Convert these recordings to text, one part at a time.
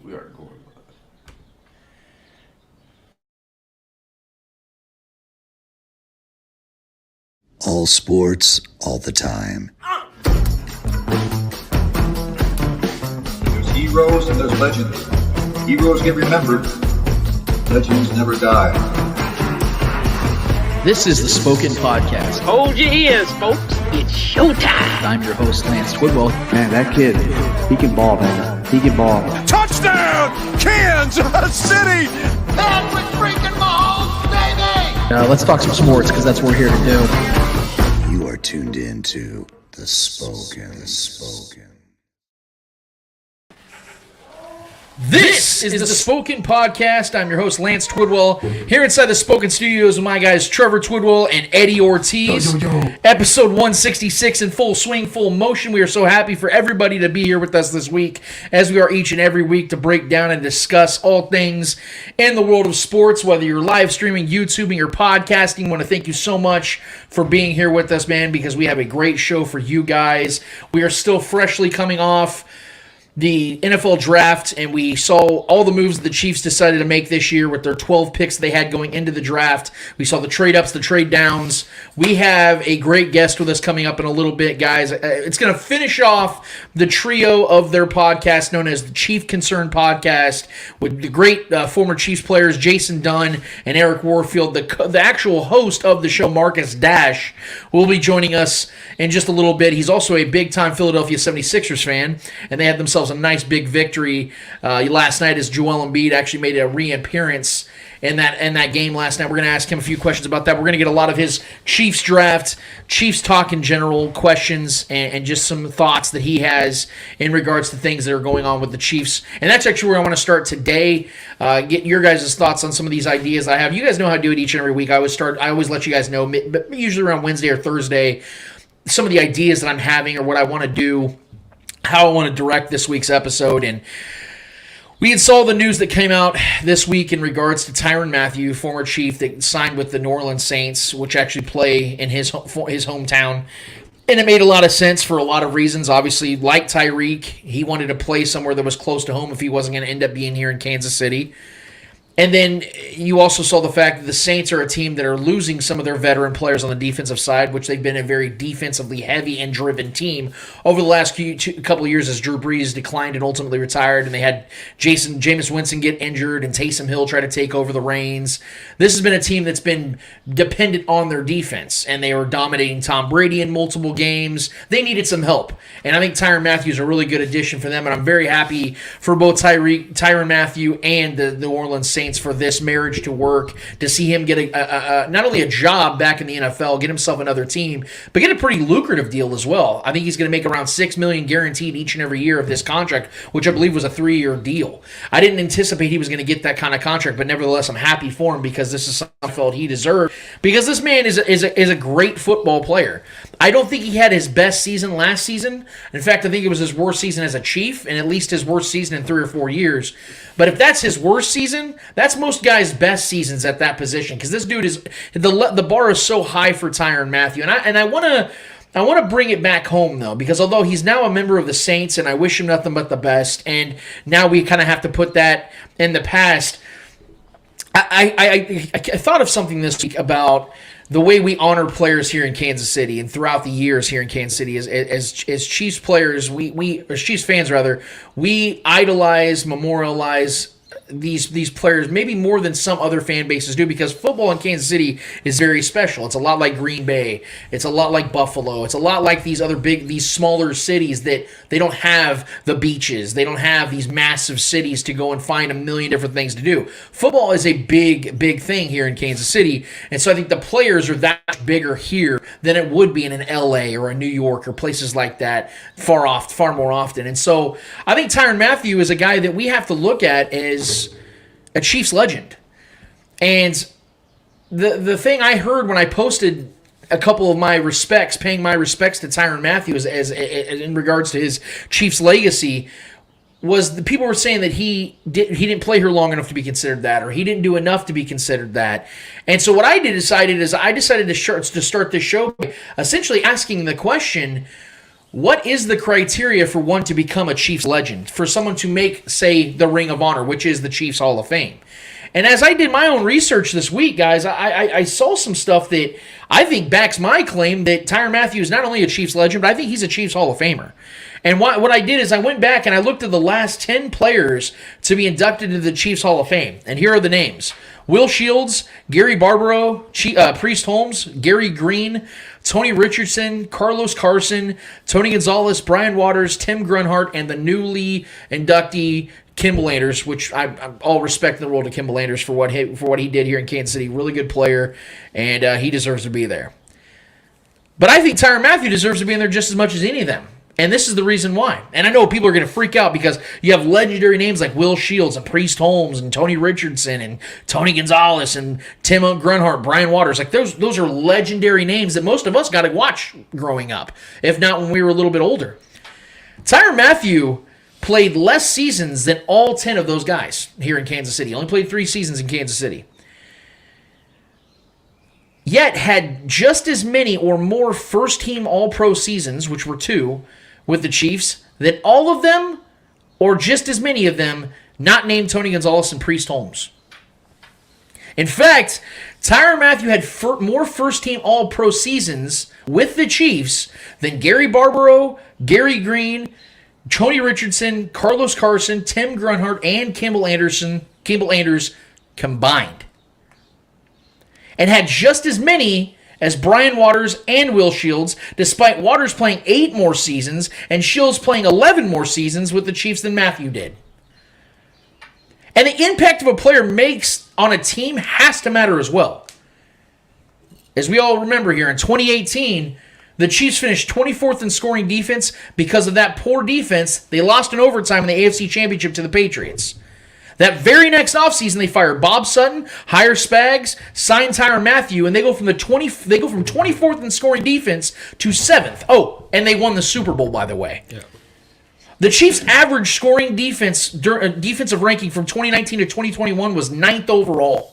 We are going live. All sports, all the time. There's heroes and there's legends. Heroes get remembered. Legends never die. This is the Spoken Podcast. Hold your ears, folks. It's showtime. I'm your host, Lance Twidwell. Man, that kid, he can ball, man. He can ball. Touchdown, Kansas City! Patrick freaking Mahomes, baby! Let's talk some sports, because that's what we're here to do. You are tuned in to The Spoken. This is the Spoken Podcast. I'm your host, Lance Twidwell. Here inside the Spoken Studios with my guys, Trevor Twidwell and Eddie Ortiz. Episode 166 in full swing, full motion. We are so happy for everybody to be here with us this week, as we are each and every week, to break down and discuss all things in the world of sports, whether you're live streaming, YouTubing, or podcasting. I want to thank you so much for being here with us, man, because we have a great show for you guys. We are still freshly coming off the NFL draft, and we saw all the moves that the Chiefs decided to make this year with their 12 picks they had going into the draft. We saw the trade-ups, the trade-downs. We have a great guest with us coming up in a little bit, guys. It's going to finish off the trio of their podcast known as the Chief Concern Podcast with the great former Chiefs players Jason Dunn and Eric Warfield. The actual host of the show, Marcus Dash, will be joining us in just a little bit. He's also a big-time Philadelphia 76ers fan, and they had themselves a nice big victory last night as Joel Embiid actually made a reappearance in that game last night. We're going to ask him a few questions about that. We're going to get a lot of his Chiefs draft, Chiefs talk in general, questions, and just some thoughts that he has in regards to things that are going on with the Chiefs. And that's actually where I want to start today, get your guys' thoughts on some of these ideas I have. You guys know how to do it each and every week. I always let you guys know, but usually around Wednesday or Thursday, some of the ideas that I'm having or what I want to do, how I want to direct this week's episode. And we had saw the news that came out this week in regards to Tyron Matthew, former Chief that signed with the New Orleans Saints, which actually play in his hometown. And it made a lot of sense for a lot of reasons. Obviously, like Tyreek, he wanted to play somewhere that was close to home if he wasn't going to end up being here in Kansas City. And then you also saw the fact that the Saints are a team that are losing some of their veteran players on the defensive side, which they've been a very defensively heavy and driven team over the last couple of years as Drew Brees declined and ultimately retired, and they had Jameis Winston get injured and Taysom Hill try to take over the reins. This has been a team that's been dependent on their defense, and they were dominating Tom Brady in multiple games. They needed some help, and I think Tyron Matthew is a really good addition for them, and I'm very happy for both Tyron Matthew and the New Orleans Saints for this marriage to work, to see him get not only a job back in the NFL, get himself another team, but get a pretty lucrative deal as well. I think he's going to make around $6 million guaranteed each and every year of this contract, which I believe was a 3-year deal. I didn't anticipate he was going to get that kind of contract, but nevertheless, I'm happy for him because this is something I felt he deserved. Because this man is a great football player. I don't think he had his best season last season. In fact, I think it was his worst season as a Chief, and at least his worst season in 3 or 4 years. But if that's his worst season, that's most guys' best seasons at that position, because this dude is the bar is so high for Tyron Matthew, and I want to bring it back home though, because although he's now a member of the Saints, and I wish him nothing but the best, and now we kind of have to put that in the past. I thought of something this week about the way we honor players here in Kansas City and throughout the years here in Kansas City as Chiefs players, as Chiefs fans rather, we idolize, memorialize these players maybe more than some other fan bases do, because football in Kansas City is very special. It's a lot like Green Bay. It's a lot like Buffalo. It's a lot like these smaller cities that they don't have the beaches. They don't have these massive cities to go and find a million different things to do. Football is a big thing here in Kansas City, and so I think the players are that much bigger here than it would be in an LA or a New York or places like that far more often. And so I think Tyron Matthew is a guy that we have to look at as a Chiefs legend. And the thing I heard when I posted a couple of my respects, paying my respects to Tyron Matthew as in regards to his Chiefs legacy, was the people were saying that he didn't play here long enough to be considered that, or he didn't do enough to be considered that. And so what I decided to start this show by essentially asking the question, what is the criteria for one to become a Chiefs legend? For someone to make, say, the Ring of Honor, which is the Chiefs Hall of Fame? And as I did my own research this week, guys, I saw some stuff that I think backs my claim that Tyron Matthew is not only a Chiefs legend, but I think he's a Chiefs Hall of Famer. And what I did is I went back and I looked at the last 10 players to be inducted into the Chiefs Hall of Fame. And here are the names. Will Shields, Gary Barbaro, Priest Holmes, Gary Green, Tony Richardson, Carlos Carson, Tony Gonzalez, Brian Waters, Tim Grunhart, and the newly inductee Kimball Anders, which I'm all respect in the world to Kimball Anders for what he did here in Kansas City. Really good player, and he deserves to be there. But I think Tyron Matthew deserves to be in there just as much as any of them. And this is the reason why. And I know people are going to freak out because you have legendary names like Will Shields and Priest Holmes and Tony Richardson and Tony Gonzalez and Tim Grunhart, Brian Waters. Like those are legendary names that most of us got to watch growing up, if not when we were a little bit older. Tyron Matthew played less seasons than all 10 of those guys here in Kansas City. He only played 3 seasons in Kansas City. Yet had just as many or more first-team All-Pro seasons, which were 2, with the Chiefs, than all of them, or just as many of them, not named Tony Gonzalez and Priest Holmes. In fact, Tyron Matthew had more first-team All-Pro seasons with the Chiefs than Gary Barbaro, Gary Green, Tony Richardson, Carlos Carson, Tim Grunhart, and Kimball Anders combined. And had just as many as Brian Waters and Will Shields, despite Waters playing 8 more seasons and Shields playing 11 more seasons with the Chiefs than Matthew did. And the impact of a player makes on a team has to matter as well. As we all remember here, in 2018, the Chiefs finished 24th in scoring defense. Because of that poor defense, they lost in overtime in the AFC Championship to the Patriots. That very next offseason, they fired Bob Sutton, hire Spags, sign Tyron Matthew, and they go from 24th in scoring defense to 7th. Oh, and they won the Super Bowl, by the way. Yeah. The Chiefs' average scoring defensive ranking from 2019 to 2021 was 9th overall.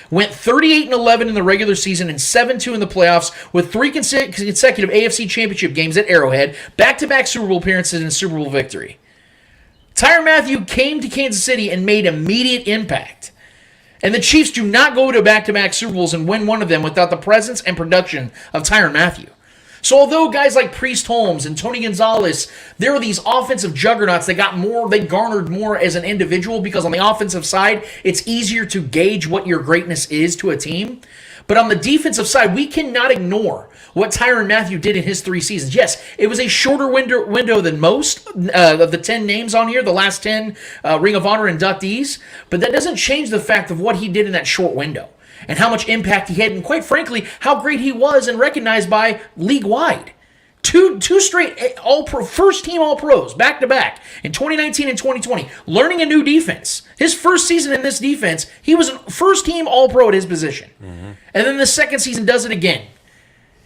Went 38-11 in the regular season and 7-2 in the playoffs with 3 consecutive AFC Championship games at Arrowhead, back-to-back Super Bowl appearances and Super Bowl victory. Tyron Matthew came to Kansas City and made immediate impact. And the Chiefs do not go to back-to-back Super Bowls and win one of them without the presence and production of Tyron Matthew. So although guys like Priest Holmes and Tony Gonzalez, there were these offensive juggernauts that they garnered more as an individual because on the offensive side, it's easier to gauge what your greatness is to a team. But on the defensive side, we cannot ignore what Tyron Matthew did in his 3 seasons. Yes, it was a shorter window than most of the 10 names on here, the last 10 Ring of Honor inductees, but that doesn't change the fact of what he did in that short window and how much impact he had, and quite frankly, how great he was and recognized by league-wide. Two straight all-pro, first-team All-Pros, back-to-back, in 2019 and 2020, learning a new defense. His first season in this defense, he was a first-team All-Pro at his position. Mm-hmm. And then the second season does it again.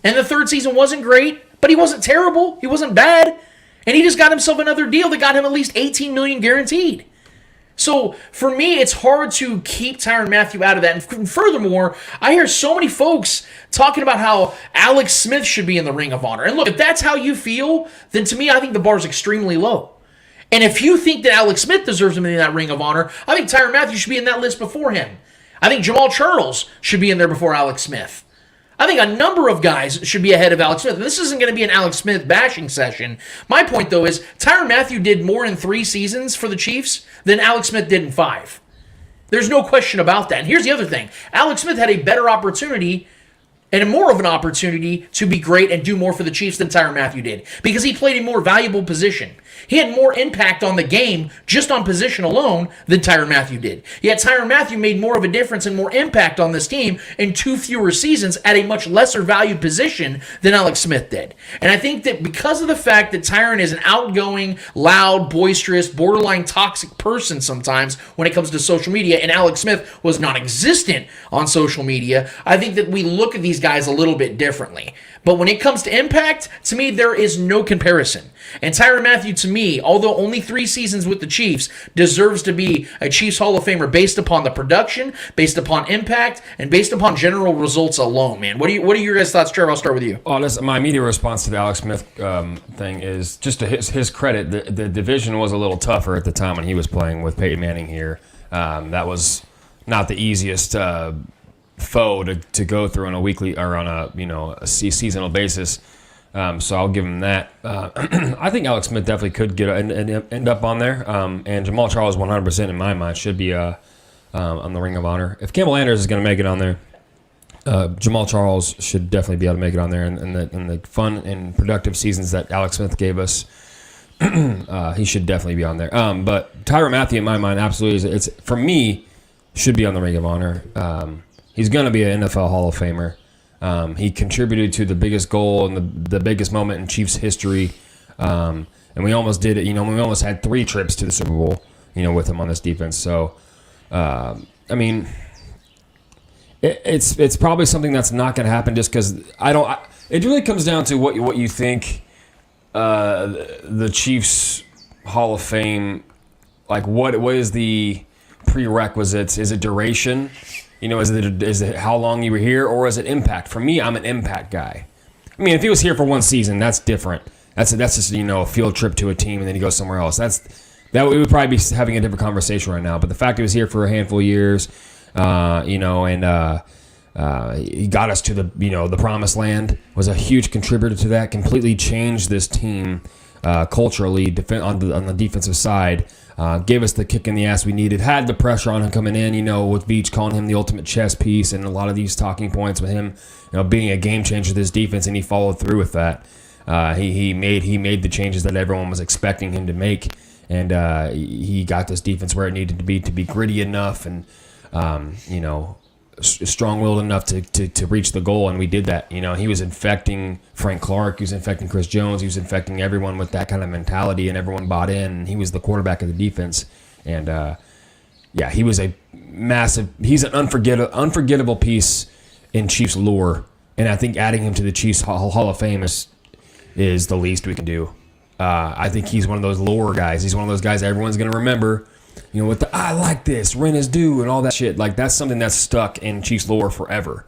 And the third season wasn't great, but he wasn't terrible. He wasn't bad. And he just got himself another deal that got him at least $18 million guaranteed. So, for me, it's hard to keep Tyron Matthew out of that. And furthermore, I hear so many folks talking about how Alex Smith should be in the Ring of Honor. And look, if that's how you feel, then to me, I think the bar is extremely low. And if you think that Alex Smith deserves to be in that Ring of Honor, I think Tyron Matthew should be in that list before him. I think Jamal Charles should be in there before Alex Smith. I think a number of guys should be ahead of Alex Smith. And this isn't going to be an Alex Smith bashing session. My point, though, is Tyron Matthew did more in 3 seasons for the Chiefs than Alex Smith did in 5. There's no question about that. And here's the other thing. Alex Smith had a better opportunity and more of an opportunity to be great and do more for the Chiefs than Tyron Matthew did because he played a more valuable position. He had more impact on the game just on position alone than Tyron Matthew did. Yet Tyron Matthew made more of a difference and more impact on this team in 2 fewer seasons at a much lesser valued position than Alex Smith did. And I think that because of the fact that Tyron is an outgoing, loud, boisterous, borderline toxic person sometimes when it comes to social media, and Alex Smith was non-existent on social media, I think that we look at these guys a little bit differently. But when it comes to impact, to me, there is no comparison. And Tyron Matthew, to me, although only 3 seasons with the Chiefs, deserves to be a Chiefs Hall of Famer based upon the production, based upon impact, and based upon general results alone, man. What are your guys' thoughts, Trevor? I'll start with you. My immediate response to the Alex Smith thing is, just to his credit, the division was a little tougher at the time when he was playing with Peyton Manning here. That was not the easiest foe to go through on a weekly or on a seasonal basis. So I'll give him that. I think Alex Smith definitely could end up on there. And Jamal Charles, 100% in my mind, should be on the Ring of Honor. If Campbell Anders is going to make it on there, Jamal Charles should definitely be able to make it on there. And the fun and productive seasons that Alex Smith gave us, he should definitely be on there. But Tyron Matthew, in my mind, absolutely for me, should be on the Ring of Honor. He's going to be an NFL Hall of Famer. He contributed to the biggest goal and the biggest moment in Chiefs history. And we almost did it. We almost had 3 trips to the Super Bowl, with him on this defense. So, it's probably something that's not going to happen just because it really comes down to what you think the Chiefs Hall of Fame, like what is the prerequisites? Is it duration? Is it how long you were here, or is it impact? For me, I'm an impact guy. I mean, if he was here for 1 season, that's different. That's just a field trip to a team and then he goes somewhere else. That we would probably be having a different conversation right now. But the fact he was here for a handful of years, and he got us to the promised land, was a huge contributor to that. Completely changed this team culturally on the defensive side. Gave us the kick in the ass we needed. Had the pressure on him coming in, with Veach calling him the ultimate chess piece, and a lot of these talking points with him, being a game changer to this defense, and he followed through with that. He made the changes that everyone was expecting him to make, and he got this defense where it needed to be gritty enough and strong-willed enough to reach the goal, and we did that. He was infecting Frank Clark, he was infecting Chris Jones, he was infecting everyone with that kind of mentality, and everyone bought in, and he was the quarterback of the defense. And he was he's an unforgettable piece in Chiefs lore, and I think adding him to the Chiefs Hall of Fame is the least we can do. I think he's one of those lore guys. He's one of those guys everyone's going to remember. With the I like this, rent is due, and all that shit. Like, that's something that's stuck in Chiefs lore forever.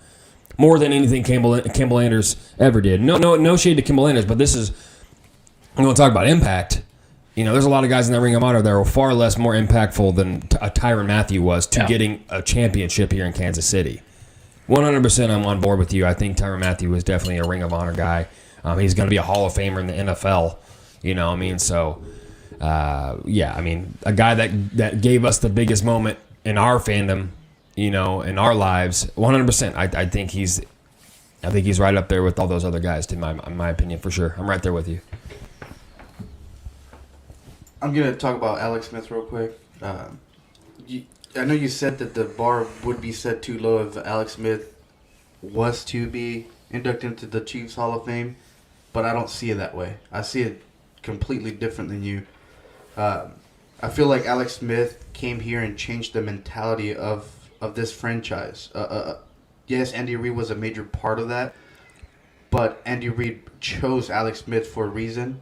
More than anything Campbell Anders ever did. No shade to Campbell Anders, but this is, I'm going to talk about impact. There's a lot of guys in that Ring of Honor that are far more impactful than Tyron Matthew was to getting a championship here in Kansas City. 100% I'm on board with you. I think Tyron Matthew was definitely a Ring of Honor guy. He's going to be a Hall of Famer in the NFL. So... a guy that gave us the biggest moment in our fandom, in our lives, 100%. I think he's right up there with all those other guys, in my opinion, for sure. I'm right there with you. I'm gonna talk about Alex Smith real quick. I know you said that the bar would be set too low if Alex Smith was to be inducted into the Chiefs Hall of Fame, but I don't see it that way. I see it completely different than you. I feel like Alex Smith came here and changed the mentality of this franchise. Yes, Andy Reid was a major part of that, but Andy Reid chose Alex Smith for a reason.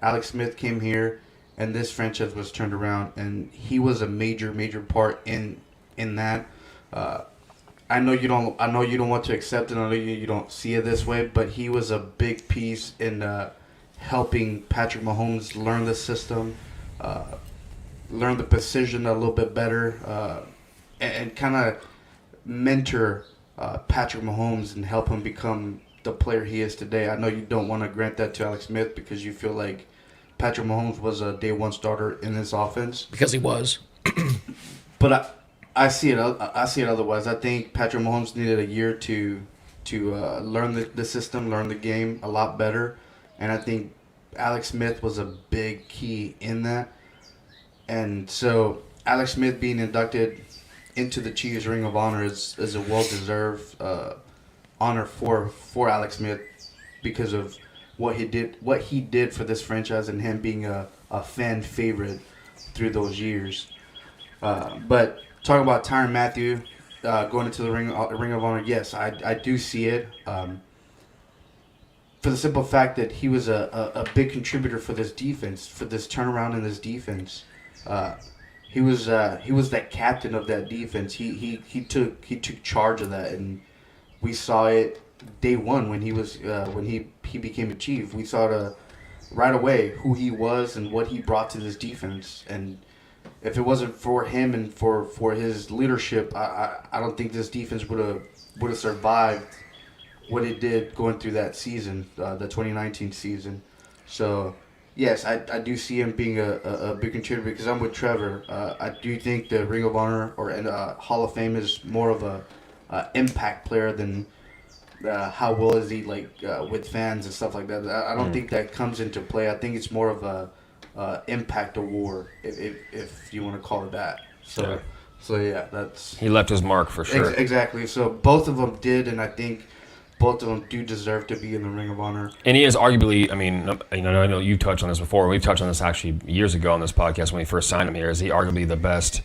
Alex Smith came here, and this franchise was turned around, and he was a major part in that. I know you don't want to accept it. I know you don't see it this way, but he was a big piece in helping Patrick Mahomes learn the system. Learn the precision a little bit better, and kind of mentor Patrick Mahomes and help him become the player he is today. I know you don't want to grant that to Alex Smith because you feel like Patrick Mahomes was a day one starter in this offense. Because he was. But I see it otherwise. I think Patrick Mahomes needed a year to learn the system, learn the game a lot better, and I think Alex Smith was a big key in that. And so Alex Smith being inducted into the Chiefs Ring of Honor is a well-deserved honor for Alex Smith because of what he did for this franchise and him being a fan favorite through those years. But talking about Tyron Matthew going into the Ring of Honor, yes, I do see it. for the simple fact that he was a big contributor for this defense, for this turnaround in this defense. He was that captain of that defense. He took charge of that, and we saw it day one when he became a chief. We saw it right away who he was and what he brought to this defense. And if it wasn't for him and for his leadership, I don't think this defense would have survived what it did going through that season, the 2019 season. So, yes, I do see him being a big contributor because I'm with Trevor. I do think the Ring of Honor or Hall of Fame is more of a impact player than how well is he with fans and stuff like that. I don't think that comes into play. I think it's more of a impact award, if you want to call it that. So yeah, that's he left his mark for sure. Exactly. So both of them did, and I think both of them do deserve to be in the Ring of Honor. And he is arguably, I mean, I know you touched on this before. We've touched on this actually years ago on this podcast when we first signed him here. Is he arguably the best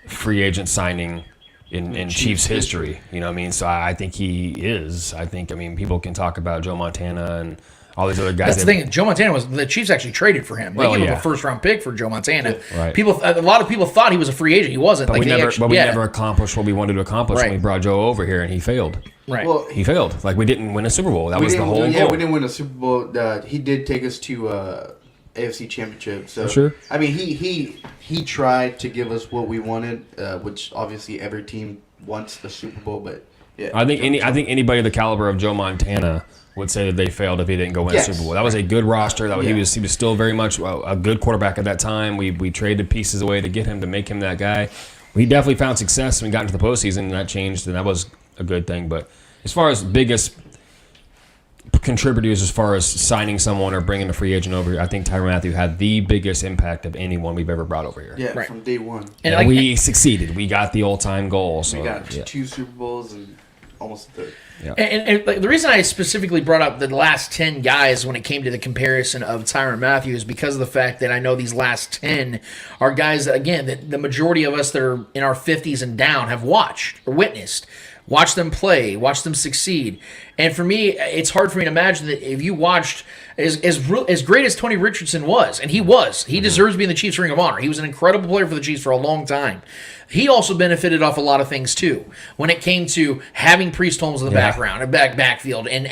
free agent signing in Chiefs history? You know what I mean? So I think he is. I mean, people can talk about Joe Montana and all these other guys. That's the thing. Joe Montana the Chiefs actually traded for him. They gave him a first-round pick for Joe Montana. Right. A lot of people thought he was a free agent. He wasn't. But we never accomplished what we wanted to accomplish when we brought Joe over here, and he failed. Right. Well, he failed. Like, we didn't win a Super Bowl. That was the whole goal. Yeah, we didn't win a Super Bowl. He did take us to AFC Championship. So sure. I mean, he tried to give us what we wanted, which obviously every team wants the Super Bowl. But yeah, I think anybody of the caliber of Joe Montana would say that they failed if he didn't go win a Super Bowl. That was a good roster. He was still very much a good quarterback at that time. We traded pieces away to get him, to make him that guy. We definitely found success when we got into the postseason, and that changed, and that was a good thing. But as far as biggest contributors, as far as signing someone or bringing a free agent over here, I think Tyron Matthew had the biggest impact of anyone we've ever brought over here. Yeah, from day one. And we succeeded. We got the all-time goal. So we got 2 Super Bowls and almost a third. Yeah. And the reason I specifically brought up the last 10 guys when it came to the comparison of Tyron Matthew is because of the fact that I know these last 10 are guys that, again, that the majority of us that are in our 50s and down have watched or witnessed. Watch them play, watch them succeed. And for me, it's hard for me to imagine that if you watched as great as Tony Richardson was, and he deserves to be in the Chiefs Ring of Honor. He was an incredible player for the Chiefs for a long time. He also benefited off a lot of things too. When it came to having Priest Holmes in the background, backfield, and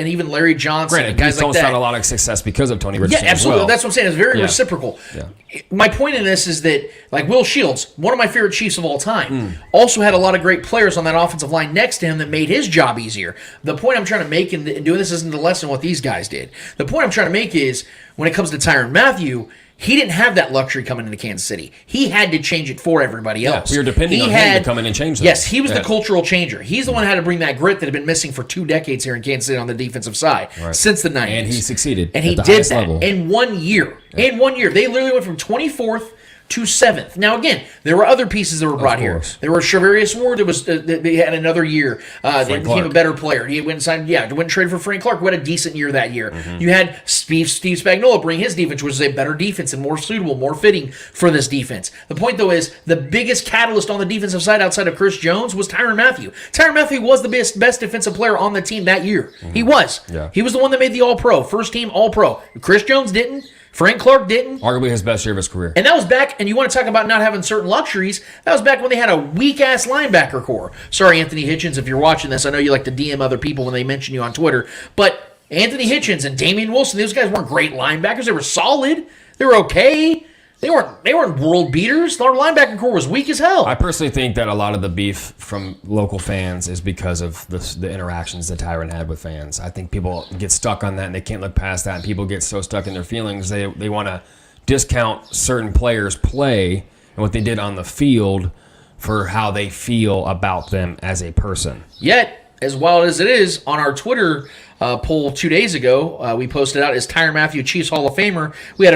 even Larry Johnson, Granted, and guys Priest like Holmes that. found a lot of success because of Tony Richardson. Yeah, absolutely. As well. That's what I'm saying. It's very reciprocal. Yeah. My point in this is that, like Will Shields, one of my favorite Chiefs of all time, also had a lot of great players on that offensive line next to him that made his job easier. The point I'm trying to make in doing this isn't the lesson what these guys did. The point I'm trying to make is when it comes to Tyron Matthew, he didn't have that luxury coming into Kansas City. He had to change it for everybody else. We were depending on him to come in and change that. Yes, he was the cultural changer. He's the one who had to bring that grit that had been missing for 2 decades here in Kansas City on the defensive side since the 90s. And he succeeded. And he did that in 1 year. Yeah. In 1 year. They literally went from 24th to 7th. Now, again, there were other pieces that were brought here. There were Shavarius Ward that they had another year. They became a better player. He went and signed, went and traded for Frank Clark, who had a decent year that year. Mm-hmm. You had Steve Spagnuolo bring his defense, which is a better defense and more suitable, more fitting for this defense. The point, though, is the biggest catalyst on the defensive side outside of Chris Jones was Tyron Matthew. Tyron Matthew was the best defensive player on the team that year. Mm-hmm. He was. Yeah. He was the one that made the All-Pro, first team All-Pro. Chris Jones didn't. Frank Clark didn't. Arguably his best year of his career. And that was back, and you want to talk about not having certain luxuries, that was back when they had a weak-ass linebacker core. Sorry, Anthony Hitchens, if you're watching this. I know you like to DM other people when they mention you on Twitter. But Anthony Hitchens and Damian Wilson, those guys weren't great linebackers. They were solid. They were okay. They weren't world beaters. Our linebacker core was weak as hell. I personally think that a lot of the beef from local fans is because of the interactions that Tyron had with fans. I think people get stuck on that and they can't look past that. And people get so stuck in their feelings they want to discount certain players' play and what they did on the field for how they feel about them as a person. Yet, as wild as it is, on our Twitter poll 2 days ago, we posted out, is Tyron Matthew Chiefs Hall of Famer? We had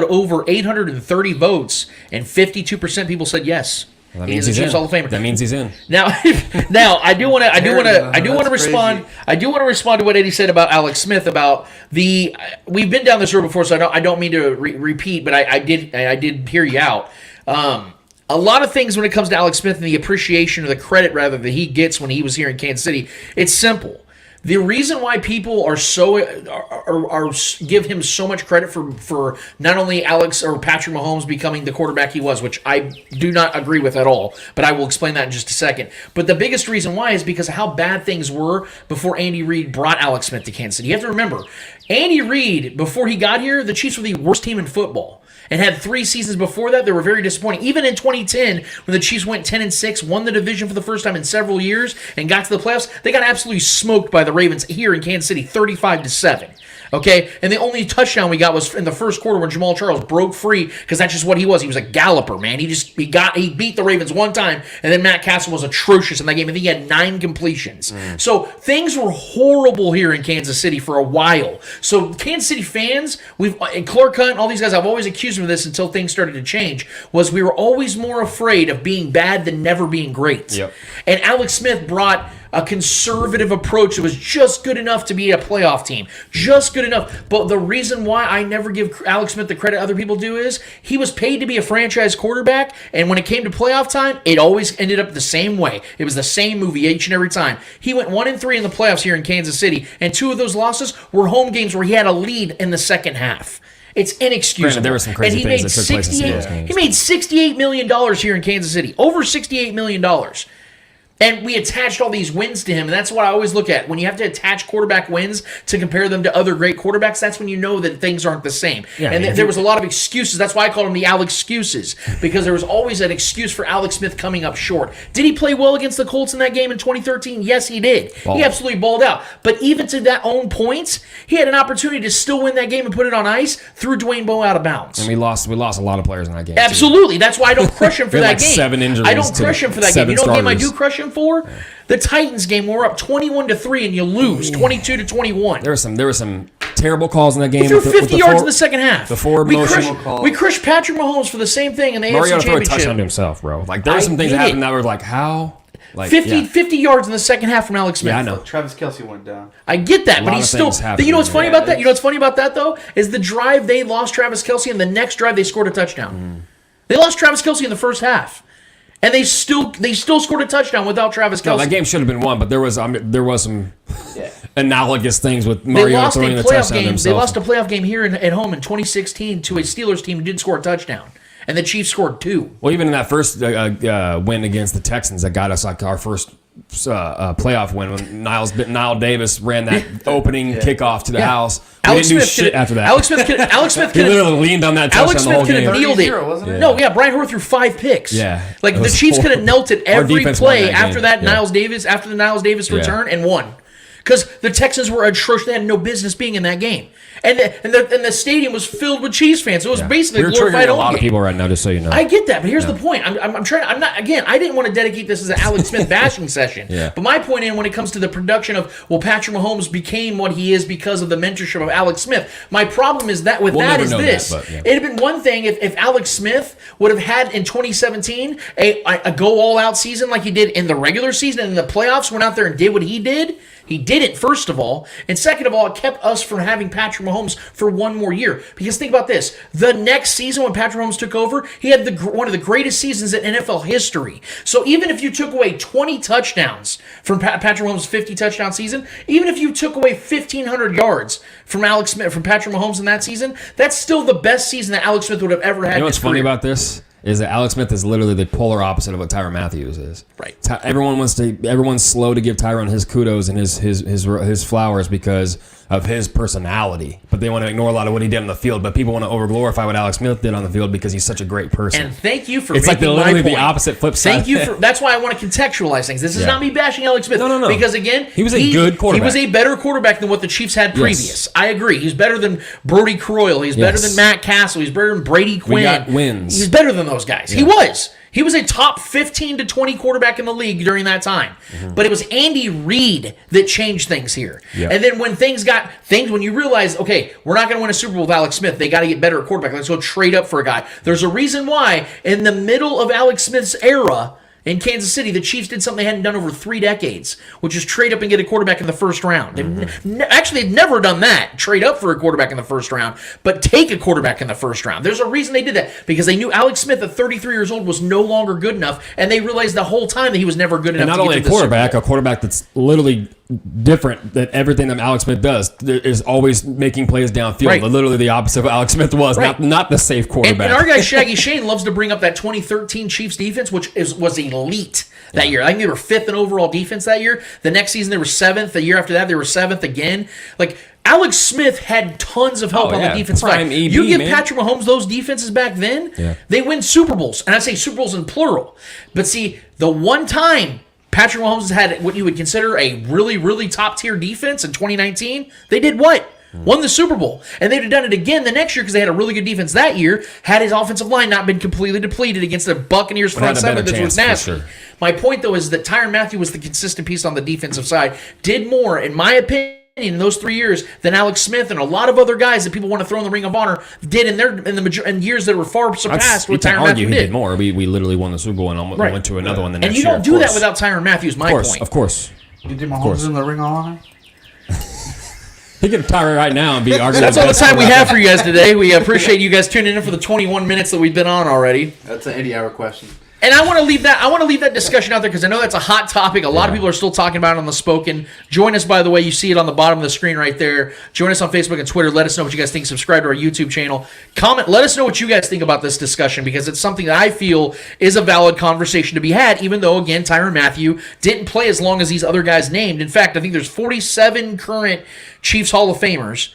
over 830 votes, and 52% people said yes. Well, he is a Chiefs Hall of Famer. That means he's in. Now I do want to respond. I do want to respond to what Eddie said about Alex Smith about the. We've been down this road before, so I don't mean to repeat, but I did hear you out. A lot of things when it comes to Alex Smith and the appreciation or the credit, rather, that he gets when he was here in Kansas City, it's simple. The reason why people are give him so much credit for not only Alex or Patrick Mahomes becoming the quarterback he was, which I do not agree with at all, but I will explain that in just a second. But the biggest reason why is because of how bad things were before Andy Reid brought Alex Smith to Kansas City. You have to remember, Andy Reid, before he got here, the Chiefs were the worst team in football. And had 3 seasons before that, they were very disappointing. Even in 2010, when the Chiefs went 10-6, won the division for the first time in several years, and got to the playoffs, they got absolutely smoked by the Ravens here in Kansas City, 35-7. Okay, and the only touchdown we got was in the first quarter when Jamal Charles broke free, because that's just what he was. He was a galloper, man. He beat the Ravens one time, and then Matt Castle was atrocious in that game. I think he had 9 completions. So things were horrible here in Kansas City for a while. So Kansas City fans, and Clark Hunt and all these guys, I've always accused them of this until things started to change, was we were always more afraid of being bad than never being great. Yep. And Alex Smith brought a conservative approach that was just good enough to be a playoff team. Just good enough. But the reason why I never give Alex Smith the credit other people do is he was paid to be a franchise quarterback, and when it came to playoff time, it always ended up the same way. It was the same movie each and every time. He went 1-3 in the playoffs here in Kansas City, and 2 of those losses were home games where he had a lead in the second half. It's inexcusable. Granted, there were some crazy things that took place in those games. He made $68 million here in Kansas City. Over $68 million. And we attached all these wins to him, and that's what I always look at. When you have to attach quarterback wins to compare them to other great quarterbacks, that's when you know that things aren't the same. Yeah, and there was a lot of excuses. That's why I call them the Alex excuses, because there was always an excuse for Alex Smith coming up short. Did he play well against the Colts in that game in 2013? Yes, he did. He absolutely balled out. But even to that own points, he had an opportunity to still win that game and put it on ice, threw Dwayne Bowe out of bounds. And we lost a lot of players in that game. Absolutely. Too. That's why I don't crush him for that game. 7 injuries. I don't crush him for that game. You know what game I do crush him for? The Titans game, we're up 21-3 and you lose 22-21. There were some terrible calls in that game. He threw 50 yards in the second half. The forward motion call. We crushed Patrick Mahomes for the same thing in the AFC Championship. Championship. Throw a touchdown to himself, bro. Like there were some things that happened that were like, how? Like 50 yards in the second half from Alex Smith. Yeah, I know. Travis Kelce went down. I get that, but he's still. You know what's funny about that? You know what's funny about that though is the drive they lost Travis Kelce, and the next drive they scored a touchdown. They lost Travis Kelce in the first half. And they still scored a touchdown without Travis Kelce. No, that game should have been won, but there was some analogous things with Mariota throwing the touchdown to himself. They lost a playoff game here at home in 2016 to a Steelers team who didn't score a touchdown. And the Chiefs scored 2. Well, even in that first win against the Texans that got us like our first playoff win when Niall Davis ran that opening kickoff to the house. Alex Smith Smith after that. Alex Smith he literally leaned on that touchdown the whole game. Alex Smith could have kneeled it. No, Brian Hoyer threw 5 picks. Yeah, like the Chiefs could have knelt it every play after that Yeah. after the Niles Davis return and won. Because the Texans were atrocious. They had no business being in that game. And the stadium was filled with Chiefs fans. So it was basically a glorified a lot of people right now, just so you know. I get that, but here's the point. I'm trying. I'm not. Again, I didn't want to dedicate this as an Alex Smith bashing session. Yeah. But my point when it comes to the production of Patrick Mahomes became what he is because of the mentorship of Alex Smith. My problem is that with that is this. It'd have been one thing if Alex Smith would have had in 2017 a go all out season like he did in the regular season and in the playoffs, went out there and did what he did. He did it, first of all. And second of all, it kept us from having Patrick Mahomes for one more year. Because think about this. The next season when Patrick Mahomes took over, he had one of the greatest seasons in NFL history. So even if you took away 20 touchdowns from Patrick Mahomes' 50 touchdown season, even if you took away 1,500 yards from Alex Smith, from Patrick Mahomes in that season, that's still the best season that Alex Smith would have ever had. You know what's funny about this? Is that Alex Smith is literally the polar opposite of what Tyron Matthews is. Right. Everyone's slow to give Tyron his kudos and his flowers because of his personality, but they want to ignore a lot of what he did on the field. But people want to overglorify what Alex Smith did on the field because he's such a great person. And thank you for it's making like literally my point. The opposite flip side. Thank you for. That's why I want to contextualize things. This is not me bashing Alex Smith. No. Because again, he was a good quarterback. He was a better quarterback than what the Chiefs had previous. Yes. I agree. He's better than Brody Croyle. He's better than Matt Castle. He's better than Brady Quinn. We got wins. He's better than those guys. Yeah. He was. He was a top 15 to 20 quarterback in the league during that time. Mm-hmm. But it was Andy Reid that changed things here. Yep. And then when you realize, okay, we're not going to win a Super Bowl with Alex Smith, they got to get better at quarterback. Let's go trade up for a guy. There's a reason why in the middle of Alex Smith's era in Kansas City, the Chiefs did something they hadn't done over 3 decades, which is trade up and get a quarterback in the first round. Mm-hmm. They've never done that, trade up for a quarterback in the first round, but take a quarterback in the first round. There's a reason they did that, because they knew Alex Smith at 33 years old was no longer good enough, and they realized the whole time that he was never good enough. And not only a quarterback that's literally different than everything that Alex Smith does. Is always making plays downfield. Right. Literally the opposite of what Alex Smith was. Right. Not the safe quarterback. And our guy Shaggy Shane loves to bring up that 2013 Chiefs defense, which was elite that year. I think they were 5th in overall defense that year. The next season they were 7th. The year after that they were 7th again. Like Alex Smith had tons of help on the defensive side. You give Patrick Mahomes those defenses back then, they win Super Bowls. And I say Super Bowls in plural. But see, the one time Patrick Mahomes had what you would consider a really, really top-tier defense in 2019, they did what? Won the Super Bowl. And they'd have done it again the next year because they had a really good defense that year, had his offensive line not been completely depleted against the Buccaneers front seven that was nasty. Sure. My point, though, is that Tyron Matthew was the consistent piece on the defensive side, did more, in my opinion, in those 3 years than Alex Smith and a lot of other guys that people want to throw in the Ring of Honor did in years that were far surpassed what Tyron Matthew did. He did more. We literally won the Super Bowl and went to another one the next year. And you don't do that without Tyron Matthew, is my point. Of course. You did Mahomes in the Ring of Honor? He could retire right now and be arguing. That's all the time we have for you guys today. We appreciate you guys tuning in for the 21 minutes that we've been on already. That's an 80-hour question. And I want to leave that discussion out there because I know that's a hot topic. A lot of people are still talking about it on the Spoken. Join us, by the way. You see it on the bottom of the screen right there. Join us on Facebook and Twitter. Let us know what you guys think. Subscribe to our YouTube channel. Comment. Let us know what you guys think about this discussion because it's something that I feel is a valid conversation to be had, even though, again, Tyron Matthew didn't play as long as these other guys named. In fact, I think there's 47 current Chiefs Hall of Famers,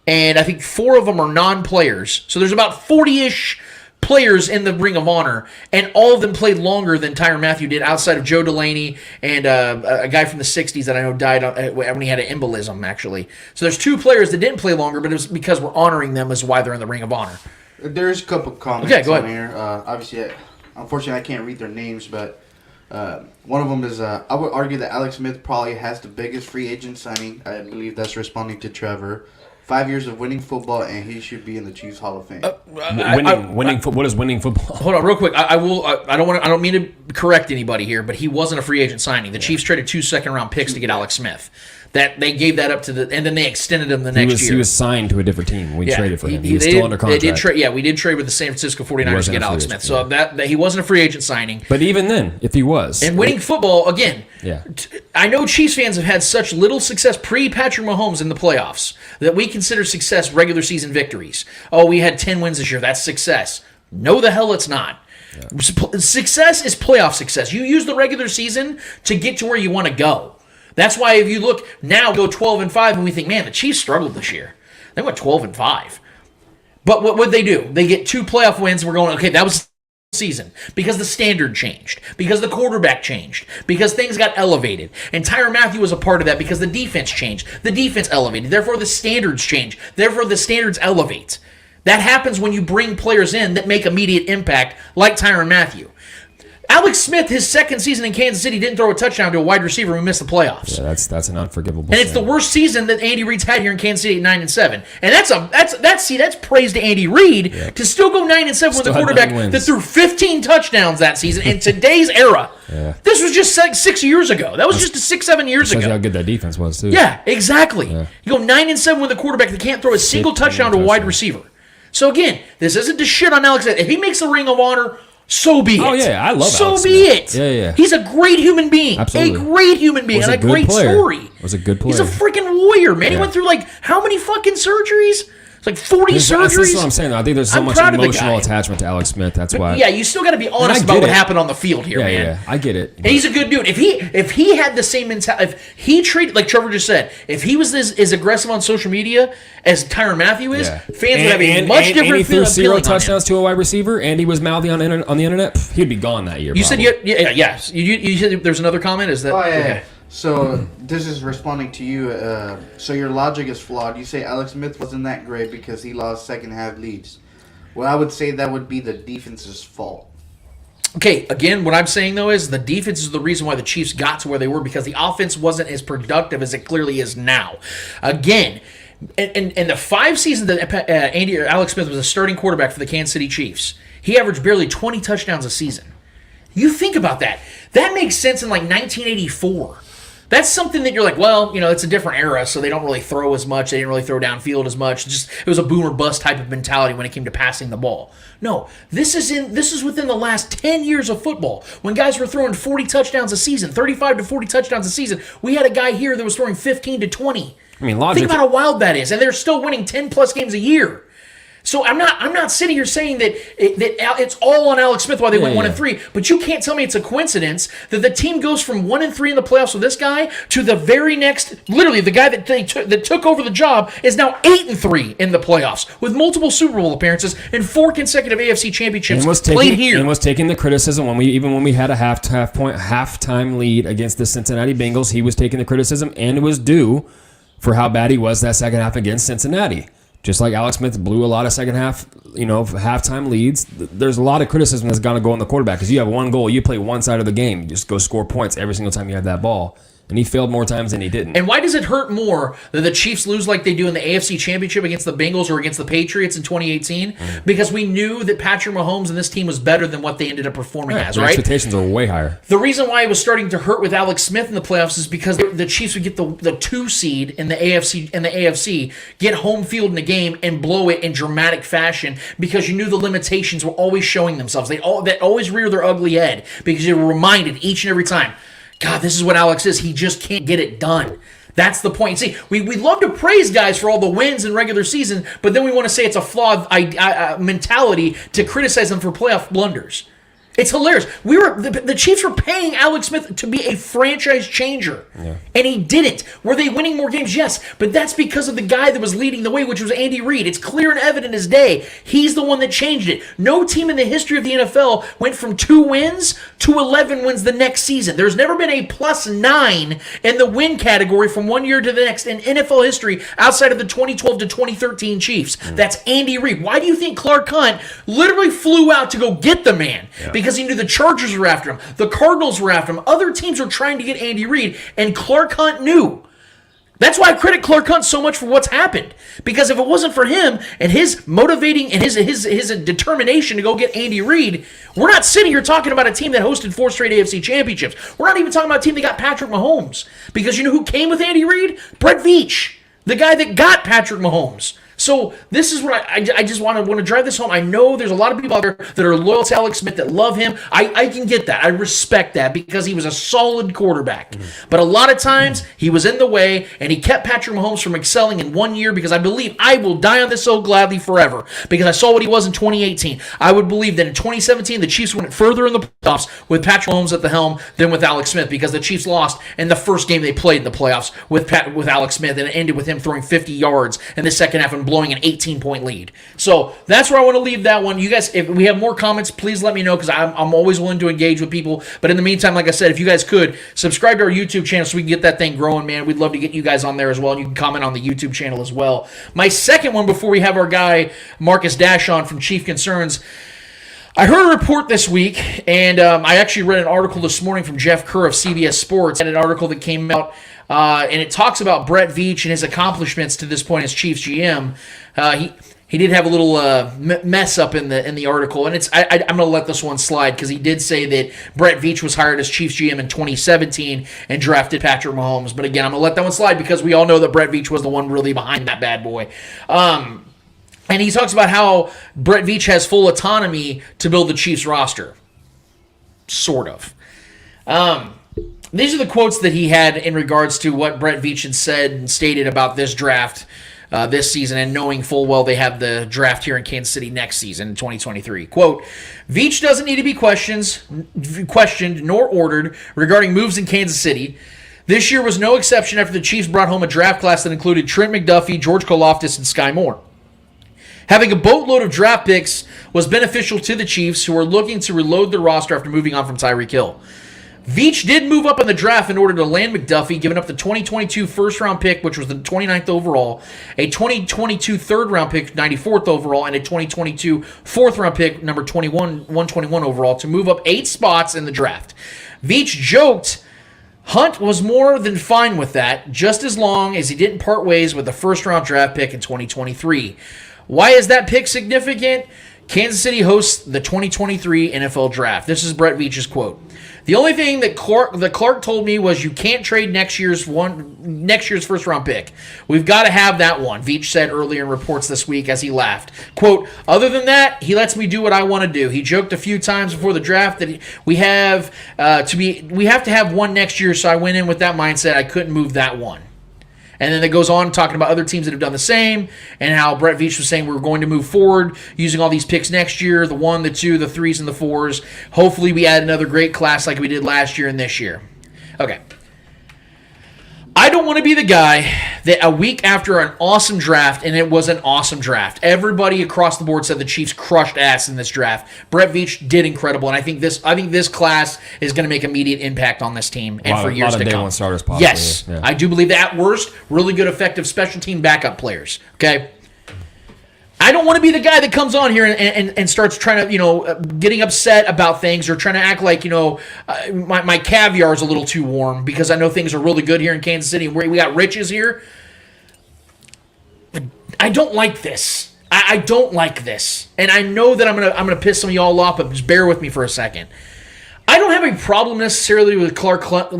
and I think 4 of them are non-players. So there's about 40-ish players in the Ring of Honor, and all of them played longer than Tyron Matthew did, outside of Joe Delaney and a guy from the 60s that I know died when he had an embolism, actually. So there's 2 players that didn't play longer, but it was because we're honoring them as why they're in the Ring of Honor. There's a couple comments on here. Obviously, unfortunately, I can't read their names, but one of them is, I would argue that Alex Smith probably has the biggest free agent signing. I believe that's responding to Trevor. 5 years of winning football, and he should be in the Chiefs Hall of Fame. What is winning football? Hold on, real quick. I don't mean to correct anybody here, but he wasn't a free agent signing. The Chiefs traded 2 second-round picks to get Alex Smith. That they gave that up to and then they extended him the next year. He was signed to a different team. We traded for him. He was still under contract. We did trade with the San Francisco 49ers to get Alex Smith. So that he wasn't a free agent signing. But even then, if he was. And winning football, again, I know Chiefs fans have had such little success pre-Patrick Mahomes in the playoffs that we consider success regular season victories. Oh, we had 10 wins this year. That's success. No, the hell it's not. Yeah. Success is playoff success. You use the regular season to get to where you want to go. That's why if you look now, go 12-5, and we think, man, the Chiefs struggled this year. They went 12-5. But what would they do? They get 2 playoff wins, and we're going, okay, that was the season. Because the standard changed. Because the quarterback changed. Because things got elevated. And Tyron Matthew was a part of that because the defense changed. The defense elevated. Therefore, the standards change. Therefore, the standards elevate. That happens when you bring players in that make immediate impact, like Tyron Matthew. Alex Smith, his second season in Kansas City, didn't throw a touchdown to a wide receiver who missed the playoffs. Yeah, that's an unforgivable. And it's the worst season that Andy Reid's had here in Kansas City at 9-7. And that's praise to Andy Reid to still go 9-7 with a quarterback that threw 15 touchdowns that season in today's era. Yeah. This was just 6 years ago. That was just 6-7 years ago. Shows you how good that defense was too. Yeah, exactly. Yeah. You go 9-7 with a quarterback that can't throw a single touchdown to a wide receiver. So again, this isn't to shit on Alex Smith. If he makes the Ring of Honor, so be it. Oh, yeah, I love so Alex be Smith. it. Yeah. He's a great human being. Absolutely. A great human being and a great story. Was a good player. He's a freaking warrior, man. He went through, how many fucking surgeries? It's like 40 surgeries. That's what I'm saying. I think there's so much emotional attachment to Alex Smith. That's why. Yeah, you still got to be honest about what happened on the field here, man. Yeah, I get it. And he's a good dude. If he had the same mentality, if he treated, like Trevor just said, if he was as aggressive on social media as Tyron Matthew is, fans would have a much different feeling. He threw 0 touchdowns to a wide receiver, and he was mouthy on the internet. He'd be gone that year. You said yes. You said there's another comment. Is that? Oh yeah. Okay. So this is responding to you. So your logic is flawed. You say Alex Smith wasn't that great because he lost second half leads. Well, I would say that would be the defense's fault. Okay, again, what I'm saying, though, is the defense is the reason why the Chiefs got to where they were because the offense wasn't as productive as it clearly is now. Again, in the 5 seasons that Alex Smith was a starting quarterback for the Kansas City Chiefs, he averaged barely 20 touchdowns a season. You think about that. That makes sense in 1984. That's something that you're like, well, it's a different era, so they don't really throw as much. They didn't really throw downfield as much. It was a boom or bust type of mentality when it came to passing the ball. No, this is within the last 10 years of football. When guys were throwing 40 touchdowns a season, 35 to 40 touchdowns a season, we had a guy here that was throwing 15 to 20. I mean, logic. Think about how wild that is, and they're still winning 10+ games a year. So I'm not sitting here saying that it's all on Alex Smith why they went 1-3, but you can't tell me it's a coincidence that the team goes from 1-3 in the playoffs with this guy to the very next, literally the guy that took over the job is now 8-3 in the playoffs with multiple Super Bowl appearances and 4 consecutive AFC championships played here. And was taking the criticism when we had a halftime lead against the Cincinnati Bengals. He was taking the criticism, and it was due for how bad he was that second half against Cincinnati. Just like Alex Smith blew a lot of second half, halftime leads. There's a lot of criticism that's going to go on the quarterback because you have one goal. You play one side of the game. You just go score points every single time you have that ball. And he failed more times than he didn't. And why does it hurt more that the Chiefs lose like they do in the AFC Championship against the Bengals or against the Patriots in 2018? Because we knew that Patrick Mahomes and this team was better than what they ended up performing as, right? Expectations are way higher. The reason why it was starting to hurt with Alex Smith in the playoffs is because the Chiefs would get the 2 seed in the AFC, get home field in a game and blow it in dramatic fashion because you knew the limitations were always showing themselves. They always rear their ugly head because you were reminded each and every time, God, this is what Alex is. He just can't get it done. That's the point. See, we love to praise guys for all the wins in regular season, but then we want to say it's a flawed mentality to criticize them for playoff blunders. It's hilarious. The Chiefs were paying Alex Smith to be a franchise changer, and he didn't. Were they winning more games? Yes, but that's because of the guy that was leading the way, which was Andy Reid. It's clear and evident as day. He's the one that changed it. No team in the history of the NFL went from 2 wins to 11 wins the next season. There's never been a +9 in the win category from one year to the next in NFL history outside of the 2012 to 2013 Chiefs. That's Andy Reid. Why do you think Clark Hunt literally flew out to go get the man? Because he knew the Chargers were after him. The Cardinals were after him. Other teams were trying to get Andy Reid, and Clark Hunt knew. That's why I credit Clark Hunt so much for what's happened. Because if it wasn't for him and his motivating and his determination to go get Andy Reid, we're not sitting here talking about a team that hosted 4 straight AFC championships. We're not even talking about a team that got Patrick Mahomes. Because you know who came with Andy Reid? Brett Veach, the guy that got Patrick Mahomes. So this is what I just want to drive this home. I know there's a lot of people out there that are loyal to Alex Smith that love him. I can get that. I respect that because he was a solid quarterback. But a lot of times he was in the way and he kept Patrick Mahomes from excelling in 1 year because I believe I will die on this so gladly forever because I saw what he was in 2018. I would believe that in 2017 the Chiefs went further in the playoffs with Patrick Mahomes at the helm than with Alex Smith because the Chiefs lost in the first game they played in the playoffs with Alex Smith and it ended with him throwing 50 yards in the second half and blowing an 18-point lead. So that's where I want to leave that one. You guys, if we have more comments, please let me know because I'm always willing to engage with people. But in the meantime, like I said, if you guys could, subscribe to our YouTube channel so we can get that thing growing, man. We'd love to get you guys on there as well. And you can comment on the YouTube channel as well. My second one before we have our guy Marcus Dash on from Chief Concerns, I heard a report this week, and I actually read an article this morning from Jeff Kerr of CBS Sports, and an article that came out, and it talks about Brett Veach and his accomplishments to this point as Chiefs GM. He did have a little mess up in the article, and I'm going to let this one slide because he did say that Brett Veach was hired as Chiefs GM in 2017 and drafted Patrick Mahomes. But again, I'm going to let that one slide because we all know that Brett Veach was the one really behind that bad boy. And he talks about how Brett Veach has full autonomy to build the Chiefs roster. Sort of. These are the quotes that he had in regards to what Brett Veach had said and stated about this draft this season and knowing full well they have the draft here in Kansas City next season in 2023. Quote, Veach doesn't need to be questioned nor ordered regarding moves in Kansas City. This year was no exception after the Chiefs brought home a draft class that included Trent McDuffie, George Koloftis, and Sky Moore. Having a boatload of draft picks was beneficial to the Chiefs, who are looking to reload their roster after moving on from Tyreek Hill. Veach did move up in the draft in order to land McDuffie, giving up the 2022 first-round pick, which was the 29th overall, a 2022 third-round pick, 94th overall, and a 2022 fourth-round pick, number 121 overall, to move up 8 spots in the draft. Veach joked Hunt was more than fine with that, just as long as he didn't part ways with the first-round draft pick in 2023. Why is that pick significant? Kansas City hosts the 2023 NFL Draft. This is Brett Veach's quote. The only thing that Clark told me was you can't trade next year's first round pick. We've got to have that one, Veach said earlier in reports this week as he laughed. Quote, other than that, he lets me do what I want to do. He joked a few times before the draft that we have to have one next year, so I went in with that mindset. I couldn't move that one. And then it goes on talking about other teams that have done the same and how Brett Veach was saying we're going to move forward using all these picks next year, the 1, the 2, the 3s, and the 4s. Hopefully we add another great class like we did last year and this year. Okay. I don't want to be the guy that a week after an awesome draft, and it was an awesome draft, everybody across the board said the Chiefs crushed ass in this draft. Brett Veach did incredible, and I think this class is going to make immediate impact on this team and for years to come. A lot of day one starters possibly. Yes, yeah. I do believe that. At worst, really good, effective special team backup players. Okay. I don't want to be the guy that comes on here and starts trying to, getting upset about things or trying to act like, my caviar is a little too warm because I know things are really good here in Kansas City and we got riches here. I don't like this. I don't like this. And I know that I'm gonna piss some of y'all off, but just bear with me for a second. I don't have a problem necessarily with Clark Hunt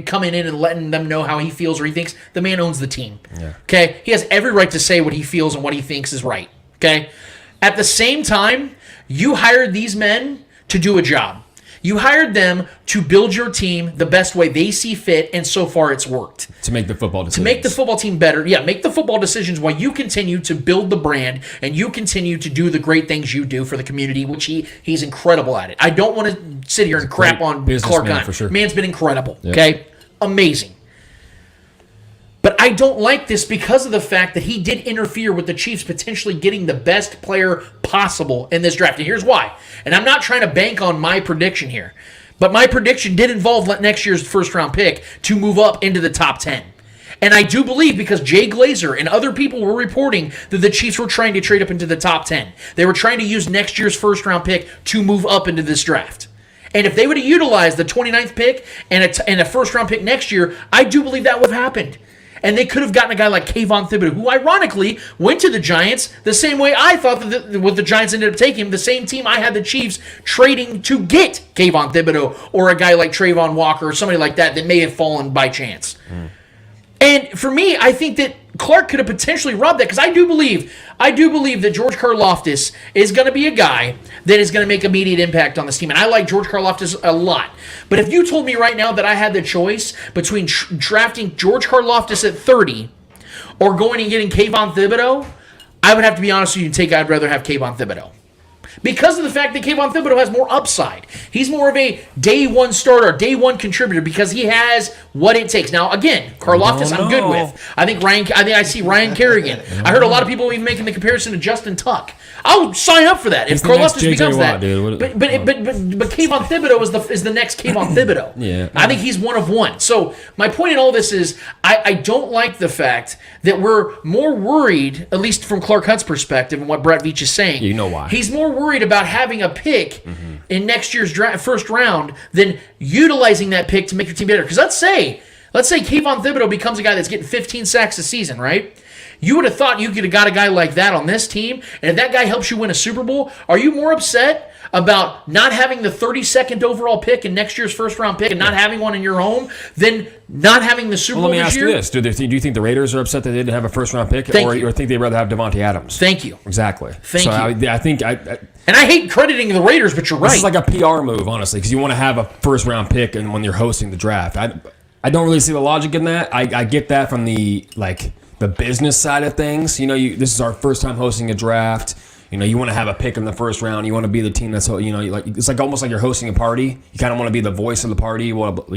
coming in and letting them know how he feels or he thinks. The man owns the team. Yeah. Okay? He has every right to say what he feels and what he thinks is right. Okay? At the same time, you hired these men to do a job. You hired them to build your team the best way they see fit, and so far it's worked. To make the football decisions. To make the football team better. Yeah, make the football decisions while you continue to build the brand and you continue to do the great things you do for the community, which he's incredible at it. I don't want to sit here and crap on Clark Hunt. For sure. Man's been incredible, okay? Amazing. But I don't like this because of the fact that he did interfere with the Chiefs potentially getting the best player possible in this draft. And here's why. And I'm not trying to bank on my prediction here. But my prediction did involve next year's first-round pick to move up into the top 10. And I do believe because Jay Glazer and other people were reporting that the Chiefs were trying to trade up into the top 10. They were trying to use next year's first-round pick to move up into this draft. And if they would have utilized the 29th pick and a first-round pick next year, I do believe that would have happened. And they could have gotten a guy like Kayvon Thibodeau, who ironically went to the Giants the same way I thought that what the Giants ended up taking him, the same team I had the Chiefs trading to get Kayvon Thibodeau or a guy like Trayvon Walker or somebody like that may have fallen by chance. And for me, I think that Clark could have potentially robbed that because I do believe that George Koloftis is going to be a guy that is going to make immediate impact on this team. And I like George Koloftis a lot. But if you told me right now that I had the choice between drafting George Koloftis at 30 or going and getting Kayvon Thibodeau, I would have to be honest with you and I'd rather have Kayvon Thibodeau. Because of the fact that Kayvon Thibodeau has more upside. He's more of a day one starter, day one contributor because he has what it takes. Now, again, Karlaftis I'm good with. I think I see Ryan Kerrigan. I heard a lot of people even making the comparison to Justin Tuck. I'll sign up for that if Karlaftis becomes that. But Kayvon Thibodeau is the next Kayvon Thibodeau. Yeah. I think he's one of one. So my point in all this is I don't like the fact that we're more worried, at least from Clark Hunt's perspective and what Brett Veach is saying. You know why. He's more worried about having a pick in next year's first round than utilizing that pick to make your team better. Because let's say Kayvon Thibodeau becomes a guy that's getting 15 sacks a season, right? You would have thought you could have got a guy like that on this team, and if that guy helps you win a Super Bowl, are you more upset about not having the 32nd overall pick in next year's first-round pick and not having one in your home than not having the Super Bowl this year? Let me ask you this. Do you think the Raiders are upset that they didn't have a first-round pick, or think they'd rather have Devontae Adams? Thank you. Exactly. Thank you. I think and I hate crediting the Raiders, but you're right. This is like a PR move, honestly, because you want to have a first-round pick and when you're hosting the draft. I don't really see the logic in that. I get that from the business side of things. This is our first time hosting a draft. You want to have a pick in the first round. You want to be the team that's, it's like almost like you're hosting a party. You kind of want to be the voice of the party. Like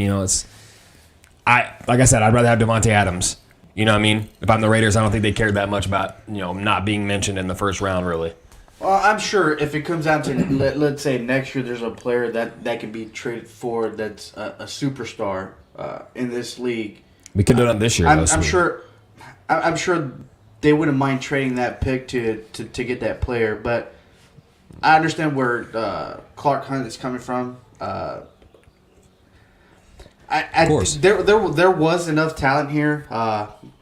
I said, I'd rather have Devontae Adams. You know what I mean? If I'm the Raiders, I don't think they cared that much about, not being mentioned in the first round, really. Well, I'm sure if it comes down to, let's say next year there's a player that can be traded for that's a superstar in this league. We could do it this year. I'm sure they wouldn't mind trading that pick to get that player, but I understand where Clark Hunt is coming from. Of course. There was enough talent here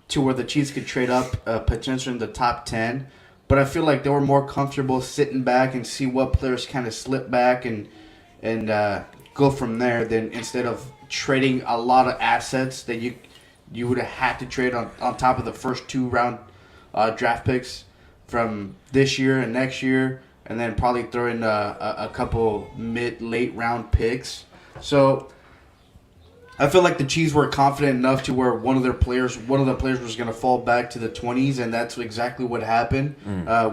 to where the Chiefs could trade up potentially in the top 10, but I feel like they were more comfortable sitting back and see what players kind of slip back and go from there than instead of trading a lot of assets that you would have had to trade on top of the first 2-round draft picks from this year and next year, and then probably throw in a couple late round picks. So I feel like the Chiefs were confident enough to where one of the players was going to fall back to the 20s, and that's exactly what happened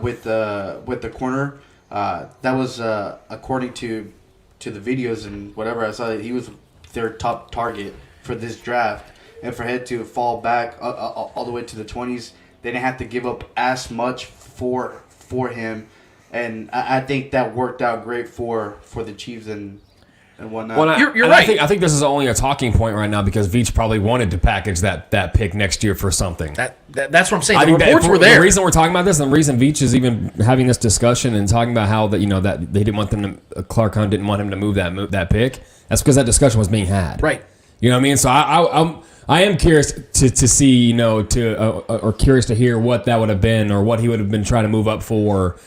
with the corner. That was according to the videos and whatever I saw. He was their top target for this draft, and for him to fall back all the way to the 20s, they didn't have to give up as much for him, and I think that worked out great for the Chiefs and whatnot. Well, you're right. I think this is only a talking point right now because Veach probably wanted to package that pick next year for something. That's what I'm saying. I The think reports were there. The reason we're talking about this, and the reason Veach is even having this discussion and talking about how that they didn't want them to, Clark Hunt didn't want him to move that pick. That's because that discussion was being had. Right. You know what I mean? So I am curious to see, or curious to hear what that would have been or what he would have been trying to move up for.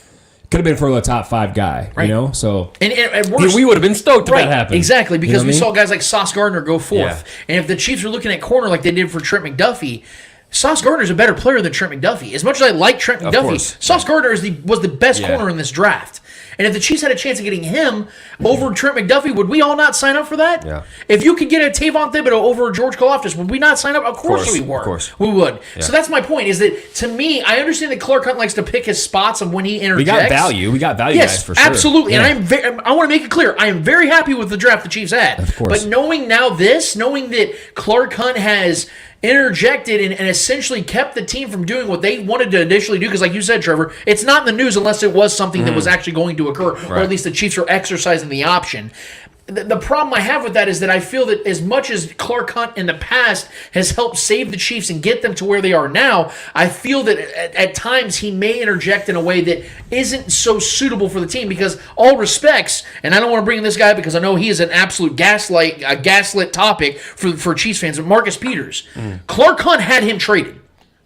Could have been for the top 5 guy, right. So and worse, we would have been stoked if that happened. Exactly, because we we saw guys like Sauce Gardner go fourth. Yeah. And if the Chiefs were looking at corner like they did for Trent McDuffie, Sauce Gardner is a better player than Trent McDuffie. As much as I like Trent McDuffie, Sauce Gardner was the best corner in this draft. And if the Chiefs had a chance of getting him over Trent McDuffie, would we all not sign up for that? Yeah. If you could get a Tavon Thibodeau over George Koloftis, would we not sign up? Of course we would. Of course. We would. Yeah. So that's my point, is that, to me, I understand that Clark Hunt likes to pick his spots of when he interjects. We got value Yes, guys for sure. absolutely. Yeah. And I want to make it clear, I am very happy with the draft the Chiefs had. Of course. But knowing that Clark Hunt has interjected and essentially kept the team from doing what they wanted to initially do, because like you said, Trevor, it's not in the news unless it was something that was actually going to occur, or at least the Chiefs are exercising the option. The problem I have with that is that I feel that as much as Clark Hunt in the past has helped save the Chiefs and get them to where they are now, I feel that at times he may interject in a way that isn't so suitable for the team, because all respects, and I don't want to bring in this guy because I know he is an absolute gaslit topic for Chiefs fans, but Marcus Peters. Clark Hunt had him traded.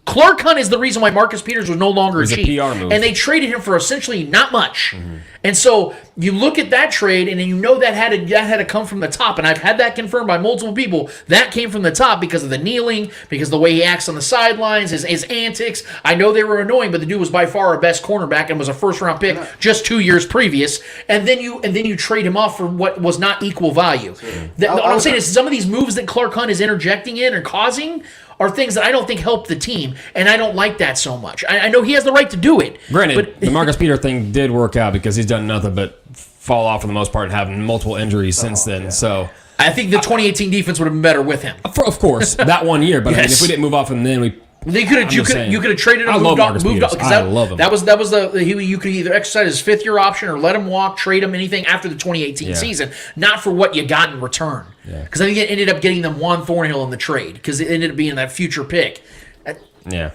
Clark Hunt is the reason why Marcus Peters was no longer a Chief. PR move. And they traded him for essentially not much. And so you look at that trade, and then you know that had to come from the top. And I've had that confirmed by multiple people. That came from the top because of the kneeling, because of the way he acts on the sidelines, his antics. I know they were annoying, but the dude was by far our best cornerback and was a first-round pick just 2 years previous. And then you trade him off for what was not equal value. What I'm saying is some of these moves that Clark Hunt is interjecting in or causing are things that I don't think help the team, and I don't like that so much. I know he has the right to do it. Granted, but the Marcus Peters thing did work out because he's done nothing but fall off for the most part and having multiple injuries since then. Yeah. So I think the 2018 defense would have been better with him. Of course, that 1 year. But Yes. I mean, if we didn't move off him then, you could have traded him. I love Marcus moved Peters. on, I love him. That was you could either exercise his 5th-year option or let him walk, trade him, anything after the 2018 season, not for what you got in return. Because I think it ended up getting them Juan Thornhill in the trade because it ended up being that future pick. Yeah.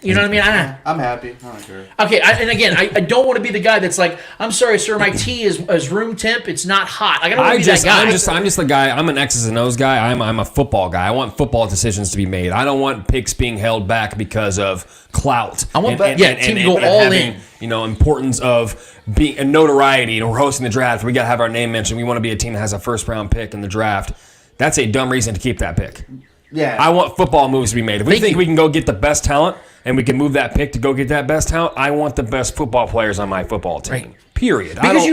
You know what I mean? I'm happy. I don't care. Okay, I don't want to be the guy that's like, I'm sorry, sir, my tea is room temp. It's not hot. Like, I don't want to be that guy. I'm just the guy. I'm an X's and O's guy. I'm a football guy. I want football decisions to be made. I don't want picks being held back because of clout. I want team to go all having, in. Importance of being a notoriety. And we're hosting the draft. We got to have our name mentioned. We want to be a team that has a first-round pick in the draft. That's a dumb reason to keep that pick. Yeah, I want football moves to be made. If we think we can go get the best talent and we can move that pick to go get that best talent, I want the best football players on my football team. Right. Period. Because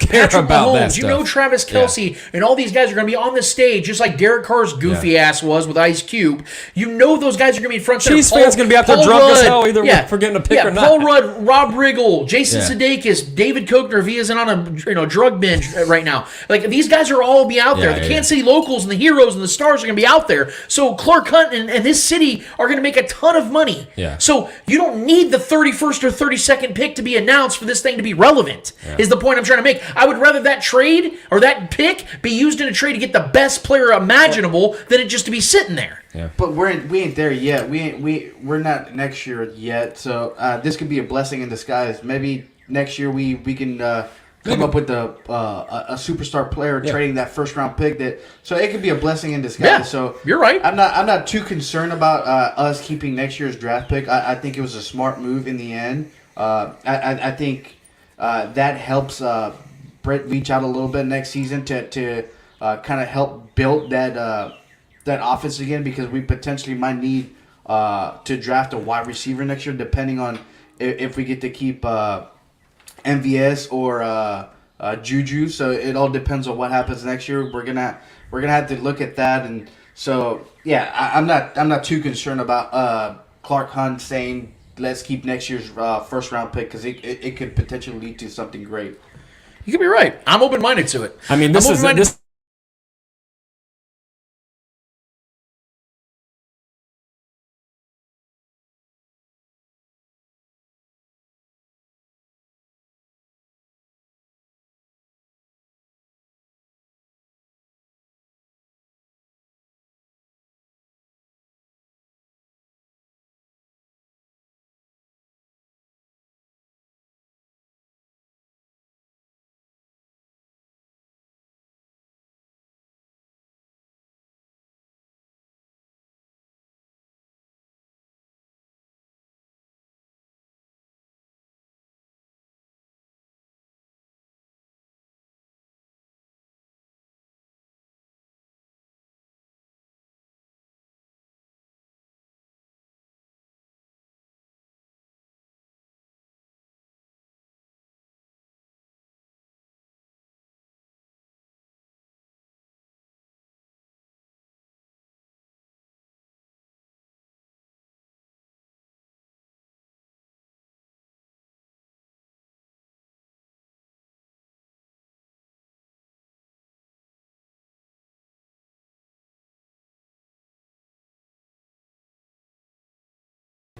Patrick Mahomes, Travis Kelce, Yeah. and all these guys are going to be on the stage just like Derek Carr's goofy ass was with Ice Cube. Those guys are going to be in front center. Chiefs fans going to be out there Paul drunk Rudd, as hell either for getting a pick or not. Paul Rudd, Rob Riggle, Jason Yeah. Sudeikis, David Koechner, if he isn't on a drug binge right now. Like, these guys are all be out there. The Kansas City locals and the heroes and the stars are going to be out there. So Clark Hunt and his city are going to make a ton of money. Yeah. So you don't need the 31st or 32nd pick to be announced for this thing to be relevant, is the point I'm trying to make. I would rather that trade or that pick be used in a trade to get the best player imaginable than it just to be sitting there. Yeah. But we ain't there yet. We're not next year yet. So this could be a blessing in disguise. Maybe next year we can come up with a superstar player trading that first round pick. So it could be a blessing in disguise. Yeah, so you're right. I'm not too concerned about us keeping next year's draft pick. I think it was a smart move in the end. I think that helps Brett reach out a little bit next season to kind of help build that offense again, because we potentially might need to draft a wide receiver next year, depending on if we get to keep MVS or Juju. So it all depends on what happens next year. We're gonna have to look at that, and so yeah, I'm not too concerned about Clark Hunt saying let's keep next year's first round pick, because it could potentially lead to something great. You could be right. I'm open minded to it. I mean, this.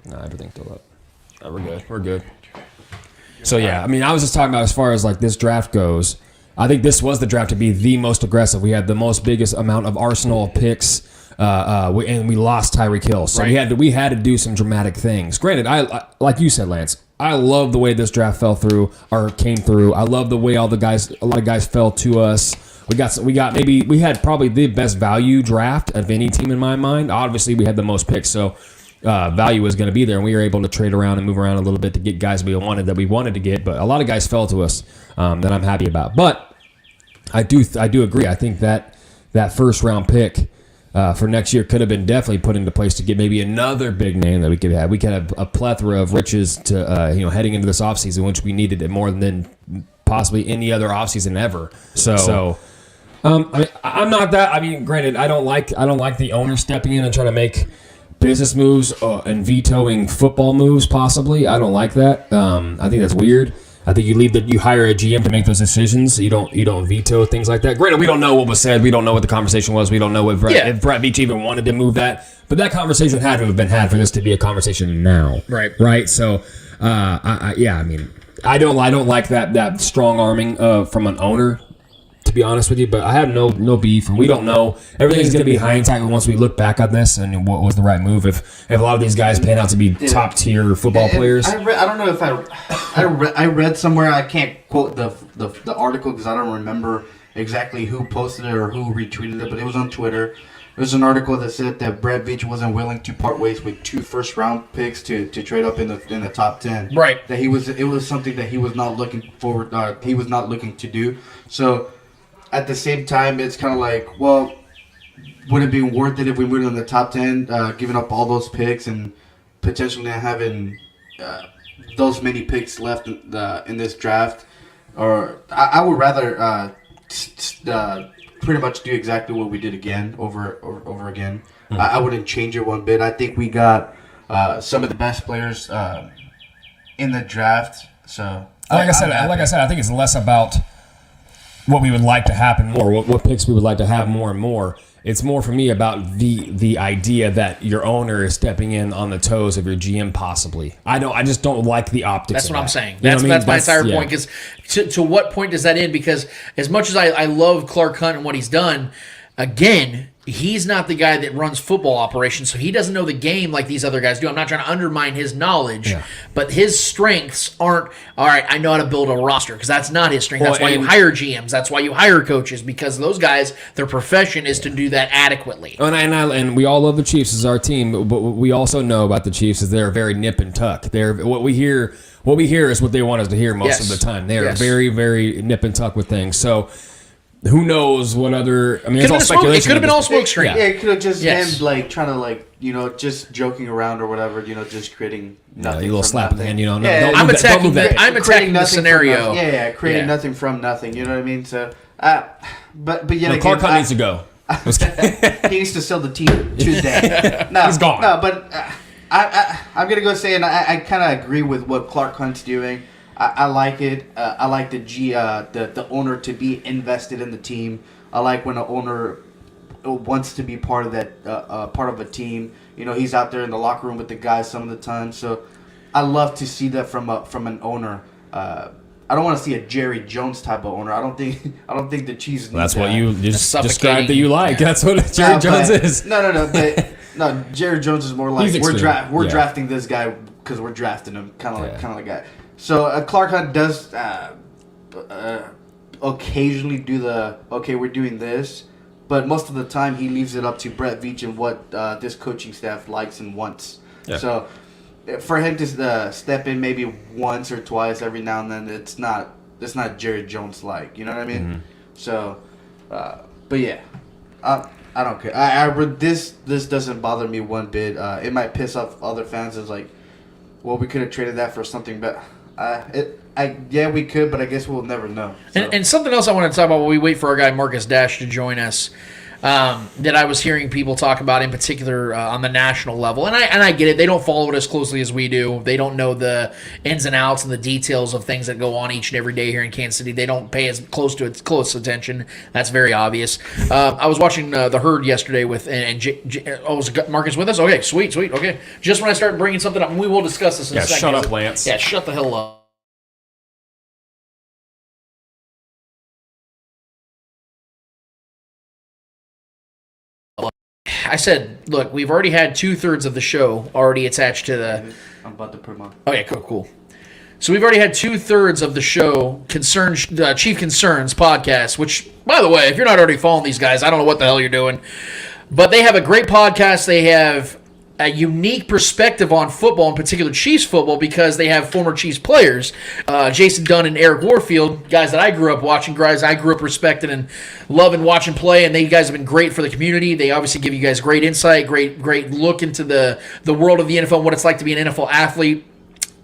No, everything's still up. No, we're good. We're good. So yeah, I mean, I was just talking about as far as like this draft goes. I think this was the draft to be the most aggressive. We had the most biggest amount of arsenal of picks, and we lost Tyreek Hill. So Right. we had to do some dramatic things. Granted, I like you said, Lance, I love the way this draft fell through or came through. I love the way a lot of guys fell to us. We had probably the best value draft of any team in my mind. Obviously, we had the most picks, so value was going to be there, and we were able to trade around and move around a little bit to get guys we wanted to get. But a lot of guys fell to us that I'm happy about. But I do agree. I think that first round pick for next year could have been definitely put into place to get maybe another big name that we could have. We could have a plethora of riches to heading into this offseason, which we needed it more than possibly any other offseason ever. So I'm not that. I mean, granted, I don't like the owner stepping in and trying to make business moves and vetoing football moves. Possibly, I don't like that. I think that's weird. I think you hire a GM to make those decisions. You don't veto things like that. Granted, we don't know what was said. We don't know what the conversation was. We don't know if Brett Veach even wanted to move that. But that conversation had to have been had for this to be a conversation now. Right. So, I mean, I don't like that strong arming from an owner, to be honest with you. But I have no beef, and we don't know. Everything's going to be hindsight once we look back on this and what was the right move. If a lot of these guys pan out to be top tier football players. I don't know if I read somewhere. I can't quote the article because I don't remember exactly who posted it or who retweeted it, but it was on Twitter. There's an article that said that Brett Veach wasn't willing to part ways with 2 first-round picks to trade up in the top 10. Right. That it was something that he was not looking forward. He was not looking to do. So at the same time, it's kind of like, well, would it be worth it if we moved in the top 10, giving up all those picks and potentially not having those many picks left in this draft? Or I would rather pretty much do exactly what we did again over again. Mm-hmm. I wouldn't change it one bit. I think we got some of the best players in the draft. So like I said, I think it's less about what we would like to happen more, what picks we would like to have more and more. It's more for me about the idea that your owner is stepping in on the toes of your GM possibly. I just don't like the optics. That's what I'm saying. That's my entire point. Because to what point does that end? Because as much as I love Clark Hunt and what he's done, again, he's not the guy that runs football operations, so he doesn't know the game like these other guys do. I'm not trying to undermine his knowledge, but his strengths aren't, all right, I know how to build a roster, because that's not his strength. That's why you hire GMs. That's why you hire coaches, because those guys, their profession is to do that adequately. And we all love the Chiefs as our team, but what we also know about the Chiefs is they're very nip and tuck. What we hear is what they want us to hear most of the time. They are very, very nip and tuck with things. So who knows what other? I mean, it's all speculation. It could have been all smoke screen. Yeah, it could have just been like trying to just joking around or whatever. Just creating nothing. A little slap in the hand. I'm attacking the scenario. Creating nothing from nothing. You know what I mean? So, but yet Clark Hunt needs to go. He needs to sell the team today. No, he's gone. No, but I'm gonna go say, and I kind of agree with what Clark Hunt's doing. I like it. I like the owner to be invested in the team. I like when an owner wants to be part of that part of a team. He's out there in the locker room with the guys some of the time. So I love to see that from an owner. I don't want to see a Jerry Jones type of owner. I don't think the Chiefs. That's what you just described that you like. That's what Jerry Jones is. No. Jerry Jones is more like we're drafting this guy because we're drafting him, kind of like that. So Clark Hunt does occasionally do we're doing this, but most of the time he leaves it up to Brett Veach and what this coaching staff likes and wants. Yeah. So for him to step in maybe once or twice every now and then, it's not Jerry Jones like, you know what I mean? Mm-hmm. So, but yeah, I don't care. This doesn't bother me one bit. It might piss off other fans. It's like, well, we could have traded that for something better. We could, but I guess we'll never know. So. And something else I want to talk about while we wait for our guy Marcus Dash to join us, that I was hearing people talk about in particular on the national level, and I get it. They don't follow it as closely as we do. They don't know the ins and outs and the details of things that go on each and every day here in Kansas City. They don't pay as close attention. That's very obvious. I was watching the Herd yesterday with was Marcus with us? Okay, sweet. Okay, just when I start bringing something up, we will discuss this in a second. Shut up, Lance. Yeah, shut the hell up. I said, look, we've already had 2/3 of the show already attached to the... I'm about to put them on. Okay, cool. So we've already had 2/3 of the show, Chief Concerns podcast, which, by the way, if you're not already following these guys, I don't know what the hell you're doing. But they have a great podcast. They have a unique perspective on football, in particular Chiefs football, because they have former Chiefs players, Jason Dunn and Eric Warfield, guys that I grew up watching, guys I grew up respecting and loving watching play, and they guys have been great for the community. They obviously give you guys great insight, great look into the world of the NFL and what it's like to be an NFL athlete.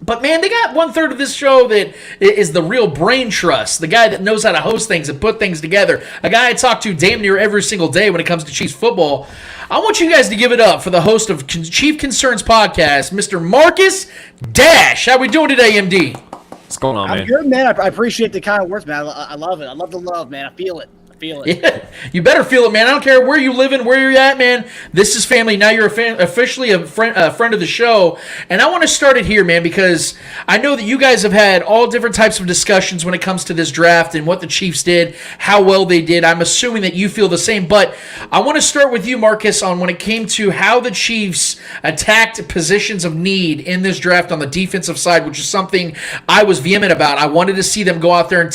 But, man, they got 1/3 of this show that is the real brain trust, the guy that knows how to host things and put things together, a guy I talk to damn near every single day when it comes to Chiefs football. I want you guys to give it up for the host of Chief Concerns Podcast, Mr. Marcus Dash. How we doing today, MD? What's going on, man? I'm good, man. I appreciate the kind words, man. I love it. I love the love, man. I feel it. Yeah, you better feel it, man. I don't care where you live and where you're at, man. This is family. Now you're officially a friend of the show. And I want to start it here, man, because I know that you guys have had all different types of discussions when it comes to this draft and what the Chiefs did, how well they did. I'm assuming that you feel the same. But I want to start with you, Marcus, on when it came to how the Chiefs attacked positions of need in this draft on the defensive side, which is something I was vehement about. I wanted to see them go out there and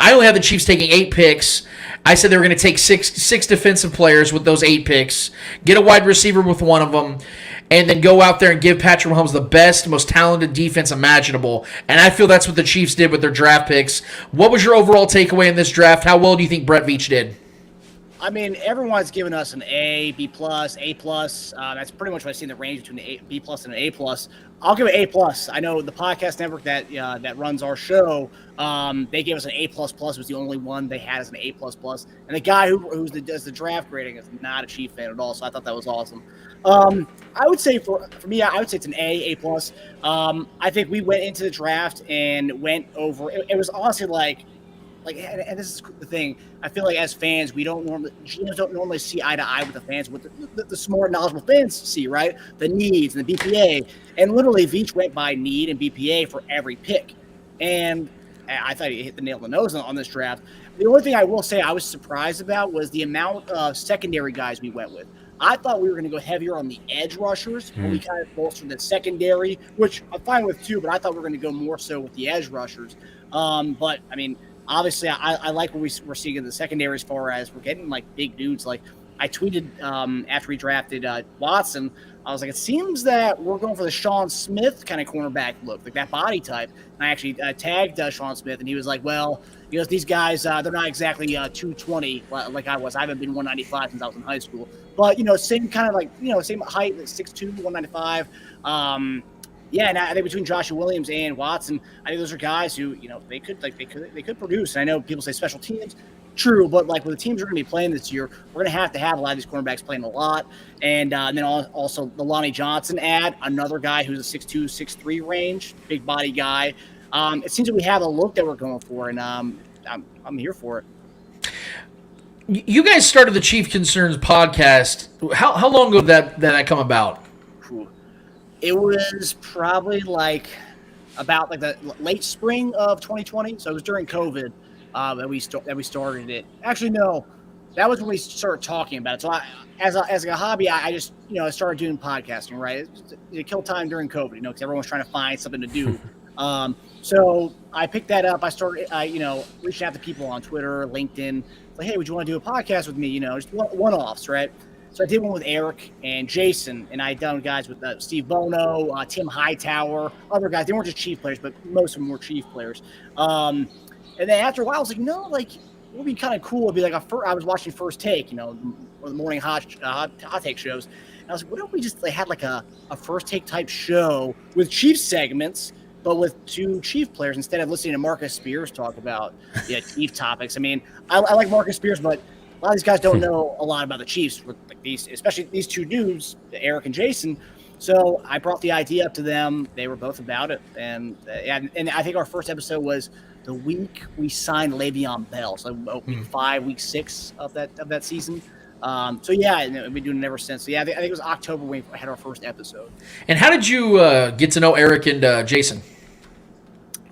I only had the Chiefs taking 8 picks. I said they were going to take six defensive players with those 8 picks, get a wide receiver with one of them, and then go out there and give Patrick Mahomes the best, most talented defense imaginable. And I feel that's what the Chiefs did with their draft picks. What was your overall takeaway in this draft? How well do you think Brett Veach did? I mean, everyone's given us an A, B+, A+. That's pretty much what I see in the range between an B+ and an A+. I'll give it A+. I know the podcast network that runs our show, they gave us an A++. Was the only one they had as an A++. And the guy who does the draft grading is not a Chief fan at all, so I thought that was awesome. I would say for me, I would say it's an A+. I think we went into the draft and went over. It was honestly like, and this is the thing. I feel like as fans, GMs don't normally see eye to eye with the fans, what the smart, knowledgeable fans see, right? The needs and the BPA. And literally, Veach went by need and BPA for every pick. And I thought he hit the nail on the nose on this draft. The only thing I will say I was surprised about was the amount of secondary guys we went with. I thought we were going to go heavier on the edge rushers, but we kind of bolstered the secondary, which I'm fine with too, but I thought we were going to go more so with the edge rushers. But, I mean, obviously I like what we're seeing in the secondary as far as we're getting, like, big dudes. Like, I tweeted after we drafted Watson, I was like, it seems that we're going for the Sean Smith kind of cornerback look, like that body type. And I actually tagged Sean Smith, and he was like, well, these guys, they're not exactly 220 like I was. I haven't been 195 since I was in high school. But, same kind of like, same height, 6'2", 195. Yeah, and I think between Joshua Williams and Watson, I think those are guys who, they could produce. And I know people say special teams. True, but like with the teams we're going to be playing this year, we're going to have a lot of these cornerbacks playing a lot. And then also the Lonnie Johnson ad, another guy who's a 6'2", 6'3" range, big body guy. It seems that we have a look that we're going for, and I'm here for it. You guys started the Chief Concerns podcast. How long ago did that come about? It was probably about the late spring of 2020. So it was during COVID. That we started it. Actually, no, that was when we started talking about it. So as a hobby, I just I started doing podcasting. Right, it killed time during COVID. Because everyone was trying to find something to do. So I picked that up. I started reaching out to people on Twitter, LinkedIn. Like, hey, would you want to do a podcast with me? Just one-offs, right? So I did one with Eric and Jason, and I done guys with Steve Bono, Tim Hightower, other guys. They weren't just Chief players, but most of them were Chief players. And then after a while, I was like, it would be kind of cool. It'd be like I was watching First Take, or the morning hot take shows. And I was like, what if we just had like a First Take type show with Chief segments, but with two Chief players instead of listening to Marcus Spears talk about Chief topics. I mean, I like Marcus Spears, but a lot of these guys don't know a lot about the Chiefs, with especially these two dudes, Eric and Jason. So I brought the idea up to them. They were both about it, and I think our first episode was the week we signed Le'Veon Bell, so week 5, week 6 of that season. So yeah, and we've been doing it ever since. So yeah, I think it was October when we had our first episode. And how did you get to know Eric and Jason?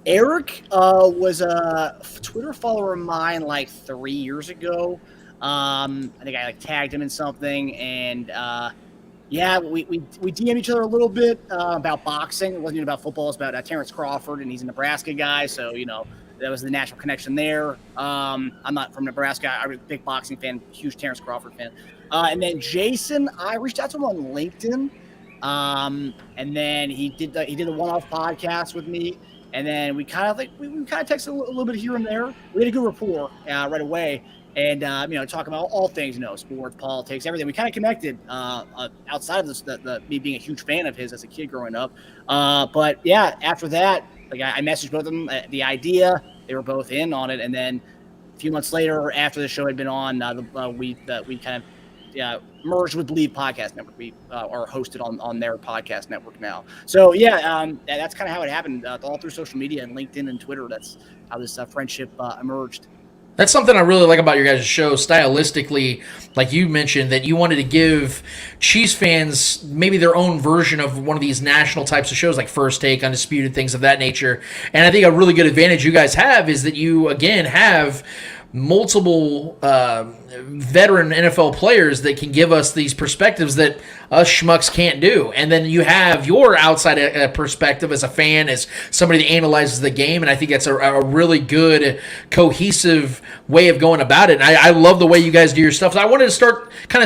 Eric was a Twitter follower of mine like 3 years ago. I think I tagged him in something, and yeah, we DM each other a little bit about boxing. It wasn't even about football. It was about Terrence Crawford, and he's a Nebraska guy, so that was the natural connection there. I'm not from Nebraska. I'm a big boxing fan, huge Terrence Crawford fan. And then Jason, I reached out to him on LinkedIn, and then he did a one-off podcast with me, and then we kind of texted a little bit here and there. We had a good rapport right away. And talk about all things, sports, politics, everything. We kind of connected outside of this, me being a huge fan of his as a kid growing up. But yeah, after that, I messaged both of them the idea. They were both in on it, and then a few months later, after the show had been on, we kind of merged with Believe Podcast Network. We are hosted on their podcast network now. So yeah, that's kind of how it happened. All through social media and LinkedIn and Twitter. That's how this friendship emerged. That's something I really like about your guys' show. Stylistically, like you mentioned, that you wanted to give Chiefs fans maybe their own version of one of these national types of shows, like First Take, Undisputed, things of that nature. And I think a really good advantage you guys have is that you, again, have multiple veteran NFL players that can give us these perspectives that us schmucks can't do. And then you have your outside perspective as a fan, as somebody that analyzes the game, and I think that's a really good, cohesive way of going about it. And I love the way you guys do your stuff. So I wanted to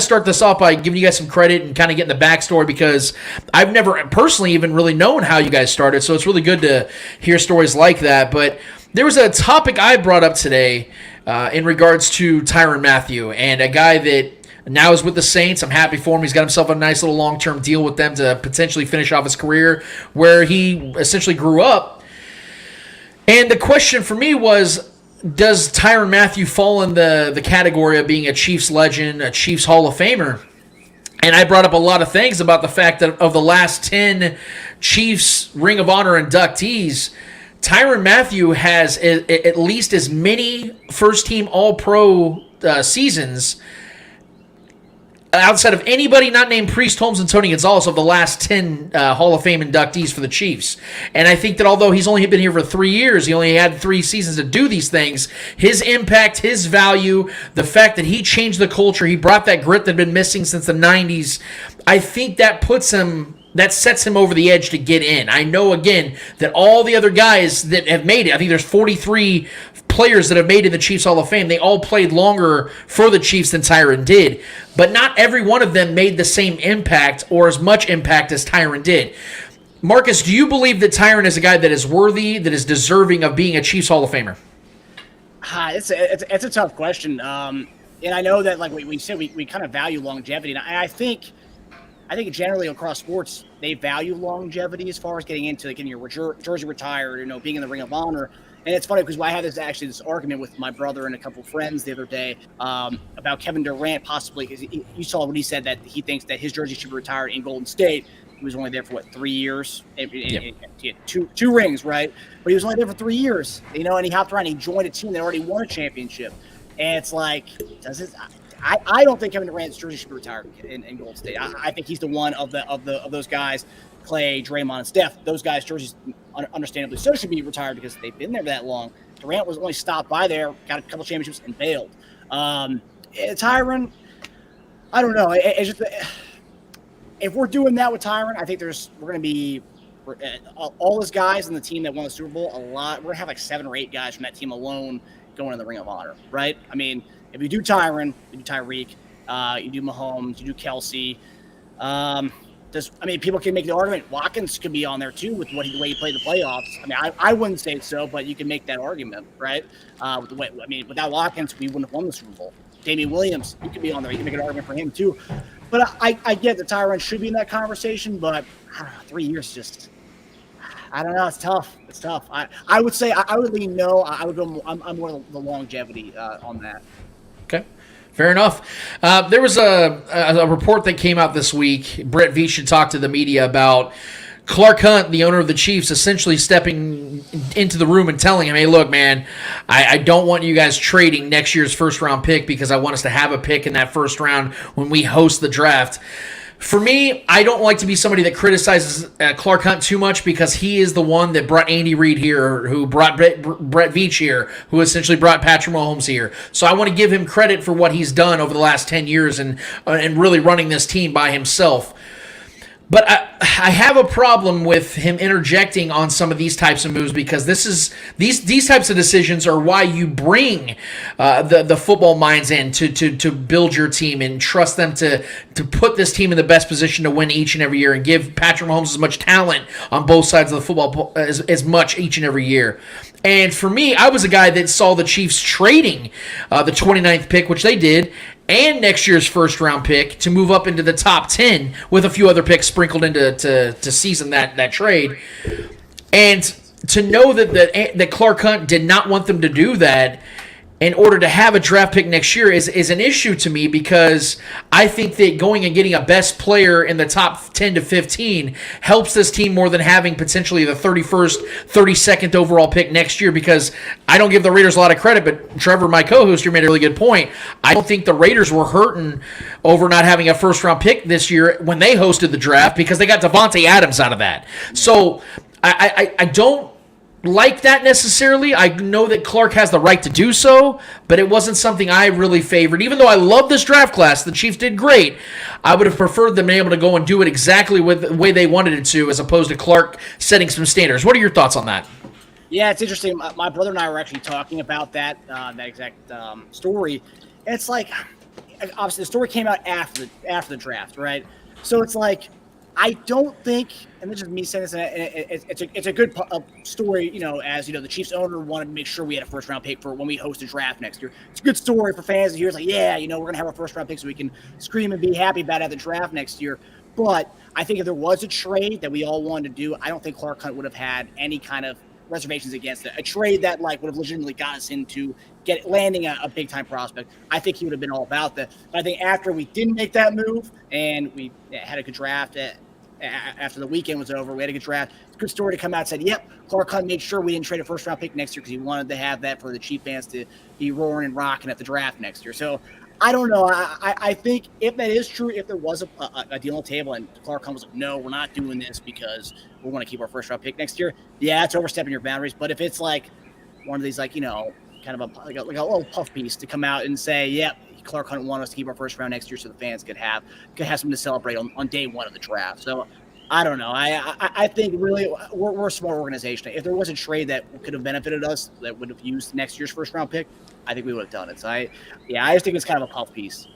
start this off by giving you guys some credit and kind of getting the backstory, because I've never personally even really known how you guys started, so it's really good to hear stories like that. But there was a topic I brought up today in regards to Tyron Matthew, and a guy that now is with the Saints. I'm happy for him. He's got himself a nice little long-term deal with them to potentially finish off his career where he essentially grew up. And the question for me was, does Tyron Matthew fall in the category of being a Chiefs legend, a Chiefs Hall of Famer? And I brought up a lot of things about the fact that of the last 10 Chiefs Ring of Honor inductees, Tyron Matthew has at least as many first-team All-Pro seasons outside of anybody not named Priest, Holmes, and Tony Gonzalez, of the last 10 Hall of Fame inductees for the Chiefs. And I think that although he's only been here for 3 years, he only had 3 seasons to do these things, his impact, his value, the fact that he changed the culture, he brought that grit that had been missing since the 90s, I think that sets him over the edge to get in. I know, again, that all the other guys that have made it, I think there's 43 players that have made it in the Chiefs Hall of Fame. They all played longer for the Chiefs than Tyron did, but not every one of them made the same impact or as much impact as Tyron did. Marcus, do you believe that Tyron is a guy that is worthy, that is deserving of being a Chiefs Hall of Famer? It's a tough question. And I know that, like we said, we kind of value longevity. And I think generally across sports, they value longevity as far as getting your jersey retired, being in the Ring of Honor. And it's funny because I had this argument with my brother and a couple friends the other day about Kevin Durant possibly, because you saw when he said that he thinks that his jersey should be retired in Golden State. He was only there for 3 years? He had two rings, right? But he was only there for 3 years, and he hopped around. He joined a team that already won a championship, and it's like, I don't think Kevin Durant's jersey should be retired in Golden State. I think he's the one of those guys, Clay, Draymond, and Steph. Those guys' jerseys, understandably so, should be retired because they've been there that long. Durant was only stopped by there, got a couple championships, and bailed. Tyron, I don't know. It's just, if we're doing that with Tyron, I think we're going to be all those guys in the team that won the Super Bowl. We're going to have like 7 or 8 guys from that team alone going in the Ring of Honor, right? I mean, if you do Tyron, you do Tyreek, you do Mahomes, you do Kelsey. People can make the argument Watkins could be on there too with the way he played the playoffs. I mean, I wouldn't say so, but you can make that argument, right? Without Watkins, we wouldn't have won the Super Bowl. Damian Williams, he could be on there. You can make an argument for him too. But I get that Tyron should be in that conversation, but I don't know, 3 years just. I don't know. It's tough. I would say I would lean no. I would go. I'm more the longevity on that. Okay, fair enough. There was a report that came out this week. Brett Veach had talked to the media about Clark Hunt, the owner of the Chiefs, essentially stepping into the room and telling him, hey, look, man, I don't want you guys trading next year's first-round pick because I want us to have a pick in that first round when we host the draft. For me, I don't like to be somebody that criticizes Clark Hunt too much because he is the one that brought Andy Reid here, who brought Brett Veach here, who essentially brought Patrick Mahomes here. So I want to give him credit for what he's done over the last 10 years and really running this team by himself. But I have a problem with him interjecting on some of these types of moves because these types of decisions are why you bring the football minds in to build your team and trust them to put this team in the best position to win each and every year and give Patrick Mahomes as much talent on both sides of the football as much each and every year. And for me, I was a guy that saw the Chiefs trading the 29th pick, which they did, and next year's first-round pick to move up into the top 10 with a few other picks sprinkled into to season that trade. And to know that Clark Hunt did not want them to do that in order to have a draft pick next year is an issue to me because I think that going and getting a best player in the top 10 to 15 helps this team more than having potentially the 31st, 32nd overall pick next year because I don't give the Raiders a lot of credit, but Trevor, my co-host here, made a really good point. I don't think the Raiders were hurting over not having a first-round pick this year when they hosted the draft because they got Devontae Adams out of that. So I don't like that necessarily. I know that Clark has the right to do so, but it wasn't something I really favored. Even though I love this draft class, the Chiefs did great. I would have preferred them being able to go and do it exactly with the way they wanted it to, as opposed to Clark setting some standards. What are your thoughts on that? Yeah, it's interesting. My brother and I were actually talking about that exact story. It's like, obviously, the story came out after the draft, right? So it's like, I don't think, and this is me saying this, it's a good story, as the Chiefs owner wanted to make sure we had a first round pick for when we host a draft next year. It's a good story for fans to hear. It's like, yeah, we're going to have a first round pick so we can scream and be happy about it at the draft next year. But I think if there was a trade that we all wanted to do, I don't think Clark Hunt would have had any kind of reservations against it. A trade that would have legitimately got us into landing a big time prospect. I think he would have been all about that. But I think after we didn't make that move and we had a good draft after the weekend was over, we had a good draft. It's a good story to come out and said, yep, Clark Hunt made sure we didn't trade a first round pick next year because he wanted to have that for the Chief fans to be roaring and rocking at the draft next year. So I don't know. I think if that is true, if there was a deal on the table and Clark comes like, no, we're not doing this because we want to keep our first round pick next year. Yeah, it's overstepping your boundaries. But if it's like one of these, like, kind of a little puff piece to come out and say, yep, Clark Hunt wanted us to keep our first round next year so the fans could have something to celebrate on day one of the draft. So I don't know. I think really we're a smart organization. If there was a trade that could have benefited us that would have used next year's first round pick, I think we would have done it. So I just think it's kind of a puff piece.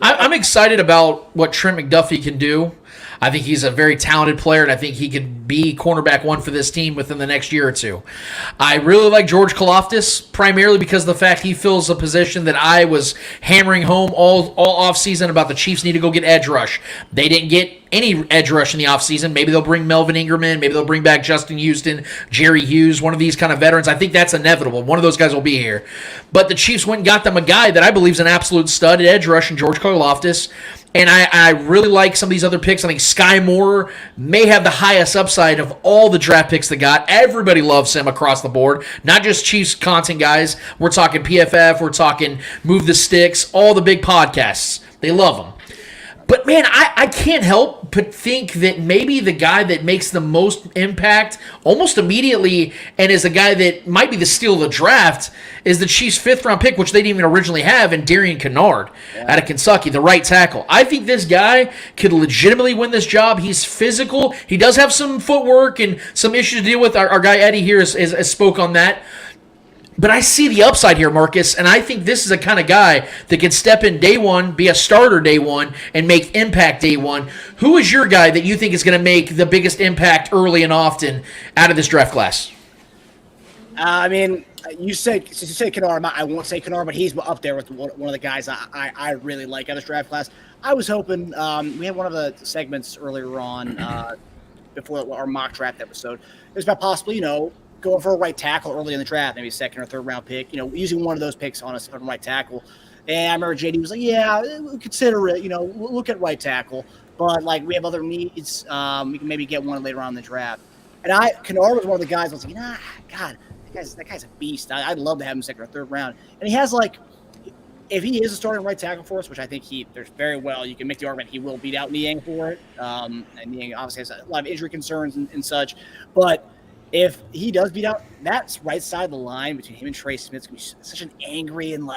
I'm excited about what Trent McDuffie can do. I think he's a very talented player, and I think he could be cornerback one for this team within the next year or two. I really like George Koloftis, primarily because of the fact he fills a position that I was hammering home all offseason about the Chiefs need to go get edge rush. They didn't get any edge rush in the offseason. Maybe they'll bring Melvin Ingram in. Maybe they'll bring back Justin Houston, Jerry Hughes, one of these kind of veterans. I think that's inevitable. One of those guys will be here. But the Chiefs went and got them a guy that I believe is an absolute stud at edge rush in George Koloftis. And I really like some of these other picks. I think Sky Moore may have the highest upside of all the draft picks they got. Everybody loves him across the board, not just Chiefs content guys. We're talking PFF. We're talking Move the Sticks, all the big podcasts. They love him. But, man, I can't help but think that maybe the guy that makes the most impact almost immediately and is a guy that might be the steal of the draft is the Chiefs' fifth-round pick, which they didn't even originally have, and Darian Kennard out of Kentucky, the right tackle. I think this guy could legitimately win this job. He's physical. He does have some footwork and some issues to deal with. Our guy Eddie here has spoke on that. But I see the upside here, Marcus, and I think this is a kind of guy that can step in day one, be a starter day one, and make impact day one. Who is your guy that you think is going to make the biggest impact early and often out of this draft class? I mean, since you say Kennard, I won't say Kennard, but he's up there with one of the guys I really like out of this draft class. I was hoping we had one of the segments earlier on before our mock draft episode. It was about possibly, going for a right tackle early in the draft, maybe a second or third round pick, using one of those picks on a right tackle. And I remember JD was like, yeah, we'll consider it, we'll look at right tackle, but like we have other needs. We can maybe get one later on in the draft. And Kennard was one of the guys I was like, God, that guy's a beast. I'd love to have him second or third round. And he has if he is a starting right tackle for us, which I think there's very well, you can make the argument he will beat out Niang for it. And Niang obviously has a lot of injury concerns and such, but if he does beat out, that's right side of the line between him and Trey Smith. It's going to be such an angry and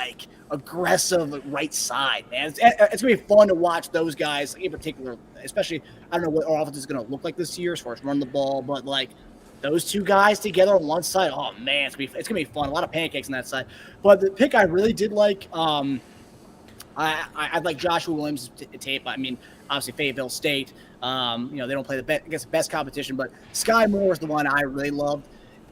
aggressive right side, man. It's going to be fun to watch those guys in particular, especially, I don't know what our offense is going to look like this year as far as running the ball, but those two guys together on one side, oh man, it's going to be fun. A lot of pancakes on that side. But the pick I really did like, I like Joshua Williams' tape. I mean, obviously Fayetteville State. They don't play against the best competition, but Sky Moore is the one I really loved.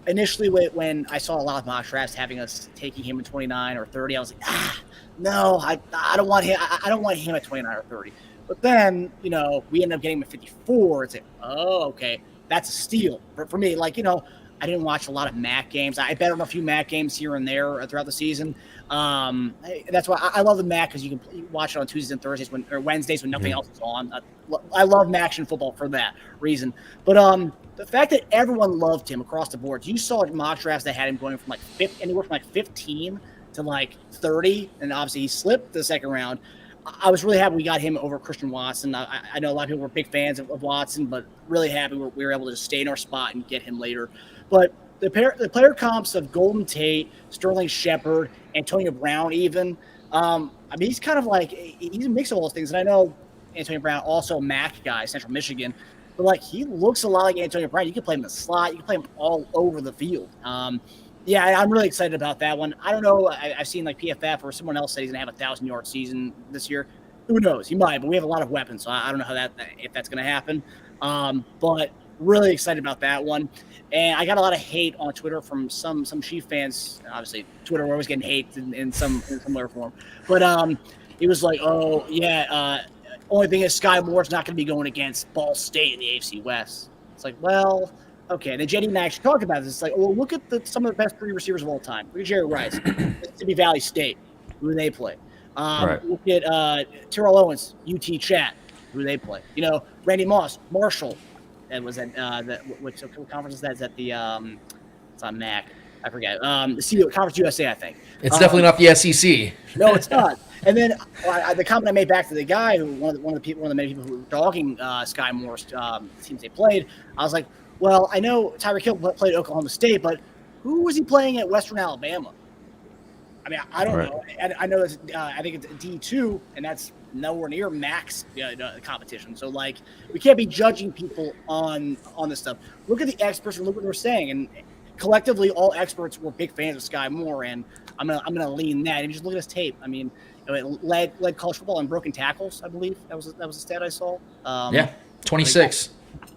Initially, when I saw a lot of mock drafts having us taking him at 29 or 30, I was like, no, I don't want him. I don't want him at 29 or 30. But then, we ended up getting him at 54. It's like, oh, okay, that's a steal for me. I didn't watch a lot of MAC games. I bet on a few MAC games here and there throughout the season. That's why I love the MAC, because you can watch it on Tuesdays and Thursdays or Wednesdays when nothing else is on. I love MAC and football for that reason. But the fact that everyone loved him across the board, you saw mock drafts that had him going from anywhere from 15 to 30, and obviously he slipped the second round. I was really happy we got him over Christian Watson. I know a lot of people were big fans of Watson, but really happy we were able to just stay in our spot and get him later. But the player comps of Golden Tate, Sterling Shepard, Antonio Brown even, he's kind of he's a mix of all those things. And I know Antonio Brown, also a MAC guy, Central Michigan, but he looks a lot like Antonio Brown. You can play him in the slot. You can play him all over the field. Yeah, I'm really excited about that one. I don't know. I've seen PFF or someone else said he's going to have a 1,000-yard season this year. Who knows? He might, but we have a lot of weapons, so I don't know if that's going to happen. But really excited about that one. And I got a lot of hate on Twitter from some Chief fans. Obviously, Twitter, we're always getting hate in some way form. But he was like, oh, yeah, only thing is Sky Moore's not going to be going against Ball State in the AFC West. It's like, well, okay. And then JD and I actually talked about this. It's like, well, look at some of the best 3 receivers of all time. Look at Jerry Rice, Mississippi Valley State, who they play. Right. Look at Terrell Owens, UT Chat, who they play. Randy Moss, Marshall. That was at which conference is that? Is that the it's on MAC? I forget. The Conference USA, I think. It's definitely not the SEC. No, it's not. And then the comment I made back to the guy who one of the many people who were dogging Sky Moore's teams they played, I was like, well, I know Tyreek Hill played at Oklahoma State, but who was he playing at Western Alabama? I mean, I don't know. I know that's I think it's D2, and that's nowhere near max competition. So like, we can't be judging people on this stuff. Look at the experts and look what they're saying, and collectively, all experts were big fans of Sky Moore, and I'm gonna lean that. And just look at his tape. I mean, it led college football in broken tackles. I believe that was a stat I saw. 26.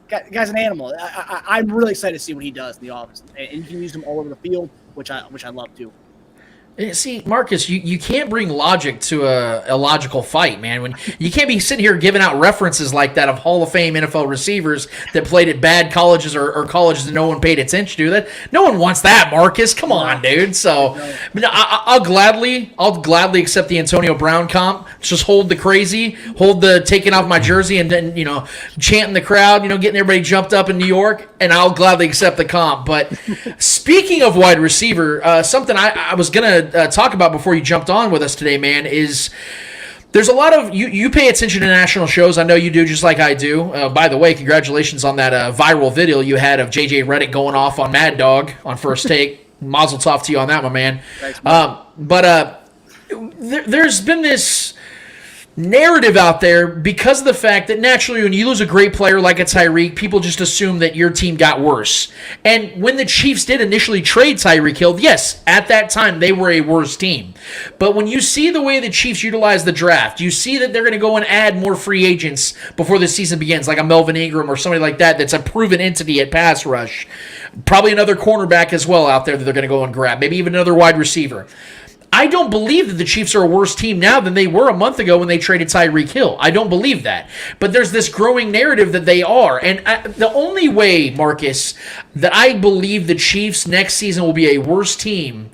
Guy's an animal. I'm really excited to see what he does in the offense, and you can use him all over the field, which I love too. See, Marcus, you can't bring logic to a logical fight, man. When you can't be sitting here giving out references like that of Hall of Fame NFL receivers that played at bad colleges or colleges that no one paid attention to. That no one wants that, Marcus. Come on, dude. So I'll gladly accept the Antonio Brown comp. Just hold the crazy, hold the taking off my jersey, and then chanting the crowd, getting everybody jumped up in New York, and I'll gladly accept the comp. But speaking of wide receiver, something I was gonna talk about before you jumped on with us today, man, is there's a lot of you pay attention to national shows. I know you do, just like I do. By the way, congratulations on that viral video you had of JJ Redick going off on Mad Dog on First Take. Mazel tov to you on that, my man. Thanks, man. There's been this narrative out there because of the fact that naturally when you lose a great player like a Tyreek, people just assume that your team got worse. And when the Chiefs did initially trade Tyreek Hill, yes, at that time they were a worse team. But when you see the way the Chiefs utilize the draft, you see that they're going to go and add more free agents before the season begins, like a Melvin Ingram or somebody like that that's a proven entity at pass rush. Probably another cornerback as well out there that they're going to go and grab, maybe even another wide receiver. I don't believe that the Chiefs are a worse team now than they were a month ago when they traded Tyreek Hill. I don't believe that. But there's this growing narrative that they are. And the only way, Marcus, that I believe the Chiefs next season will be a worse team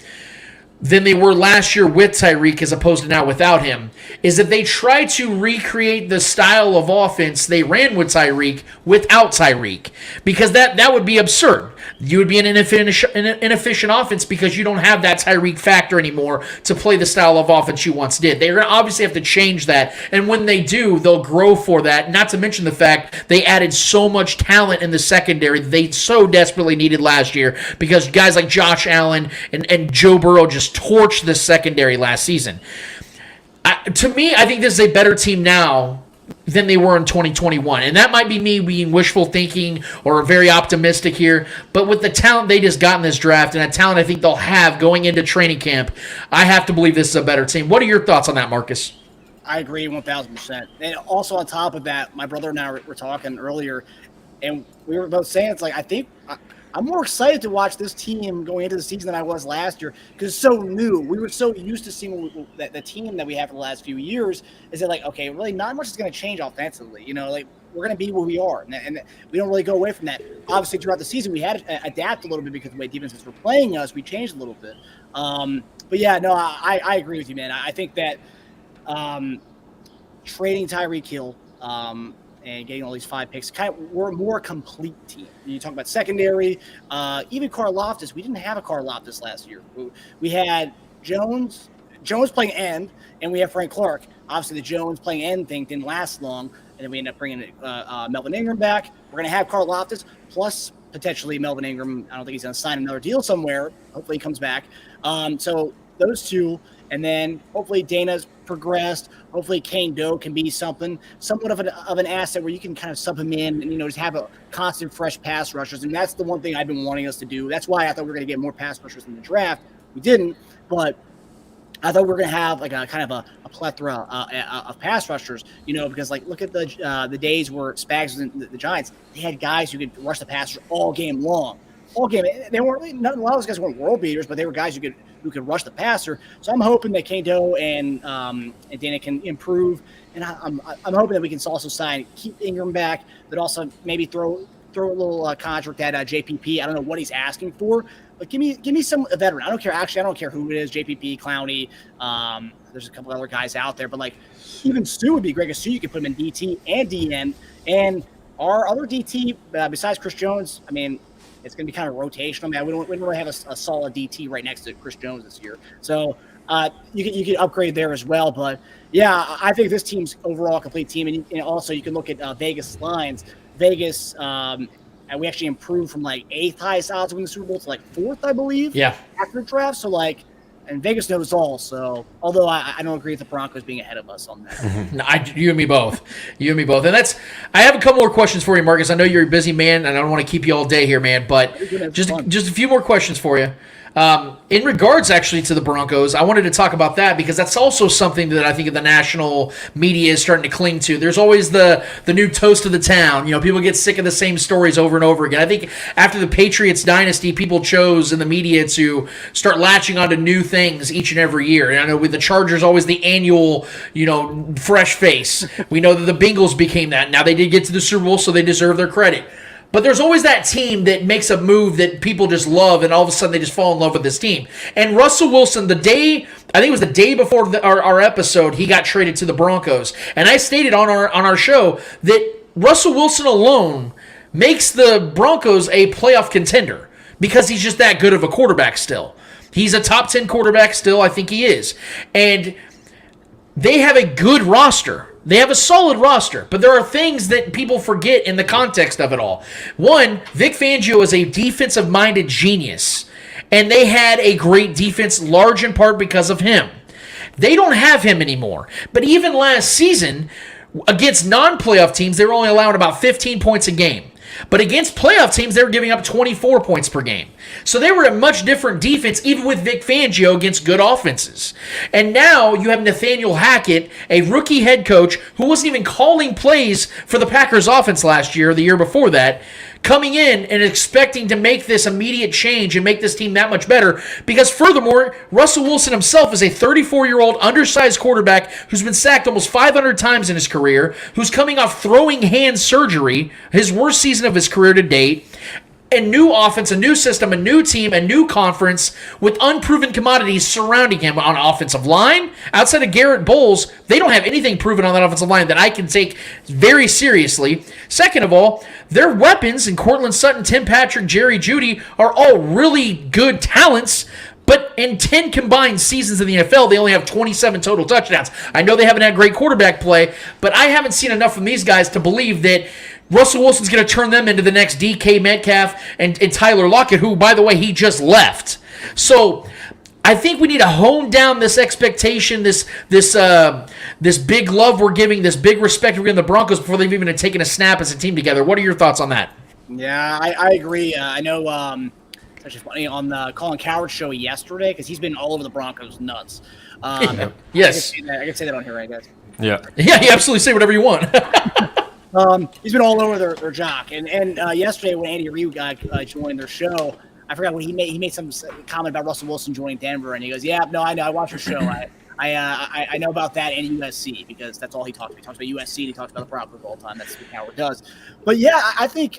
than they were last year with Tyreek as opposed to now without him is that they try to recreate the style of offense they ran with Tyreek without Tyreek. Because that would be absurd. You would be an inefficient offense because you don't have that Tyreek factor anymore to play the style of offense you once did. They're going to obviously have to change that, and when they do, they'll grow for that, not to mention the fact they added so much talent in the secondary that they so desperately needed last year because guys like Josh Allen and Joe Burrow just torched the secondary last season. To me, I think this is a better team now than they were in 2021. And that might be me being wishful thinking or very optimistic here, but with the talent they just got in this draft and the talent I think they'll have going into training camp, I have to believe this is a better team. What are your thoughts on that, Marcus? I agree 1,000%. And also on top of that, my brother and I were talking earlier, and we were both saying, it's like, I think I'm more excited to watch this team going into the season than I was last year because it's so new. We were so used to seeing the team that we have for the last few years is that, like, okay, really not much is going to change offensively. Like, we're going to be where we are, and we don't really go away from that. Obviously, throughout the season, we had to adapt a little bit because the way defenses were playing us, we changed a little bit. But, yeah, no, I agree with you, man. I think that trading Tyreek Hill and getting all these 5 picks, we're a more complete team. You talk about secondary, even Koloftis. We didn't have a Koloftis last year. We had Jones playing end, and we have Frank Clark. Obviously, the Jones playing end thing didn't last long, and then we ended up bringing Melvin Ingram back. We're going to have Koloftis plus potentially Melvin Ingram. I don't think he's going to sign another deal somewhere. Hopefully, he comes back. So those two. And then hopefully Dana's progressed. Hopefully Kane Doe can be somewhat of an asset where you can kind of sub him in and, just have a constant fresh pass rushers. And that's the one thing I've been wanting us to do. That's why I thought we were going to get more pass rushers in the draft. We didn't, but I thought we were going to have like a kind of a plethora of pass rushers, because like look at the days where Spags was in the Giants. They had guys who could rush the passer all game long. All game. They weren't a lot of those guys weren't world beaters, but they were guys who could rush the passer. So I'm hoping that Kane Doe and Dana can improve, and I'm hoping that we can also keep Ingram back, but also maybe throw a little contract at JPP. I don't know what he's asking for, but give me some veteran. I don't care who it is. JPP, Clowney. There's a couple other guys out there, but like even Stu would be great. Because Stu, you could put him in DT and DN, and our other DT besides Chris Jones. I mean, it's going to be kind of rotational. Man, we don't really have a solid DT right next to Chris Jones this year. So you can upgrade there as well. But yeah, I think this team's overall a complete team, and also you can look at Vegas lines. Vegas, and we actually improved from like 8th highest odds to win the Super Bowl to like 4th, I believe. Yeah. After the draft, so like. And Vegas knows all, so although I don't agree with the Broncos being ahead of us on that. No, you and me both. And I have a couple more questions for you, Marcus. I know you're a busy man, and I don't want to keep you all day here, man, but just a few more questions for you. In regards, actually, to the Broncos, I wanted to talk about that because that's also something that I think the national media is starting to cling to. There's always the new toast of the town. People get sick of the same stories over and over again. I think after the Patriots dynasty, people chose in the media to start latching onto new things each and every year. And I know with the Chargers, always the annual, fresh face. We know that the Bengals became that. Now they did get to the Super Bowl, so they deserve their credit. But there's always that team that makes a move that people just love, and all of a sudden they just fall in love with this team. And Russell Wilson, I think it was the day before our episode, he got traded to the Broncos. And I stated on our show that Russell Wilson alone makes the Broncos a playoff contender because he's just that good of a quarterback still. He's a top 10 quarterback still, I think he is. And they have a good roster. They have a solid roster, but there are things that people forget in the context of it all. One, Vic Fangio is a defensive-minded genius, and they had a great defense large in part because of him. They don't have him anymore. But even last season, against non-playoff teams, they were only allowing about 15 points a game. But against playoff teams, they were giving up 24 points per game. So they were a much different defense, even with Vic Fangio, against good offenses. And now you have Nathaniel Hackett, a rookie head coach who wasn't even calling plays for the Packers offense last year or the year before that, coming in and expecting to make this immediate change and make this team that much better. Because furthermore, Russell Wilson himself is a 34-year-old undersized quarterback who's been sacked almost 500 times in his career, who's coming off throwing hand surgery, his worst season of his career to date. A new offense, a new system, a new team, a new conference with unproven commodities surrounding him on offensive line. Outside of Garrett Bowles, they don't have anything proven on that offensive line that I can take very seriously. Second of all, their weapons in Cortland Sutton, Tim Patrick, Jerry Jeudy are all really good talents. But in 10 combined seasons in the NFL, they only have 27 total touchdowns. I know they haven't had great quarterback play, but I haven't seen enough from these guys to believe that Russell Wilson's going to turn them into the next DK Metcalf and Tyler Lockett, who, by the way, he just left. So I think we need to hone down this expectation, this big love we're giving, this big respect we're giving the Broncos before they've even taken a snap as a team together. What are your thoughts on that? Yeah, I agree. I know it's actually funny on the Colin Cowherd's show yesterday because he's been all over the Broncos nuts. Yes. I can say that on here, I guess. Yeah. Yeah, you absolutely say whatever you want. He's been all over their jock. And yesterday when Andy Reid joined their show, I forgot what he made some comment about Russell Wilson joining Denver, and he goes, "Yeah, no, I know. I watch your show. I know about that and USC because that's all he talks about. He talks about USC and he talks about the Broncos all the time. That's what Howard does. But yeah, I think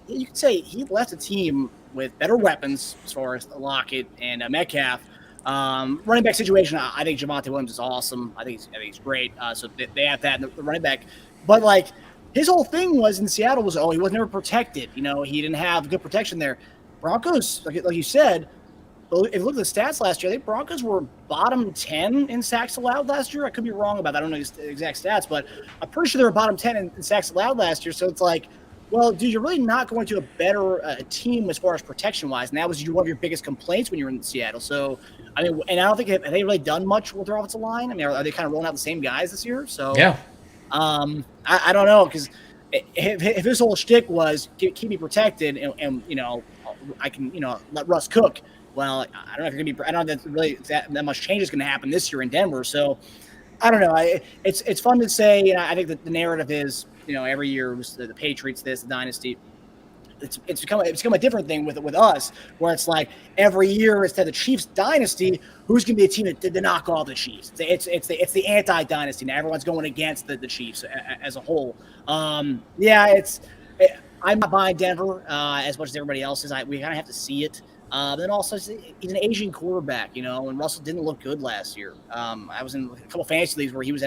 you could say he left a team with better weapons as far as Lockett and Metcalf. Running back situation, I think Javonte Williams is awesome. I think he's great. So they have that in the running back. But like his whole thing was in Seattle was he was never protected. You know, he didn't have good protection there. Broncos, like you said, if you look at the stats last year, I think Broncos were bottom 10 in sacks allowed last year. I could be wrong about that. I don't know the exact stats, but I'm pretty sure they were bottom 10 in sacks allowed last year. So it's like, well, dude, you're really not going to a better team as far as protection-wise. And that was one of your biggest complaints when you were in Seattle. So, I mean, and I don't think have they really done much with their offensive line. I mean, are they kind of rolling out the same guys this year? So, yeah. I don't know, because if his whole shtick was keep me protected and you know, I can, you know, let Russ cook. Well, I don't know if you're gonna be. I don't know that really that much change is going to happen this year in Denver. So, I don't know. It's fun to say. You know, I think that the narrative is, you know, every year was the Patriots, the dynasty. It's become a different thing with us, where it's like every year instead of the Chiefs dynasty, who's going to be a team to knock off the Chiefs? It's the anti-dynasty now. Everyone's going against the Chiefs as a whole. Yeah, I'm not buying Denver as much as everybody else is. We kind of have to see it. Then also, he's an Asian quarterback, you know, and Russell didn't look good last year. I was in a couple fantasy leagues where he was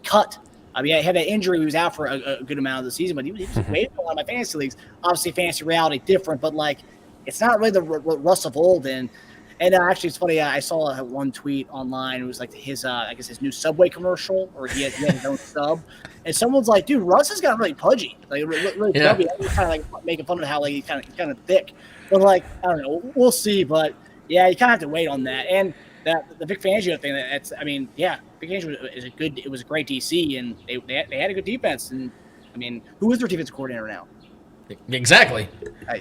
cut. I mean, I had that injury. He was out for a good amount of the season, but he was waiting for one of my fantasy leagues. Obviously, fantasy reality different, but like, it's not really the Russ of old. And And actually, it's funny. I saw one tweet online. It was like his, I guess his new Subway commercial, or he had his own sub. And someone's like, "Dude, Russ has got really pudgy, like really chubby." I was kind of like making fun of how like he's kind of thick. But like, I don't know. We'll see. But yeah, you kind of have to wait on that. And the Vic Fangio thing. Vic Fangio is it was a great DC, and they had a good defense. And I mean, who is their defensive coordinator now? Exactly.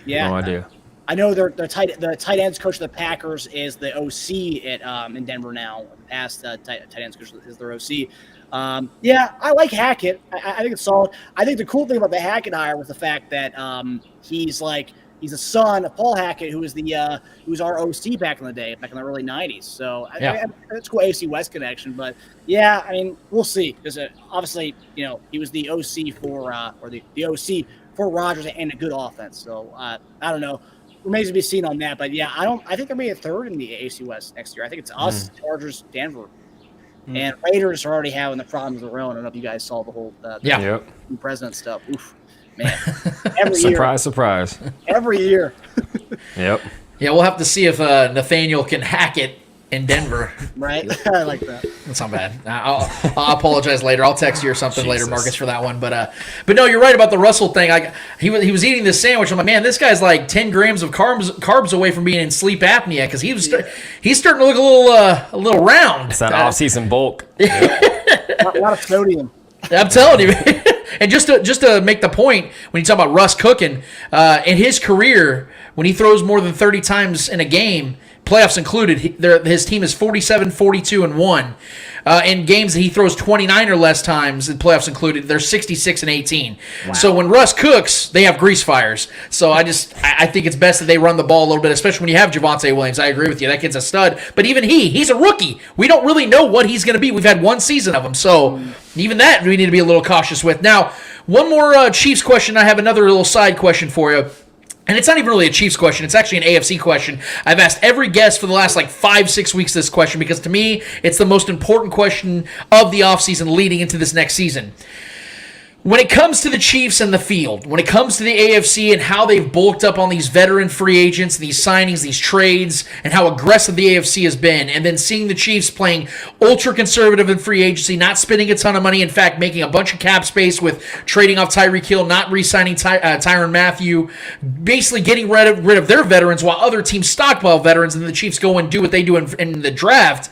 No idea. I know the tight ends coach of the Packers is the OC at in Denver now. The past tight ends coach is their OC. I like Hackett. I think it's solid. I think the cool thing about the Hackett hire was the fact that he's a son of Paul Hackett, who was our OC back in the early '90s. So it's cool AFC West connection. But yeah, I mean, we'll see, because obviously, he was the OC for the OC for Rodgers and a good offense. So I don't know. Remains to be seen on that. But yeah, I think they'll be a third in the AFC West next year. I think it's us, Chargers, Denver. And Raiders are already having the problems of their own. I don't know if you guys saw the whole president stuff. Oof, man. Surprise. Every year. Yep. Yeah, we'll have to see if Nathaniel can hack it in Denver. Right? I like that. That's not bad. I'll apologize later. I'll text you or something later, Marcus, for that one. But no, you're right about the Russell thing. He was eating this sandwich. I'm like, man, this guy's like 10 grams of carbs away from being in sleep apnea, because he's starting to look a little round. It's that off-season bulk. A lot of sodium. I'm telling you. And just to make the point, when you talk about Russ cooking, in his career, when he throws more than 30 times in a game, playoffs included, his team is 47, 42, and 1. In games that he throws 29 or less times, in playoffs included, they're 66 and 18. Wow. So when Russ cooks, they have grease fires. So I think it's best that they run the ball a little bit, especially when you have Javonte Williams. I agree with you. That kid's a stud. But even he's a rookie. We don't really know what he's going to be. We've had one season of him. So even that we need to be a little cautious with. Now, one more Chiefs question. I have another little side question for you. And it's not even really a Chiefs question. It's actually an AFC question. I've asked every guest for the last 5-6 weeks this question, because to me, it's the most important question of the offseason leading into this next season. When it comes to the Chiefs and the field, when it comes to the AFC and how they've bulked up on these veteran free agents, these signings, these trades, and how aggressive the AFC has been, and then seeing the Chiefs playing ultra-conservative in free agency, not spending a ton of money, in fact, making a bunch of cap space with trading off Tyreek Hill, not re-signing Tyron Matthew, basically getting rid of their veterans while other teams stockpile veterans, and the Chiefs go and do what they do in the draft.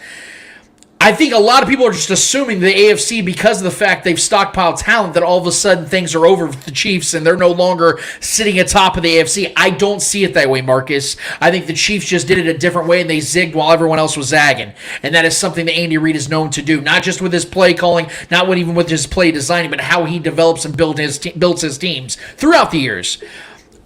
I think a lot of people are just assuming the AFC, because of the fact they've stockpiled talent, that all of a sudden things are over with the Chiefs and they're no longer sitting atop of the AFC. I don't see it that way, Marcus. I think the Chiefs just did it a different way, and they zigged while everyone else was zagging. And that is something that Andy Reid is known to do, not just with his play calling, not even with his play designing, but how he develops and builds his teams throughout the years.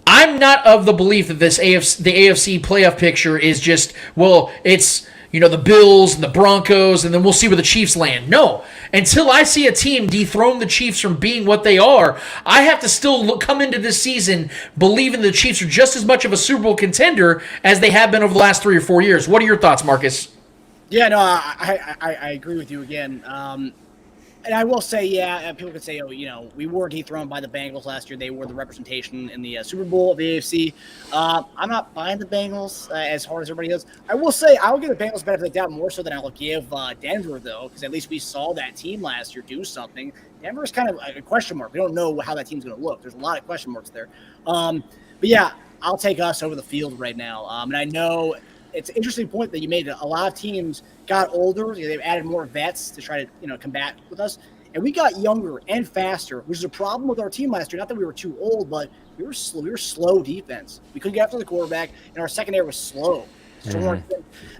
I'm not of the belief that the AFC playoff picture is just, it's the Bills and the Broncos, and then we'll see where the Chiefs land. No. Until I see a team dethrone the Chiefs from being what they are, I have to still come into this season believing the Chiefs are just as much of a Super Bowl contender as they have been over the last 3 or 4 years. What are your thoughts, Marcus? Yeah, no, I agree with you again. And I will say, people could say, we were dethroned by the Bengals last year. They were the representation in the Super Bowl of the AFC. I'm not buying the Bengals as hard as everybody does. I will say I will give the Bengals benefit of the doubt more so than I will give Denver, though, because at least we saw that team last year do something. Denver's kind of a question mark. We don't know how that team's going to look. There's a lot of question marks there. But yeah, I'll take us over the field right now. And I know it's an interesting point that you made. A lot of teams got older. They've added more vets to try to combat with us. And we got younger and faster, which is a problem with our team last year. Not that we were too old, but we were slow defense. We couldn't get after the quarterback, and our secondary was slow. So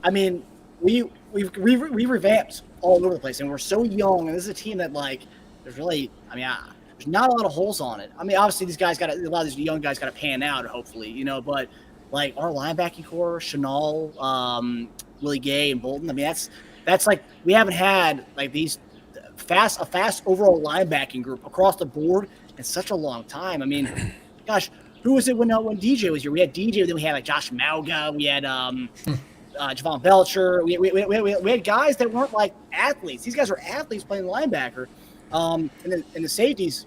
I mean, we revamped all over the place, and we're so young. And this is a team that there's not a lot of holes on it. I mean, obviously a lot of these young guys got to pan out, hopefully, but our linebacking core, Chenal, Willie Gay, and Bolton. I mean, that's we haven't had these a fast overall linebacking group across the board in such a long time. I mean, gosh, who was it when DJ was here? We had DJ, then we had like Josh Mauga, we had Javon Belcher. We had guys that weren't like athletes. These guys are athletes playing linebacker. And the safeties,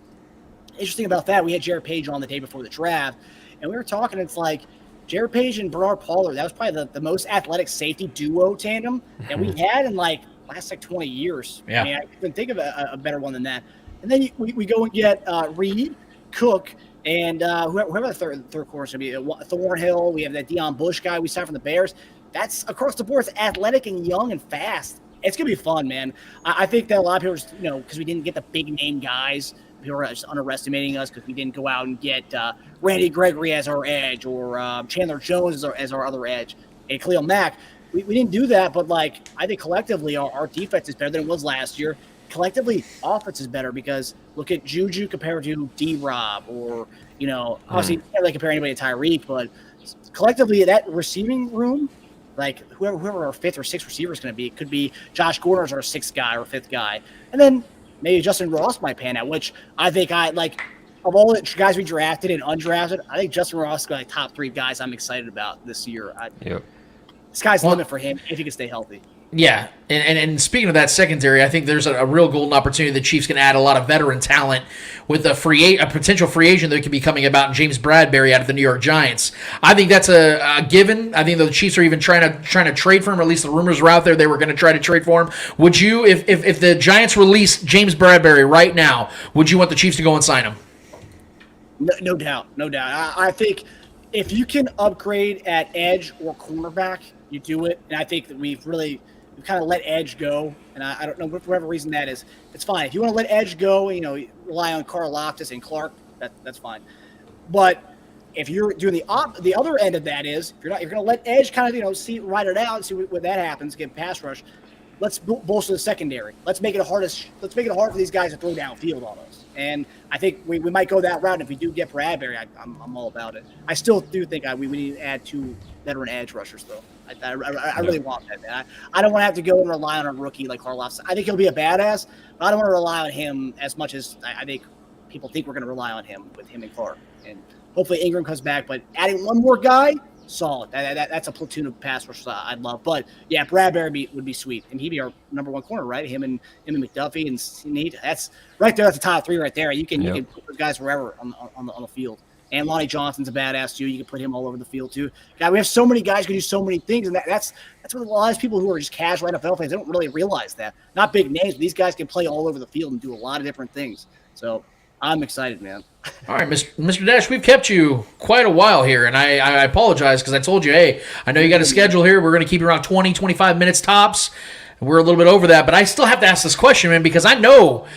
interesting about that, we had Jared Page on the day before the draft, and we were talking, it's like, Jared Page and Bernard Pollard, that was probably the most athletic safety duo tandem that we had in last 20 years. Yeah. I mean, I couldn't think of a better one than that. And then we go and get Reed, Cook, and whoever the third corner is going to be. Thornhill. We have that Deion Bush guy we signed from the Bears. That's across the board. It's athletic and young and fast. It's going to be fun, man. I think that a lot of people, just, because we didn't get the big name guys, people are just underestimating us because we didn't go out and get Randy Gregory as our edge or Chandler Jones as our other edge and Khalil Mack. We didn't do that, but I think collectively our defense is better than it was last year. Collectively, offense is better because look at Juju compared to D-Rob or, obviously you can't really compare anybody to Tyreek, but collectively that receiving room, whoever our fifth or sixth receiver is going to be, it could be Josh Gordon as our sixth guy or fifth guy. And then maybe Justin Ross might pan out, which I think of all the guys we drafted and undrafted, I think Justin Ross is like top 3 guys I'm excited about this year. Yep. Sky's the limit for him if he can stay healthy. Yeah, and speaking of that secondary, I think there's a real golden opportunity. The Chiefs can add a lot of veteran talent with a potential free agent that could be coming about in James Bradbury out of the New York Giants. I think that's a given. I think the Chiefs are even trying to trade for him, or at least the rumors are out there they were going to try to trade for him. Would you, if the Giants release James Bradbury right now, would you want the Chiefs to go and sign him? No doubt. I think if you can upgrade at edge or cornerback, you do it. And I think that we've kind of let edge go, and I don't know, for whatever reason that is. It's fine. If you want to let edge go, rely on Koloftis and Clark, that's fine. But if you're doing the other end of that is, if you're going to let edge kind of, ride it out and see what that happens, get pass rush. Let's bolster the secondary. Let's make it hard for these guys to throw downfield on us. And I think we might go that route. And if we do get Bradbury, I'm all about it. I still do think we need to add 2 veteran edge rushers, though. I really want that, man. I don't want to have to go and rely on a rookie like Karloff. I think he'll be a badass, but I don't want to rely on him as much as I think people think we're going to rely on him with him and Clark. And hopefully Ingram comes back, but adding one more guy, solid. That's a platoon of pass rushers I'd love. But yeah, Bradbury would be sweet, and he'd be our number 1 corner, right? Him and McDuffie and Snead. That's right there. That's the top 3 right there. You can put those guys wherever on the field. And Lonnie Johnson's a badass too. You can put him all over the field too. God, we have so many guys who can do so many things, and that's what a lot of people who are just casual NFL fans, they don't really realize that. Not big names, but these guys can play all over the field and do a lot of different things. So I'm excited, man. All right, Mr. Dash, we've kept you quite a while here, and I apologize because I told you, hey, I know you got a schedule here. We're going to keep you around 20, 25 minutes tops. We're a little bit over that, but I still have to ask this question, man, because I know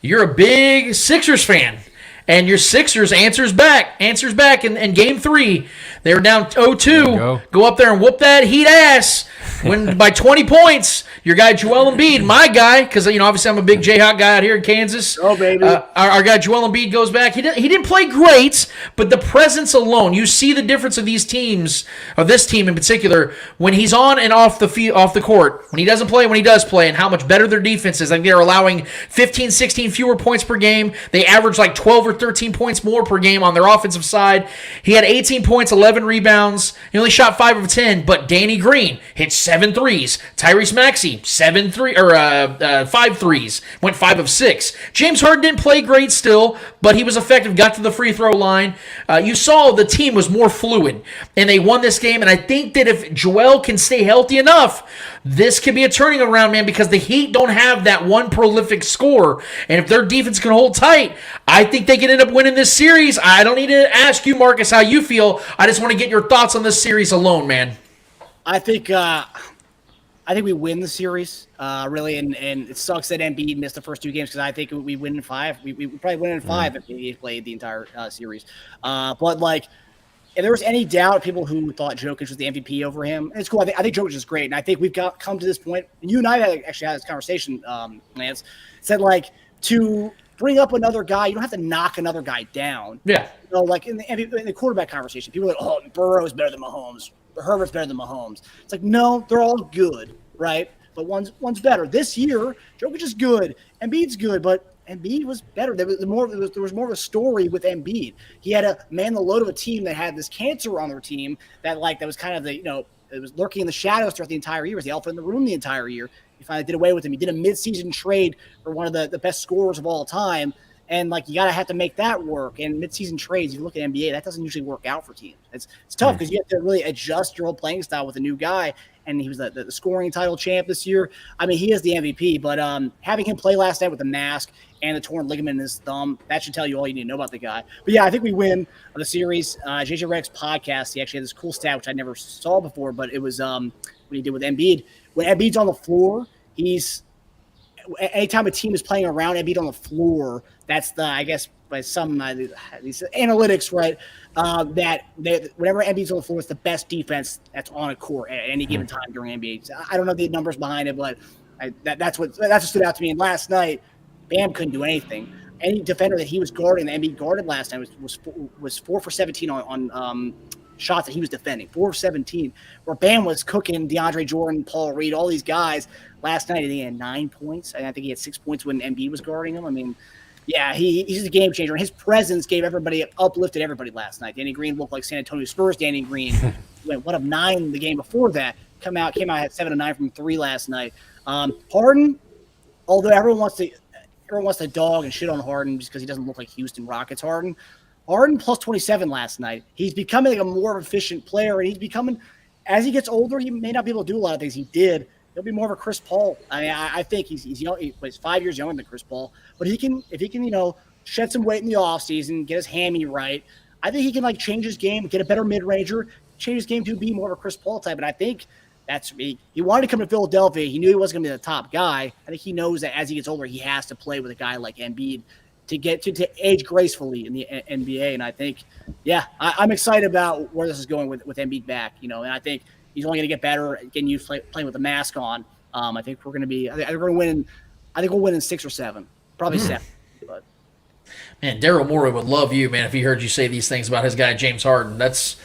you're a big Sixers fan. And your Sixers answers back in Game 3. They were down 0-2. Go up there and whoop that Heat ass. Win by 20 points. Your guy Joel Embiid, my guy, because obviously I'm a big Jayhawk guy out here in Kansas. Oh baby, our guy Joel Embiid goes back. He didn't play great, but the presence alone, you see the difference of these teams, of this team in particular, when he's on and off the court. When he doesn't play, when he does play, and how much better their defense is. Like they're allowing 15, 16 fewer points per game. They average like 12 or 13 points more per game on their offensive side. He had 18 points, 11 rebounds. He only shot 5 of 10, but Danny Green hit 7 threes. Tyrese Maxey, 5 threes. Went 5 of 6. James Harden didn't play great still, but he was effective, got to the free throw line. You saw the team was more fluid, and they won this game, and I think that if Joel can stay healthy enough, this could be a turning around, man, because the Heat don't have that one prolific scorer, and if their defense can hold tight, I think they can end up winning this series. I don't need to ask you, Marcus, how you feel. I just want to get your thoughts on this series alone, man. I think we win the series, really, and it sucks that Embiid missed the first 2 games because I think we win in 5. We probably win in 5 if he played the entire series. But if there was any doubt, people who thought Jokic was the MVP over him, it's cool. I think Jokic is great, and I think we've come to this point. And you and I actually had this conversation, Lance. Said to bring up another guy, you don't have to knock another guy down. Yeah. In the quarterback conversation, people are like, oh, Burrow's better than Mahomes. Herbert's better than Mahomes. It's like, no, they're all good, right? But one's better. This year, Jokic is good. Embiid's good, but Embiid was better. There was more of a story with Embiid. He had to man the load of a team that had this cancer on their team that was kind of it was lurking in the shadows throughout the entire year. It was the elephant in the room the entire year. He finally did away with him. He did a midseason trade for one of the best scorers of all time. And like you gotta have to make that work. And midseason trades, if you look at NBA, that doesn't usually work out for teams. It's tough because you have to really adjust your whole playing style with a new guy. And he was the scoring title champ this year. I mean, he is the MVP. But having him play last night with the mask and the torn ligament in his thumb, that should tell you all you need to know about the guy. But yeah, I think we win the series. JJ Redick's podcast, he actually had this cool stat which I never saw before, but it was what he did with Embiid. When Embiid's on the floor, anytime a team is playing around Embiid on the floor, that's I guess by some these analytics, right? Whenever Embiid's on the floor, it's the best defense that's on a court at any given time during NBA. So I don't know the numbers behind it, but that's what stood out to me. And last night, Bam couldn't do anything. Any defender that he was guarding, that Embiid guarded last night was 4 for 17 on shots that he was defending. 4 for 17. Where Bam was cooking DeAndre Jordan, Paul Reed, all these guys last night. He had 9 points, and I think he had 6 points when Embiid was guarding him. I mean, yeah, he's a game changer. And his presence uplifted everybody last night. Danny Green looked like San Antonio Spurs. Danny Green went 1 of 9 the game before that. Came out at 7 of 9 from 3 last night. Harden, although everyone wants to dog and shit on Harden just because he doesn't look like Houston Rockets Harden plus 27 last night. He's becoming like a more efficient player, and he's becoming, as he gets older, he may not be able to do a lot of things he did. He'll be more of a Chris Paul. I mean, I think he's young. He's 5 years younger than Chris Paul, but if he can, shed some weight in the offseason, get his hammy right, I think he can change his game, get a better mid-ranger, change his game to be more of a Chris Paul type. And I think that's me. He wanted to come to Philadelphia. He knew he wasn't going to be the top guy. I think he knows that as he gets older, he has to play with a guy like Embiid to get to age gracefully in the NBA. And I think, yeah, I'm excited about where this is going with Embiid back. And I think he's only going to get better getting used to playing with the mask on. I think we're going to be. I think we're going to win. I think we'll win in 6 or 7, probably 7. But man, Daryl Morey would love you, man, if he heard you say these things about his guy James Harden. That's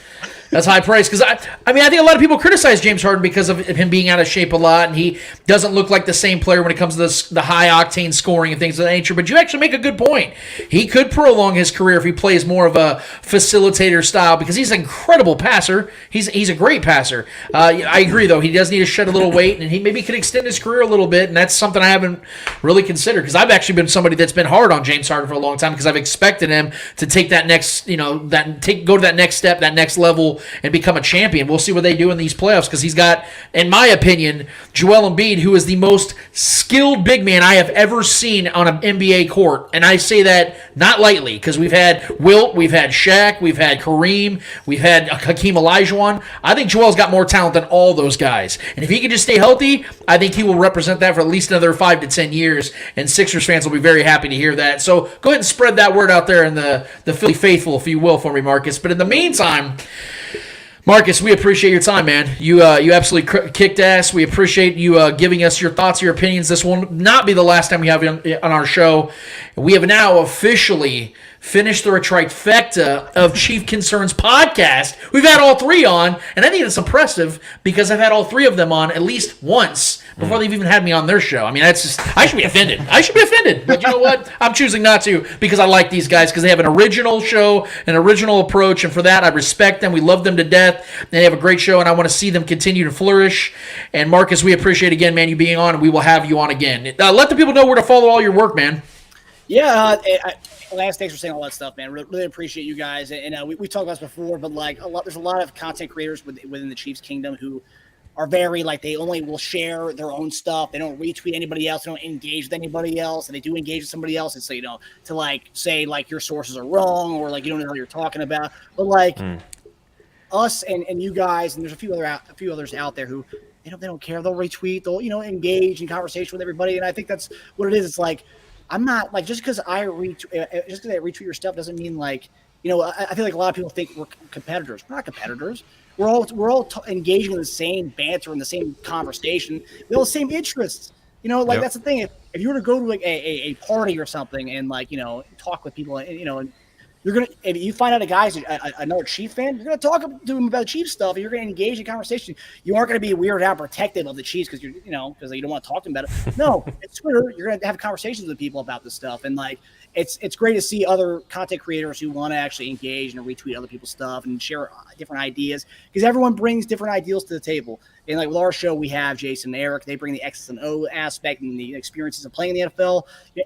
high praise, because I think a lot of people criticize James Harden because of him being out of shape a lot, and he doesn't look like the same player when it comes to the high octane scoring and things of that nature. But you actually make a good point. He could prolong his career if he plays more of a facilitator style, because he's an incredible passer. He's a great passer. I agree, though. He does need to shed a little weight, and he maybe could extend his career a little bit, and that's something I haven't really considered, because I've actually been somebody that's been hard on James Harden for a long time, because I've expected him to take that next, go to that next step, that next level, and become a champion. We'll see what they do in these playoffs, because he's got, in my opinion, Joel Embiid, who is the most skilled big man I have ever seen on an NBA court. And I say that not lightly, because we've had Wilt, we've had Shaq, we've had Kareem, we've had Hakeem Olajuwon. I think Joel's got more talent than all those guys. And if he can just stay healthy, I think he will represent that for at least another 5 to 10 years. And Sixers fans will be very happy to hear that. So go ahead and spread that word out there in the Philly faithful, if you will, for me, Marcus. But in the meantime, Marcus, we appreciate your time, man. You absolutely kicked ass. We appreciate you giving us your thoughts, your opinions. This will not be the last time we have you on our show. We have now officially finished the trifecta of Chief Concerns podcast. We've had all 3 on, and I think it's impressive because I've had all 3 of them on at least once before they've even had me on their show. I mean, that's just, I should be offended. But you know what? I'm choosing not to, because I like these guys, because they have an original show, an original approach, and for that, I respect them. We love them to death. They have a great show, and I want to see them continue to flourish. And Marcus, we appreciate again, man, you being on, and we will have you on again. Let the people know where to follow all your work, man. Yeah, Lance, thanks for saying all that stuff, man. Really appreciate you guys. And we talked about this before, but there's a lot of content creators within the Chiefs Kingdom who are very they only will share their own stuff. They don't retweet anybody else. They don't engage with anybody else. And they do engage with somebody else. And so, to say your sources are wrong, or you don't know what you're talking about. But us and you guys, and there's a few others out there who they don't care. They'll retweet. They'll engage in conversation with everybody. And I think that's what it is. It's I'm not just because I retweet your stuff doesn't mean I feel like a lot of people think we're competitors. We're not competitors. We're all engaging in the same banter in the same conversation. We all have the same interests. Yep. That's the thing. If you were to go to a party or something and talk with people and you're gonna, if you find out a guy's another Chief fan, you're gonna talk to him about Chief stuff. And you're gonna engage in conversation. You aren't gonna be weirded out, protective of the Chiefs because because you don't want to talk to them about it. No, it's Twitter. You're gonna have conversations with people about this stuff, and it's great to see other content creators who want to actually engage and retweet other people's stuff and share different ideas, because everyone brings different ideals to the table. And like with our show, we have Jason and Eric. They bring the X's and O aspect and the experiences of playing in the NFL.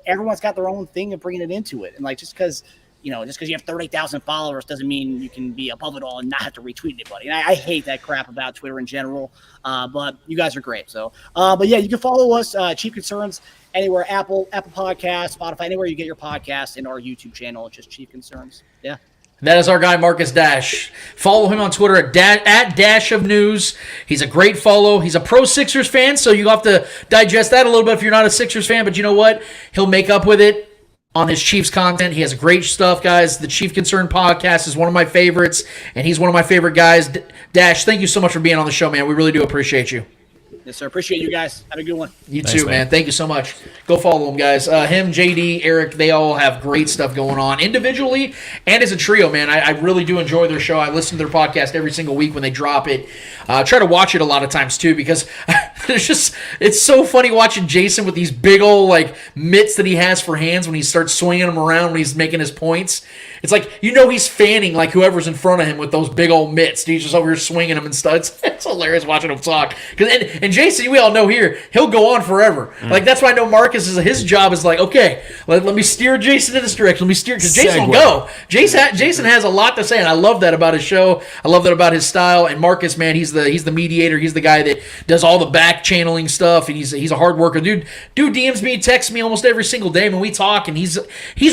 Everyone's got their own thing of bringing it into it. And like just because you have 30,000 followers doesn't mean you can be above it all and not have to retweet anybody. And I hate that crap about Twitter in general. But you guys are great. So, but yeah, you can follow us, Chief Concerns, anywhere, Apple Podcasts, Spotify, anywhere you get your podcasts, and our YouTube channel. It's just Chief Concerns. Yeah. That is our guy, Marcus Dash. Follow him on Twitter at Dash of News. He's a great follow. He's a pro Sixers fan, so you have to digest that a little bit if you're not a Sixers fan. But you know what? He'll make up with it on his Chiefs content. He has great stuff, guys. The Chief Concern podcast is one of my favorites, and he's one of my favorite guys. Dash, thank you so much for being on the show, man. We really do appreciate you. Yes, sir. Appreciate you guys. Have a good one. You too, man. Thank you so much. Go follow them, guys. Him, JD, Eric, they all have great stuff going on individually and as a trio, man. I really do enjoy their show. I listen to their podcast every single week when they drop it. Try to watch it a lot of times, too, because it's so funny watching Jason with these big old, mitts that he has for hands when he starts swinging them around when he's making his points. It's like, he's fanning whoever's in front of him with those big old mitts. He's just over here swinging them and stuff. It's hilarious watching him talk. And Jason, we all know here, he'll go on forever. That's why I know Marcus his job is okay, let me steer Jason in this direction. Let me steer, because Jason will go. Jason has a lot to say, and I love that about his show. I love that about his style. And Marcus, man, he's the mediator. He's the guy that does all the back channeling stuff, and he's a hard worker. Dude DMs me, texts me almost every single day when we talk, and he's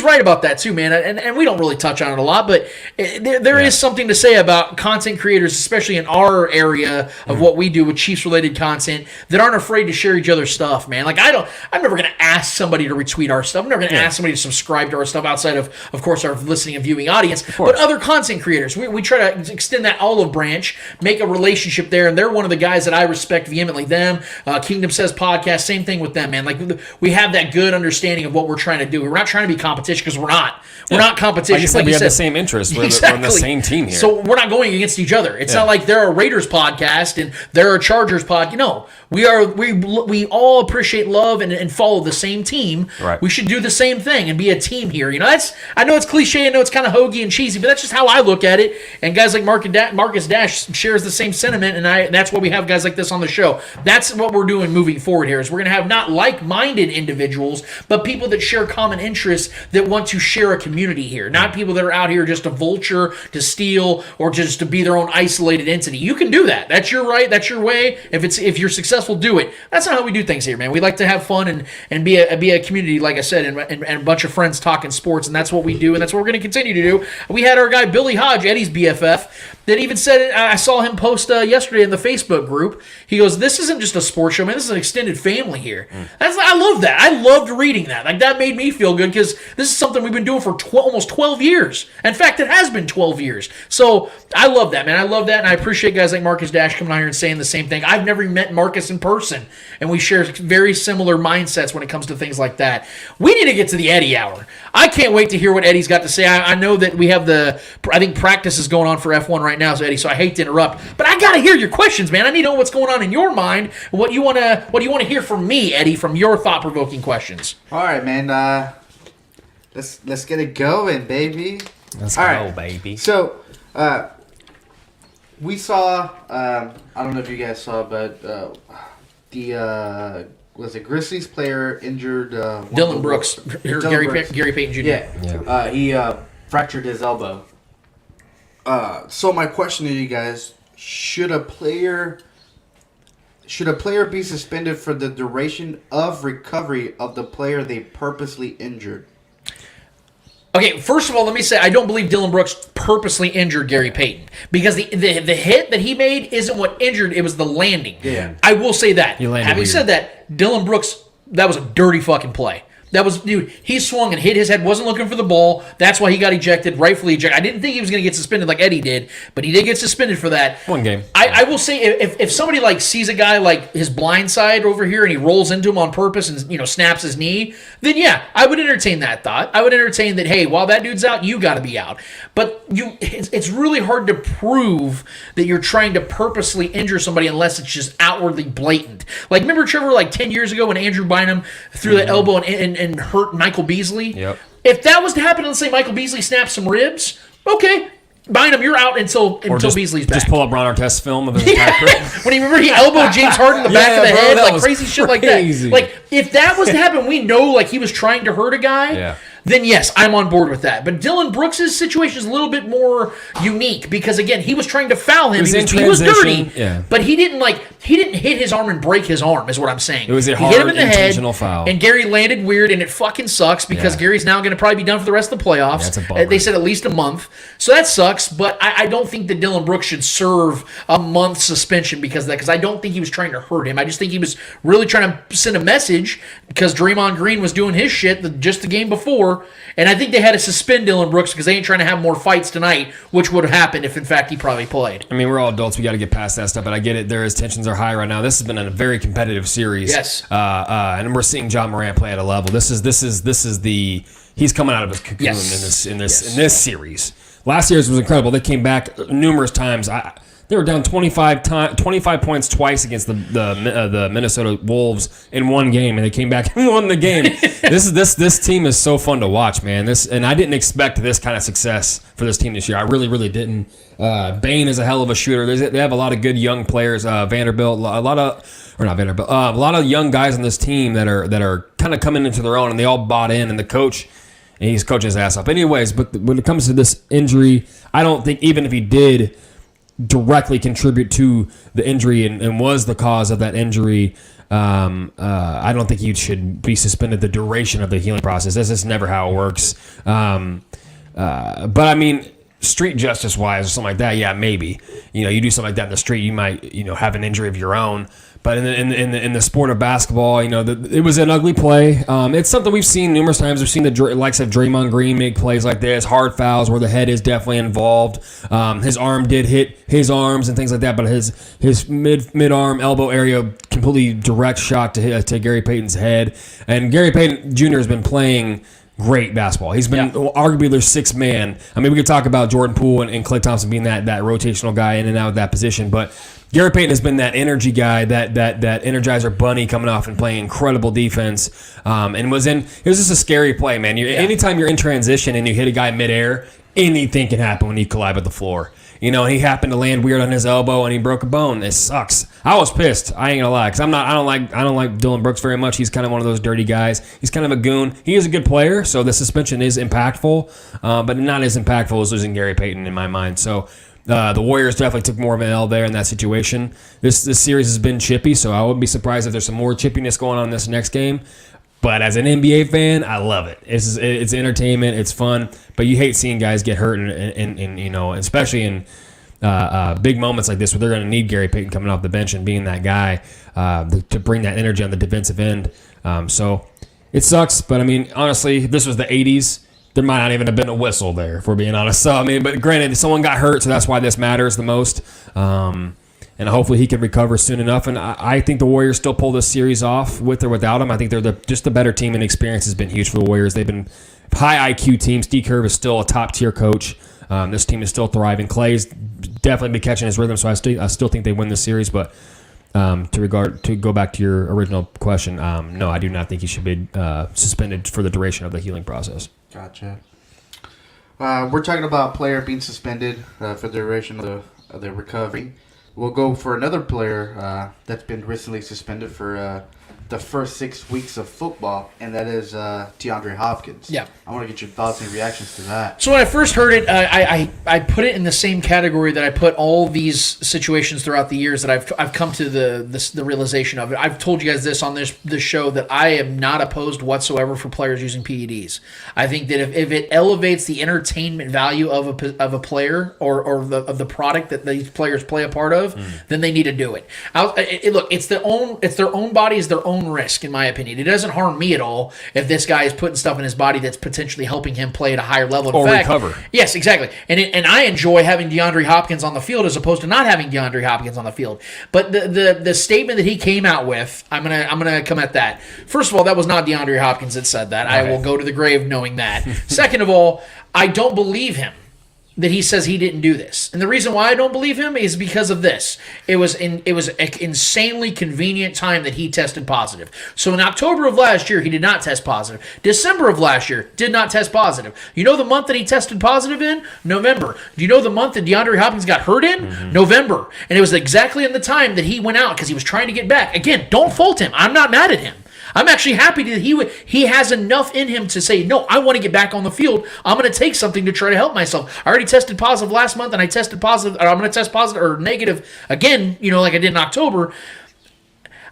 right about that too, man. And we don't really touch on it a lot, but there is something to say about content creators, especially in our area of what we do with Chiefs-related content, that aren't afraid to share each other's stuff, man. I'm never going to ask somebody to retweet our stuff. I'm never going to ask somebody to subscribe to our stuff outside of course, our listening and viewing audience. But other content creators, we try to extend that olive branch, make a relationship there, and they're one of the guys that I respect vehemently. Them, Kingdom Says podcast, same thing with them, man. We have that good understanding of what we're trying to do. We're not trying to be competition, because we're not. We're not competition. We have the same interests. We're on the same team here. So we're not going against each other. It's not like they're a Raiders podcast and they're a Chargers podcast. No, we all appreciate love and follow the same team. Right. We should do the same thing and be a team here. I know it's cliche. I know it's kind of hokey and cheesy, but that's just how I look at it. And guys like Marcus Dash shares the same sentiment, and that's why we have guys like this on the show. That's what we're doing moving forward here. Is we're going to have not like-minded individuals, but people that share common interests that want to share a community here. Not people that are out here just to vulture, to steal, or just to be their own isolated entity. You can do that. That's your right. That's your way. If you're successful, do it. That's not how we do things here, man. We like to have fun and be a community, like I said, and a bunch of friends talking sports, and that's what we do, and that's what we're going to continue to do. We had our guy Billy Hodge, Eddie's BFF, that even said, I saw him post yesterday in the Facebook group. He goes, "This isn't just a sports show, man. This is an extended family here." I love that. I loved reading that. That made me feel good, because this is something we've been doing for almost 12 years. In fact, it has been 12 years. So I love that, man. I love that, and I appreciate guys like Marcus Dash coming out here and saying the same thing. I've never met Marcus in person, and we share very similar mindsets when it comes to things like that. We need to get to the Eddie Hour. I can't wait to hear what Eddie's got to say. I know that we have I think practice is going on for F1 right now, so Eddie, so I hate to interrupt, but I got to hear your questions, man. I need to know what's going on in your mind, what do you want to hear from me, Eddie, from your thought-provoking questions. All right, man. Let's get it going, baby. Let's go, baby. So, we saw. I don't know if you guys saw, but was it Grizzlies player injured? Dylan Brooks, Gary Payton Jr. Yeah. He fractured his elbow. So my question to you guys: should a player be suspended for the duration of recovery of the player they purposely injured? Okay, first of all, let me say I don't believe Dylan Brooks purposely injured Gary Payton, because the hit that he made isn't what injured, it was the landing. Yeah. I will say that. Having weird. Said that, Dylan Brooks, that was a dirty fucking play. He swung and hit his head, wasn't looking for the ball. That's why he got ejected, rightfully ejected. I didn't think he was going to get suspended like Eddie did, but he did get suspended for that. One game. I will say, if somebody sees a guy his blind side over here and he rolls into him on purpose and snaps his knee, then yeah, I would entertain that thought. I would entertain that, hey, while that dude's out, you got to be out. But it's really hard to prove that you're trying to purposely injure somebody unless it's just outwardly blatant. Remember, Trevor, 10 years ago when Andrew Bynum threw that elbow and hurt Michael Beasley? Yep. If that was to happen, let's say Michael Beasley snaps some ribs, okay. Bynum, you're out until Beasley's back. Just pull up Ron Artest's film of his entire career. When he elbowed James Harden in the back of the head, like crazy shit like that. crazy. Like, if that was to happen, we know like he was trying to hurt a guy. Then yes, I'm on board with that. But Dylan Brooks' situation is a little bit more unique because again, he was trying to foul him. He was dirty, but he didn't hit his arm and break his arm. Is what I'm saying. It was a he hit him hard in the intentional head, foul. and Gary landed weird, and it fucking sucks because Gary's now going to probably be done for the rest of the playoffs. That's a bummer. They said at least a month, so that sucks. But I don't think that Dylan Brooks should serve a month suspension because of that. Because I don't think he was trying to hurt him. I just think he was really trying to send a message because Draymond Green was doing his shit just the game before, and I think they had to suspend Dylan Brooks because they ain't trying to have more fights tonight, which would have happened if, in fact, he probably played. I mean, we're all adults. We got to get past that stuff, but I get it. His tensions are high right now. This has been a very competitive series. Yes. And we're seeing John Morant play at a level. This is he's coming out of his cocoon in this series. Last year's was incredible. They came back numerous times. They were down 25 points twice against the Minnesota Wolves in one game, and they came back and won the game. This team is so fun to watch, man. And I didn't expect this kind of success for this team this year. I really, really didn't. Bane is a hell of a shooter. They have a lot of good young players. Vanderbilt, a lot of young guys on this team that are kind of coming into their own, and they all bought in. And the coach, and he's coaching his ass off. Anyways, but when it comes to this injury, I don't think even if he did directly contribute to the injury and was the cause of that injury, I don't think he should be suspended the duration of the healing process. This is never how it works. But I mean, street justice wise or something like that, yeah, maybe. You do something like that in the street, you might have an injury of your own. But in the sport of basketball, it was an ugly play. It's something we've seen numerous times. We've seen the likes of Draymond Green make plays like this, hard fouls where the head is definitely involved. His arm did hit his arms and things like that, but his mid arm elbow area completely direct shot to Gary Payton's head. And Gary Payton Jr. has been playing great basketball. He's been arguably their sixth man. I mean, we could talk about Jordan Poole and Klay Thompson being that rotational guy in and out of that position, but Gary Payton has been that energy guy, that energizer bunny coming off and playing incredible defense. And it was just a scary play, man. Anytime you're in transition and you hit a guy midair, anything can happen when you collide with the floor. He happened to land weird on his elbow and he broke a bone. It sucks. I was pissed. I ain't gonna lie, because I don't like Dylan Brooks very much. He's kind of one of those dirty guys. He's kind of a goon. He is a good player, so the suspension is impactful, but not as impactful as losing Gary Payton in my mind. So the Warriors definitely took more of an L there in that situation. This series has been chippy, so I wouldn't be surprised if there's some more chippiness going on in this next game. But as an NBA fan, I love it. It's entertainment. It's fun. But you hate seeing guys get hurt, and especially in big moments like this where they're going to need Gary Payton coming off the bench and being that guy to bring that energy on the defensive end. So it sucks. But, I mean, honestly, if this was the 80s, there might not even have been a whistle there, if we're being honest. So, I mean, but granted, someone got hurt, so that's why this matters the most. And hopefully he can recover soon enough. And I think the Warriors still pull this series off with or without him. I think they're just the better team, and experience has been huge for the Warriors. They've been high IQ team. Steve Kerr is still a top-tier coach. This team is still thriving. Clay's definitely been catching his rhythm, so I still think they win this series. But to go back to your original question, no, I do not think he should be suspended for the duration of the healing process. Gotcha. We're talking about a player being suspended for the duration of the recovery. We'll go for another player that's been recently suspended for the first 6 weeks of football, and that is DeAndre Hopkins. Yeah. I want to get your thoughts and reactions to that. So when I first heard it, I put it in the same category that I put all these situations throughout the years that I've come to the realization of it. I've told you guys this on this show that I am not opposed whatsoever for players using PEDs. I think that if it elevates the entertainment value of a player or of the product that these players play a part of, then they need to do it. Look, it's their own body, is their own risk, in my opinion. It doesn't harm me at all if this guy is putting stuff in his body that's potentially helping him play at a higher level. In fact, recover. Yes, exactly. And I enjoy having DeAndre Hopkins on the field as opposed to not having DeAndre Hopkins on the field. But the statement that he came out with, I'm gonna come at that. First of all, that was not DeAndre Hopkins that said that. Right. I will go to the grave knowing that. Second of all, I don't believe him. that he says he didn't do this. And the reason why I don't believe him is because of this. It was an insanely convenient time that he tested positive. So in October of last year, he did not test positive. December of last year, did not test positive. You know the month that he tested positive in? November. Do you know the month that DeAndre Hopkins got hurt in? November. And it was exactly in the time that he went out because he was trying to get back. Again, don't fault him. I'm not mad at him. I'm actually happy that he has enough in him to say, no, I want to get back on the field. I'm going to take something to try to help myself. I already tested positive last month, and I tested positive, or I'm going to test positive or negative again, like I did in October.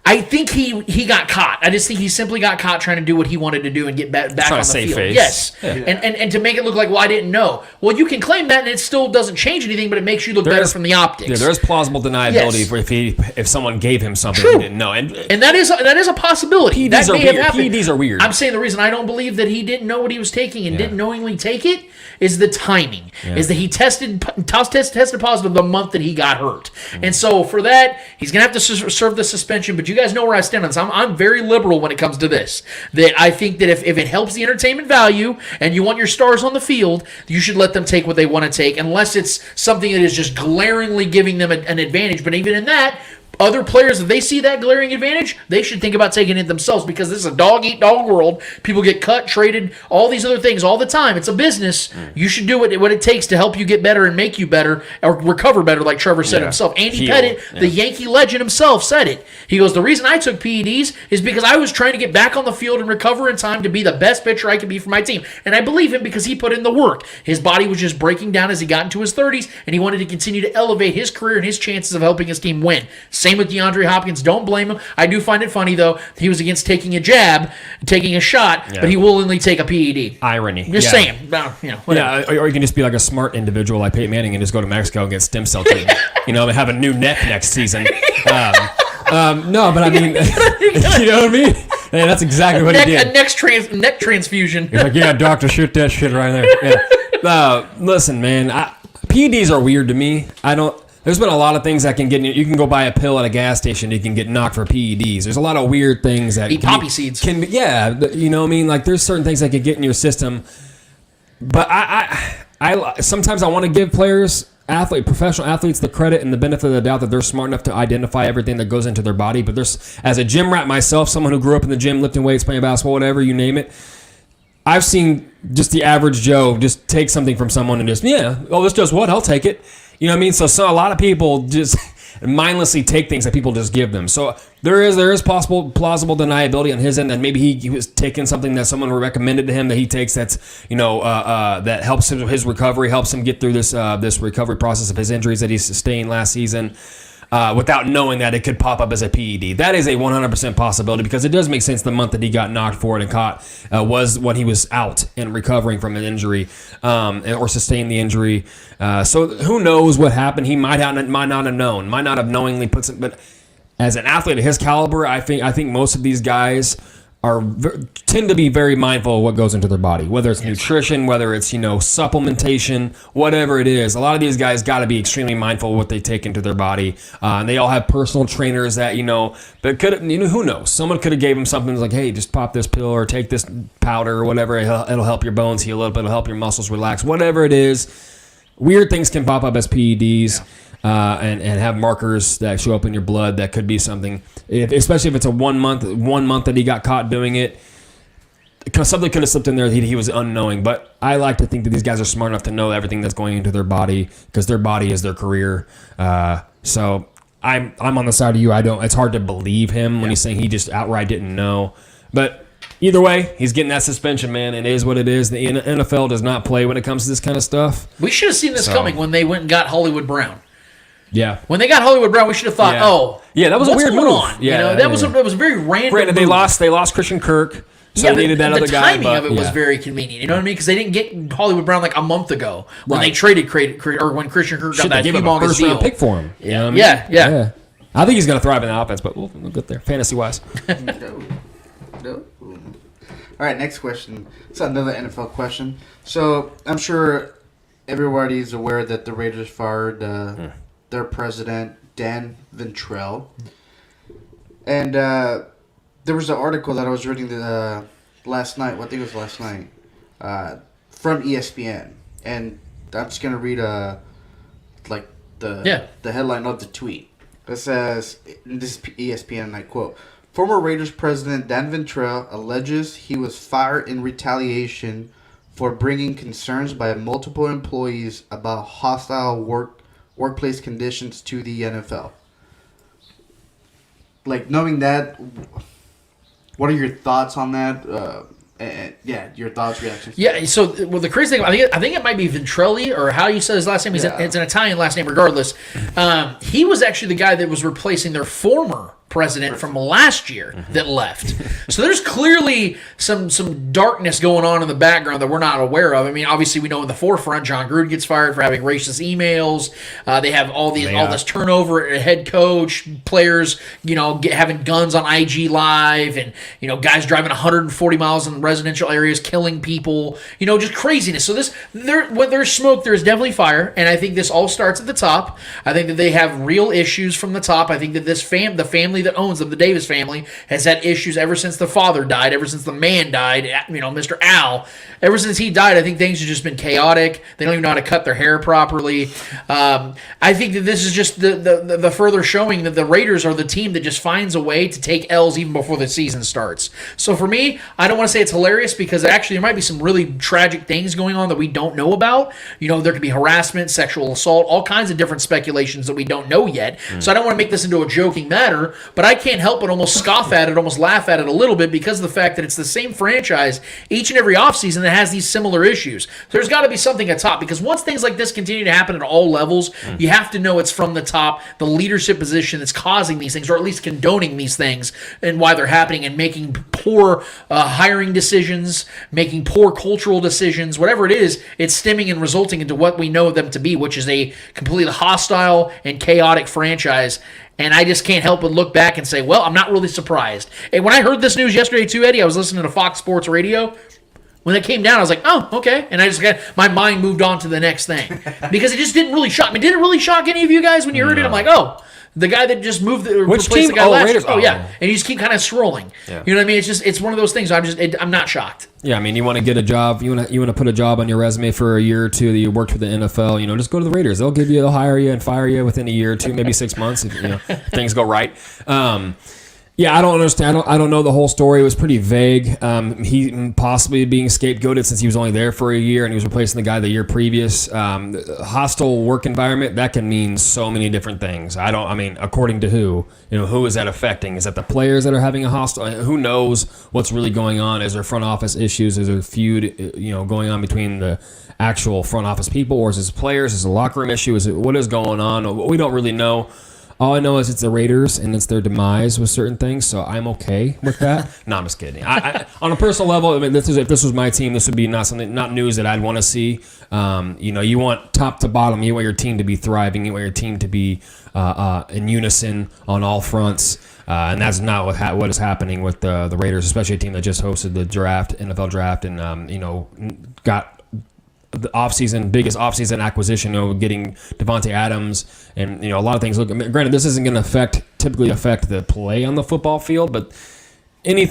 I think he got caught. I just think he simply got caught trying to do what he wanted to do and get back on the field. Face. Yes, yeah. And to make it look like, well, I didn't know. Well, you can claim that, and it still doesn't change anything, but it makes you look better from the optics. Yeah, there is plausible deniability if someone gave him something he didn't know, and that is a possibility. PEDs that may have happened. PEDs are weird. I'm saying the reason I don't believe that he didn't know what he was taking and didn't knowingly take it is the timing. Is that he tested positive the month that he got hurt, and so for that he's gonna have to serve the suspension. But you guys know where I stand on this. I'm very liberal when it comes to this. That I think that if it helps the entertainment value and you want your stars on the field, you should let them take what they want to take, unless it's something that is just glaringly giving them an advantage. But even in that, other players, if they see that glaring advantage, they should think about taking it themselves, because this is a dog-eat-dog world. People get cut, traded, all these other things all the time. It's a business. You should do what it takes to help you get better and make you better or recover better, like Trevor said himself. Andy Pettit, the Yankee legend himself, said it. He goes, the reason I took PEDs is because I was trying to get back on the field and recover in time to be the best pitcher I could be for my team. And I believe him because he put in the work. His body was just breaking down as he got into his 30s, and he wanted to continue to elevate his career and his chances of helping his team win. Same with DeAndre Hopkins. Don't blame him. I do find it funny, though. He was against taking a jab, taking a shot, but he willingly take a PED. Irony. Just saying. Whatever. Or you can just be like a smart individual like Peyton Manning and just go to Mexico and get stem cell treatment. And have a new neck next season. No, but I mean, you know what I mean? Yeah, that's exactly what he did. A neck transfusion. He's like, yeah, doctor, shoot that shit right there. Yeah. Listen, man, PEDs are weird to me. There's been a lot of things that can get you. You can go buy a pill at a gas station. You can get knocked for PEDs. There's a lot of weird things that eat poppy seeds. You know what I mean? Like there's certain things that can get in your system. But I sometimes I want to give professional athletes the credit and the benefit of the doubt that they're smart enough to identify everything that goes into their body. But as a gym rat myself, someone who grew up in the gym, lifting weights, playing basketball, whatever, you name it, I've seen just the average Joe just take something from someone and just, this does what? I'll take it. You know what I mean? So a lot of people just mindlessly take things that people just give them. So there is plausible deniability on his end that maybe he was taking something that someone recommended to him that he takes that's that helps him his recovery, helps him get through this recovery process of his injuries that he sustained last season. Without knowing that it could pop up as a PED. That is a 100% possibility, because it does make sense the month that he got knocked for it and caught was when he was out and recovering from an injury or sustained the injury. So who knows what happened? He might not have known, might not have knowingly put some. But as an athlete of his caliber, I think most of these guys tend to be very mindful of what goes into their body, whether it's nutrition, whether it's supplementation, whatever it is. A lot of these guys got to be extremely mindful of what they take into their body. And they all have personal trainers that but who knows? Someone could have gave them something like, hey, just pop this pill or take this powder or whatever. It'll help your bones heal a little bit. It'll help your muscles relax. Whatever it is, weird things can pop up as PEDs. And have markers that show up in your blood that could be something, especially if it's a 1 month that he got caught doing it. Something could have slipped in there that he was unknowing. But I like to think that these guys are smart enough to know everything that's going into their body, because their body is their career. So I'm on the side of you. It's hard to believe him when he's saying he just outright didn't know. But either way, he's getting that suspension, man. It is what it is. The NFL does not play when it comes to this kind of stuff. We should have seen this coming when they went and got Hollywood Brown. Yeah. When they got Hollywood Brown, we should have thought, that was a weird move. That was a very random. Granted, they lost Christian Kirk, so they needed that other guy. The timing of it was very convenient. You know what I mean? Because they didn't get Hollywood Brown like a month ago when they traded or when Christian Kirk got that humongous deal. Pick for him. You know what I mean? Yeah. I think he's going to thrive in the offense, but we'll get there fantasy wise. No. All right, next question. It's another NFL question. So I'm sure everybody's aware that the Raiders fired their president, Dan Ventrell. And there was an article that I was reading last night, from ESPN. And I'm just gonna read the headline of the tweet. It says, this is ESPN, and I quote: "Former Raiders president Dan Ventura alleges he was fired in retaliation for bringing concerns by multiple employees about hostile workplace conditions to the NFL." Like, knowing that, what are your thoughts on that? Your thoughts, reactions. Yeah, so the crazy thing, I think it might be Ventrelli, or how you said his last name. It's an Italian last name, regardless. He was actually the guy that was replacing their former president from last year that left. So there's clearly some darkness going on in the background that we're not aware of. I mean, obviously we know in the forefront, John Gruden gets fired for having racist emails. They have all this turnover at head coach, players, having guns on IG Live, and guys driving 140 miles in residential areas, killing people. Just craziness. So when there's smoke, there's definitely fire, and I think this all starts at the top. I think that they have real issues from the top. I think that the family that owns them, the Davis family, has had issues ever since the father died, ever since the man died, Mr. Al. Ever since he died, I think things have just been chaotic. They don't even know how to cut their hair properly. I think that this is just the further showing that the Raiders are the team that just finds a way to take L's even before the season starts. So for me, I don't want to say it's hilarious, because actually there might be some really tragic things going on that we don't know about. There could be harassment, sexual assault, all kinds of different speculations that we don't know yet. So I don't want to make this into a joking matter, but I can't help but almost scoff at it, almost laugh at it a little bit, because of the fact that it's the same franchise each and every offseason that has these similar issues. So there's got to be something at top, because once things like this continue to happen at all levels, you have to know it's from the top, the leadership position that's causing these things, or at least condoning these things and why they're happening, and making poor hiring decisions, making poor cultural decisions, whatever it is, it's stemming and resulting into what we know them to be, which is a completely hostile and chaotic franchise. And I just can't help but look back and say, well, I'm not really surprised. And when I heard this news yesterday too, Eddie, I was listening to Fox Sports Radio. When it came down, I was like, oh, okay. And my mind moved on to the next thing. Because it just didn't really shock me. Did it really shock any of you guys when you heard it? I'm like, oh, the guy that just replaced the guy last year. Oh, yeah. And you just keep kind of scrolling. Yeah. You know what I mean? It's one of those things. I'm not shocked. Yeah, I mean, you want to get a job, you want to put a job on your resume for a year or two that you worked with the NFL, just go to the Raiders. They'll hire you and fire you within a year or two, maybe 6 months if things go right. Yeah, I don't understand. I don't know the whole story. It was pretty vague. He possibly being scapegoated since he was only there for a year and he was replacing the guy the year previous. Hostile work environment, that can mean so many different things. According to who? Who is that affecting? Is that the players that are having a hostile? Who knows what's really going on? Is there front office issues? Is there a feud, going on between the actual front office people, or is it players? Is it a locker room issue? What is going on? We don't really know. All I know is it's the Raiders and it's their demise with certain things, so I'm okay with that. No, I'm just kidding. I on a personal level, if this was my team, this would be not news that I'd want to see. You want top to bottom. You want your team to be thriving. You want your team to be in unison on all fronts, and that's not what is happening with the Raiders, especially a team that just hosted the NFL draft, and got the biggest offseason acquisition, getting Devontae Adams, and a lot of things. Look, granted, this isn't going to typically affect the play on the football field, but any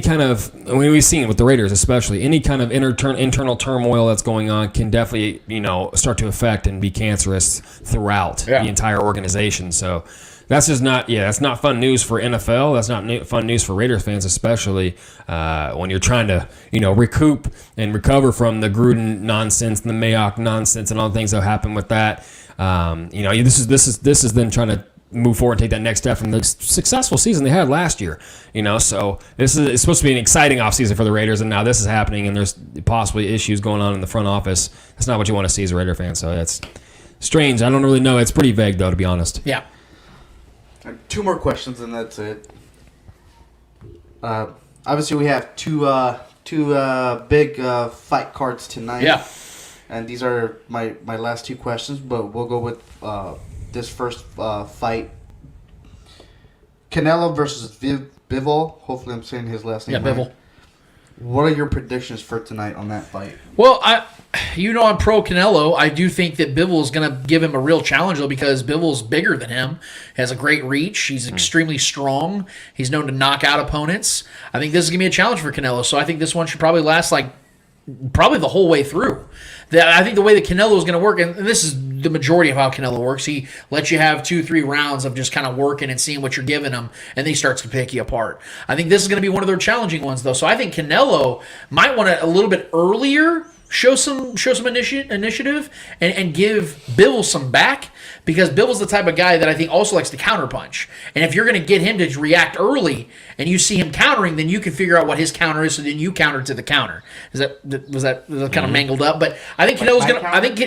kind of, we've seen with the Raiders especially, any kind of internal turmoil that's going on can definitely start to affect and be cancerous throughout the entire organization. So that's just that's not fun news for NFL. That's not fun news for Raiders fans, especially when you're trying to, recoup and recover from the Gruden nonsense, the Mayock nonsense, and all the things that happen with that. This is them trying to move forward and take that next step from the successful season they had last year. So it's supposed to be an exciting offseason for the Raiders, and now this is happening, and there's possibly issues going on in the front office. That's not what you want to see as a Raider fan. So that's strange. I don't really know. It's pretty vague, though, to be honest. Yeah. 2 more questions and that's it. Obviously, we have two big fight cards tonight. Yeah. And these are my last 2 questions, but we'll go with this first fight. Canelo versus Bivol. Hopefully, I'm saying his last name right. Bivol. What are your predictions for tonight on that fight? Well, I'm pro Canelo. I do think that Bivol is going to give him a real challenge, though, because Bivol's bigger than him, has a great reach. He's extremely strong. He's known to knock out opponents. I think this is going to be a challenge for Canelo, so I think this one should probably last probably the whole way through. I think the way that Canelo is going to work, and this is the majority of how Canelo works, he lets you have 2-3 rounds of just kind of working and seeing what you're giving him, and then he starts to pick you apart. I think this is going to be one of their challenging ones, though. So I think Canelo might want to a little bit earlier show some initiative and give Bivol some back, because Bivol's the type of guy that I think also likes to counterpunch. And if you're going to get him to react early and you see him countering, then you can figure out what his counter is, so then you counter to the counter. Was that kind of mangled up? But I think Canelo's going to I think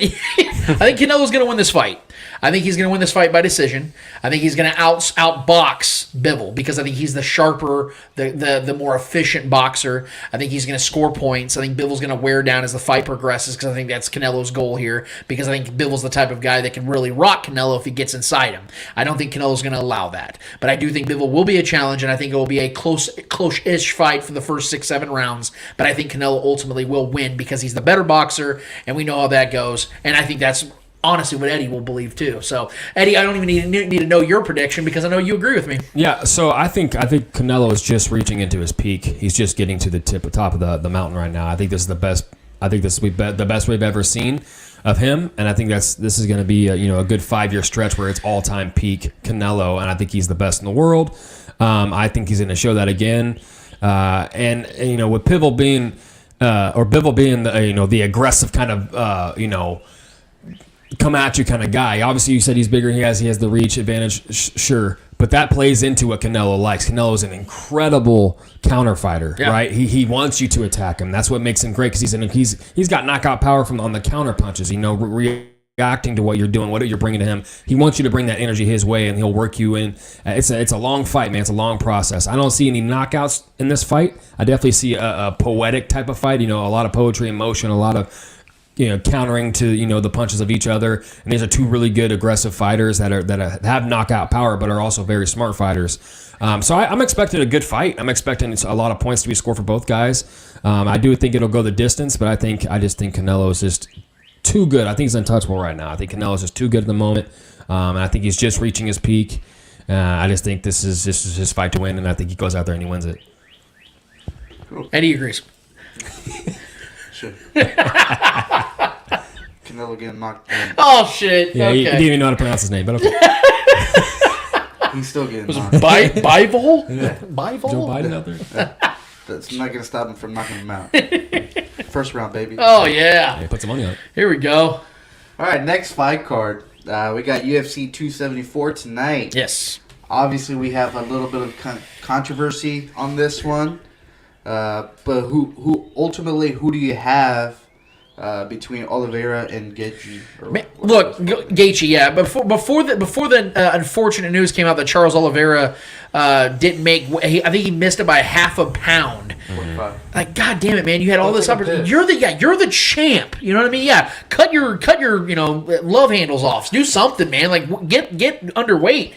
Canelo's going to win this fight. I think he's going to win this fight by decision. I think he's going to outbox Bivol, because I think he's the sharper, the more efficient boxer. I think he's going to score points. I think Bivol's going to wear down as the fight progresses, because I think that's Canelo's goal here, because I think Bivol's the type of guy that can really rock Canelo if he gets inside him. I don't think Canelo's going to allow that. But I do think Bivol will be a challenge, and I think it will be a close-ish fight for the first 6-7 rounds. But I think Canelo ultimately will win, because he's the better boxer, and we know how that goes. And I think that's honestly what Eddie will believe too. So, Eddie, I don't even need to know your prediction, because I know you agree with me. Yeah, so I think Canelo is just reaching into his peak. He's just getting to the top of the mountain right now. I think this is the best. I think this will be the best we've ever seen of him, and I think this is going to be a good 5-year stretch where it's all-time peak Canelo, and I think he's the best in the world. I think he's going to show that again, and with Bivol being the aggressive kind of come at you kind of guy. Obviously, you said he's bigger. He has the reach advantage, sure, but that plays into what Canelo likes. Canelo is an incredible counter fighter, right? He wants you to attack him. That's what makes him great, because he's got knockout power on the counter punches. Reacting to what you're doing, what you're bringing to him. He wants you to bring that energy his way, and he'll work you in. It's a long fight, man. It's a long process. I don't see any knockouts in this fight. I definitely see a poetic type of fight. A lot of poetry, emotion, a lot of countering to the punches of each other. And these are two really good aggressive fighters that have knockout power, but are also very smart fighters. So I'm expecting a good fight. I'm expecting a lot of points to be scored for both guys. I do think it'll go the distance, but I just think Canelo is just too good. I think he's untouchable right now. I think Canelo is just too good at the moment, and I think he's just reaching his peak. I just think this is his fight to win, and I think he goes out there and he wins it. Cool. Eddie agrees. Shit. Canelo getting knocked down. Oh, shit. Yeah, okay. he didn't even know how to pronounce his name, but okay. He's still getting Was knocked. it Bivol? Yeah. Bivol? Joe Biden out there? That's not going to stop him from knocking him out. First round, baby. Oh, yeah. Yeah, put some money on it. Here we go. All right, next fight card. We got UFC 274 tonight. Yes. Obviously, we have a little bit of controversy on this one. But who ultimately, who do you have between Oliveira and Gaethje? Look, Gaethje, yeah. Before the unfortunate news came out that Charles Oliveira didn't make, I think he missed it by 0.5 pound. Like, God damn it, man! You had all this opportunity. You're the champ. You know what I mean? Yeah. Cut your love handles off. Do something, man. Like, get underweight.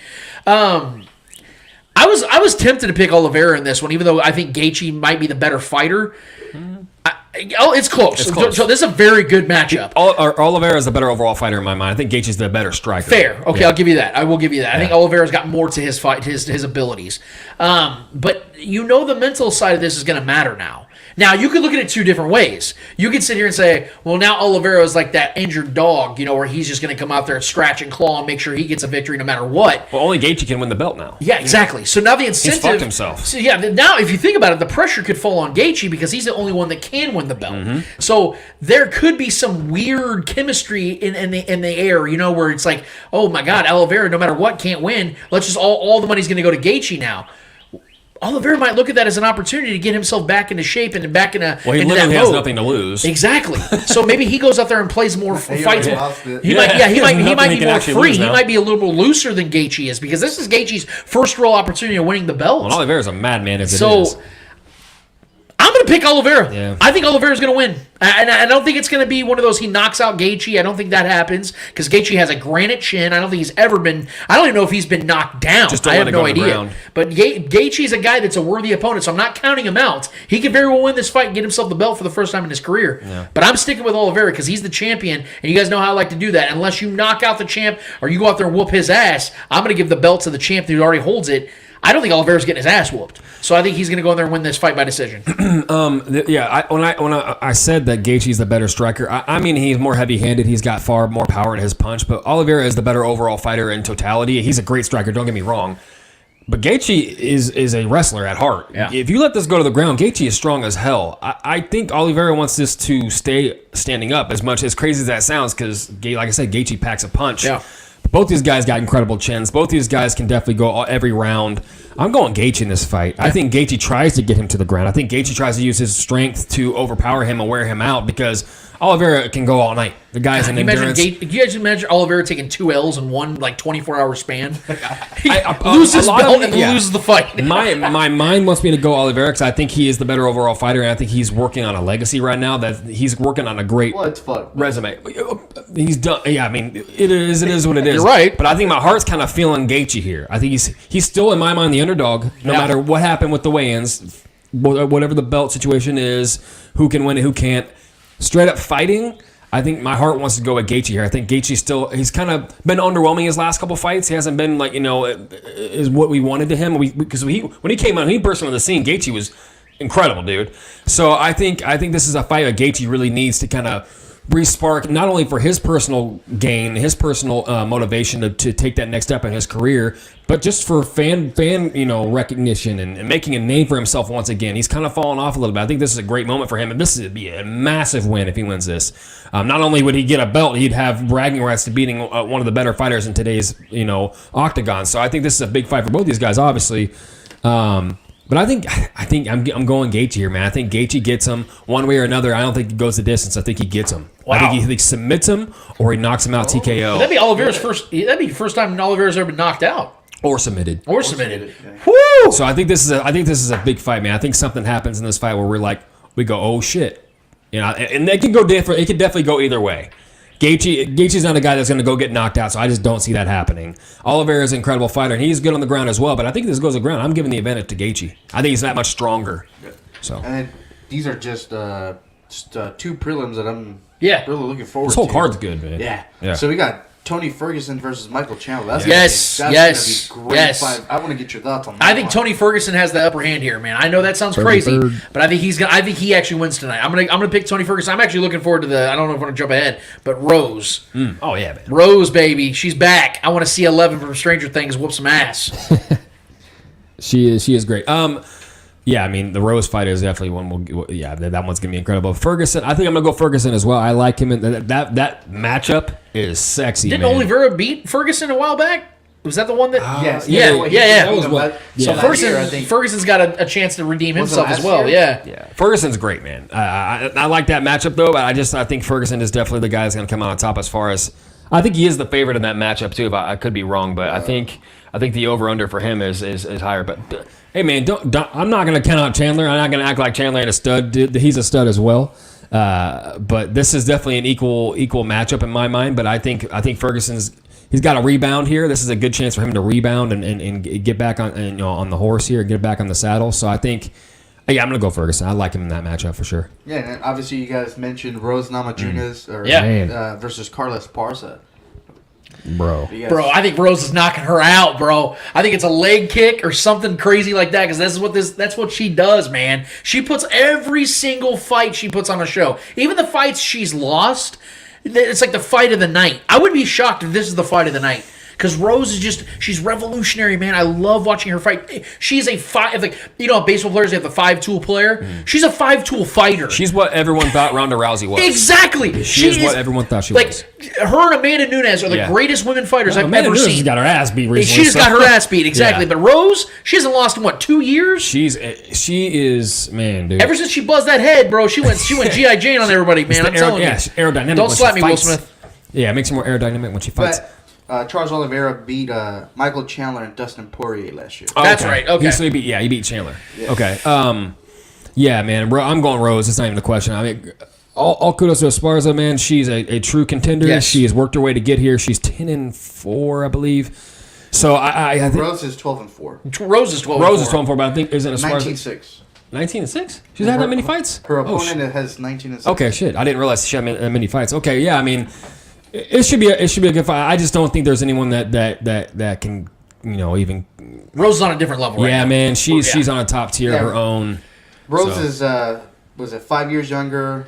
I was tempted to pick Oliveira in this one, even though I think Gaethje might be the better fighter. It's close. So this is a very good matchup. Oliveira is the better overall fighter in my mind. I think Gaethje's the better striker. Fair. Okay, Yeah. I'll give you that. I will give you that. I think Oliveira's got more to his fight, his abilities. But the mental side of this is going to matter now. Now, you could look at it two different ways. You could sit here and say, well, now Oliveira is like that injured dog, where he's just going to come out there and scratch and claw and make sure he gets a victory no matter what. Well, only Gaethje can win the belt now. Yeah, exactly. So now the incentive... He's fucked himself. So yeah, now if you think about it, the pressure could fall on Gaethje because he's the only one that can win the belt. Mm-hmm. So there could be some weird chemistry in the air, where it's like, oh my God, Oliveira, no matter what, can't win. Let's just all the money's going to go to Gaethje now. Oliveira might look at that as an opportunity to get himself back into shape and back in a. Well, he literally has nothing to lose. Exactly. So maybe he goes out there and plays more fights. He might be more free. He might be a little more looser than Gaethje is, because this is Gaethje's first real opportunity of winning the belt. Well, Oliveira's a madman as it is. I'm going to pick Oliveira. Yeah. I think Oliveira's going to win. And I don't think it's going to be one of those he knocks out Gaethje. I don't think that happens because Gaethje has a granite chin. I don't think he's ever been... I don't even know if he's been knocked down. Just I have no idea. But Gaethje's a guy that's a worthy opponent, so I'm not counting him out. He could very well win this fight and get himself the belt for the first time in his career. Yeah. But I'm sticking with Oliveira because he's the champion, and you guys know how I like to do that. Unless you knock out the champ or you go out there and whoop his ass, I'm going to give the belt to the champ who already holds it. I don't think Oliveira's getting his ass whooped. So I think he's going to go in there and win this fight by decision. When I said that Gaethje's the better striker, I mean he's more heavy-handed. He's got far more power in his punch, but Oliveira is the better overall fighter in totality. He's a great striker, don't get me wrong. But Gaethje is a wrestler at heart. Yeah. If you let this go to the ground, Gaethje is strong as hell. I think Oliveira wants this to stay standing up, as much as crazy as that sounds, because, like I said, Gaethje packs a punch. Yeah. Both these guys got incredible chins. Both these guys can definitely go every round. I'm going Gaethje in this fight. I think Gaethje tries to get him to the ground. I think Gaethje tries to use his strength to overpower him and wear him out, because Oliveira can go all night. The guy's an endurance. Can you imagine Oliveira taking 2 L's in one 24-hour span? He I loses his belt and loses the fight. My mind wants me to go Oliveira because I think he is the better overall fighter, and I think he's working on a legacy right now. That he's working on a great resume. He's done. Yeah, I mean, it is what it is. You're right. But I think my heart's kind of feeling Gaethje here. I think he's still in my mind the underdog, no matter what happened with the weigh-ins, whatever the belt situation is, who can win it, who can't. Straight up fighting, I think my heart wants to go with Gaethje here. I think Gaethje he's kind of been underwhelming his last couple fights. He hasn't been is what we wanted to him. Because when he came on, he burst onto the scene. Gaethje was incredible, dude. So I think this is a fight that Gaethje really needs to kind of re-spark, not only for his personal gain, his personal motivation to take that next step in his career, but just for fan recognition and making a name for himself once again. He's kind of fallen off a little bit. I think this is a great moment for him, and this would be a massive win if he wins this. Not only would he get a belt, he'd have bragging rights to beating one of the better fighters in today's octagon. So I think this is a big fight for both these guys, obviously. But I think I'm going Gaethje here, man. I think Gaethje gets him one way or another. I don't think he goes the distance. I think he gets him. Wow. I think he either submits him or he knocks him out TKO. That'd be Oliveira's first. That'd be the first time Oliveira's ever been knocked out or submitted. Or submitted. Woo! So I think this is a big fight, man. I think something happens in this fight where we go, oh shit, and it can go different. It can definitely go either way. Gaethje's not a guy that's going to go get knocked out, so I just don't see that happening. Oliveira is an incredible fighter, and he's good on the ground as well, but I think this goes to the ground. I'm giving the advantage to Gaethje. I think he's that much stronger. So, and then these are just 2 prelims that I'm really looking forward to. This whole card's good, man. Yeah. So we got Tony Ferguson versus Michael Chandler. That's yes. Gonna be great fight. I want to get your thoughts on that. I think Tony Ferguson has the upper hand here, man. I know that sounds crazy, but I think he actually wins tonight. I'm gonna pick Tony Ferguson. I'm actually looking forward to I don't know if I want to jump ahead, but Rose. Oh yeah, man. Rose, baby, she's back. I want to see 11 from Stranger Things whoop some ass. She is great. Yeah, I mean, the Rose fight is definitely one. That one's gonna be incredible. Ferguson, I think I'm gonna go Ferguson as well. I like him, and that matchup is sexy. Didn't man. Oliveira beat Ferguson a while back? Was that the one that? Yes. Yeah. That was what. So Ferguson's got a chance to redeem himself as well. Yeah. Ferguson's great, man. I like that matchup though, but I think Ferguson is definitely the guy that's gonna come out on top as far as. I think he is the favorite in that matchup too. If I could be wrong, but I think the over under for him is higher. But hey, man, don't I'm not going to count out Chandler. I'm not going to act like Chandler ain't a stud. Dude, he's a stud as well. But this is definitely an equal matchup in my mind. But I think he's got a rebound here. This is a good chance for him to rebound and get back on the horse here, get back on the saddle. So I think. Yeah, I'm going to go Ferguson. I like him in that matchup for sure. Yeah, and obviously you guys mentioned Rose Namajunas versus Carlos Parza. Bro, I think Rose is knocking her out, bro. I think it's a leg kick or something crazy like that because that's what she does, man. She puts every single fight she puts on a show. Even the fights she's lost, it's like the fight of the night. I wouldn't be shocked if this is the fight of the night. Because Rose is she's revolutionary, man. I love watching her fight. She's a baseball players, they have the 5-tool player. She's a 5-tool fighter. She's what everyone thought Ronda Rousey was. Exactly. She is what everyone thought she was. Her and Amanda Nunes are the greatest women fighters I've ever seen. She's got her ass beat recently. She's got her ass beat, exactly. Yeah. But Rose, she hasn't lost in, 2 years? She is, man, dude. Ever since she buzzed that head, bro, she went G.I. Jane on everybody, man. I'm telling you. Aerodynamic. Don't slap me, Will Smith. Yeah, it makes her more aerodynamic when she fights. Charles Oliveira beat Michael Chandler and Dustin Poirier last year. That's right. Okay. He beat Chandler. Yes. Okay. Yeah, man. I'm going Rose. It's not even a question. I mean, all kudos to Esparza, man. She's a true contender. Yes. She has worked her way to get here. She's 10-4, I believe. So I think Rose is 12-4. Rose is 12-4. Rose is 12-4, but I think isn't Esparza 19-6. 19-6? She's had that many fights? Her opponent has 19-6. Okay, shit. I didn't realize she had that many fights. Okay, yeah. I mean. It should be a good fight. I just don't think there's anyone that can even. Rose is on a different level right Yeah, now. man, she's on a top tier of her own. Rose So. is was it 5 years younger,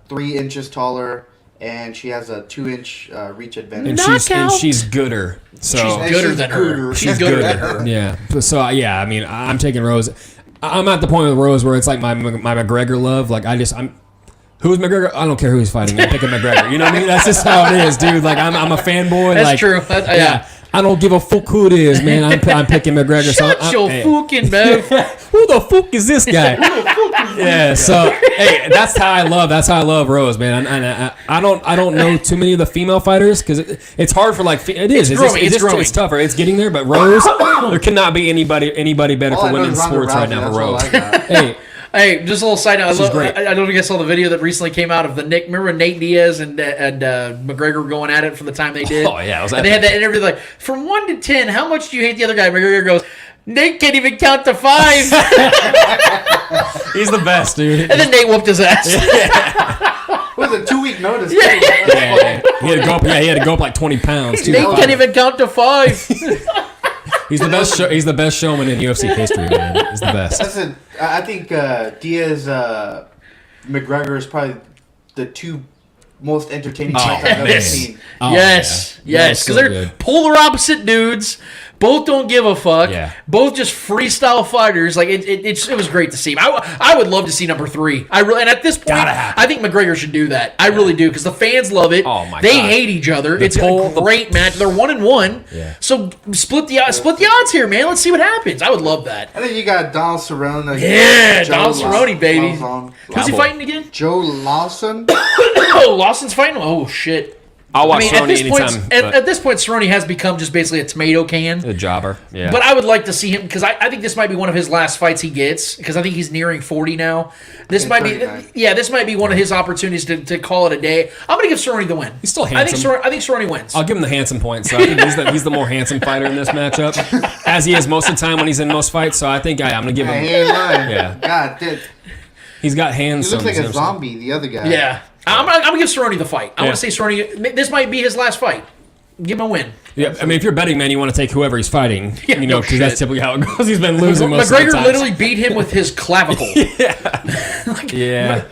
3 inches taller, and she has a 2-inch reach advantage. And she's gooder. So She's gooder than her. She's gooder than her. Yeah. So yeah, I mean, I'm taking Rose. I'm at the point with Rose where it's like my McGregor love. Like who's McGregor? I don't care who he's fighting. I'm picking McGregor. You know what I mean? That's just how it is, dude. Like I'm a fanboy. That's like, true. Yeah. I don't give a fuck who it is, man. I'm picking McGregor. Shut your fucking mouth. Who the fuck is this guy? Yeah. So hey, that's how I love Rose, man. And I don't know too many of the female fighters because it's hard for it is. It's growing. It's tougher. It's getting there. But Rose, there cannot be anybody better for women's sports right now than Rose. Hey, just a little side note. Great. I don't know if you guys saw the video that recently came out of the Nick. Remember Nate Diaz and McGregor going at it for the time they did? Oh, yeah. And they had that interview like, from 1 to 10, how much do you hate the other guy? McGregor goes, Nate can't even count to 5. He's the best, dude. And then Nate whooped his ass. It was a 2-week notice. Yeah. He had to go up like 20 pounds too. Nate can't even count to 5. He's the best. He's the best showman in UFC history, man. He's the best. Listen, I think Diaz McGregor is probably the 2 most entertaining fights I've ever seen. Yes, because they're polar opposite dudes. Both don't give a fuck. Yeah. Both just freestyle fighters. Like it was great to see him. I would love to see number 3. And at this point, I think McGregor should do that. I really do because the fans love it. Oh my they God. hate each other. It's a great match. They're 1-1. Yeah. So split the odds here, man. Let's see what happens. I would love that. And then you got Donald Cerrone. Yeah, Donald Cerrone, baby. Who's he fighting again? Joe Lawson. Oh, Lawson's fighting. Oh shit. I'll watch Cerrone at this anytime. point, at this point, Cerrone has become just basically a tomato can. A jobber, yeah. But I would like to see him because I think this might be one of his last fights he gets because I think he's nearing 40 now. This might 39. be, this might be one of his opportunities to call it a day. I'm going to give Cerrone the win. He's still handsome. I think Cerrone wins. I'll give him the handsome point. So I think he's the more handsome fighter in this matchup, as he is most of the time when he's in most fights. So I think I'm going to give him. He ain't lying. Yeah. God, dude. He's got hands. He looks like a zombie. The other guy. Yeah. I'm gonna give Cerrone the fight. I want to say Cerrone. This might be his last fight. Give him a win. Yeah, I mean, if you're betting, man, you want to take whoever he's fighting. Yeah, because that's typically how it goes. He's been losing most of the McGregor time. literally beat him with his clavicle. Yeah.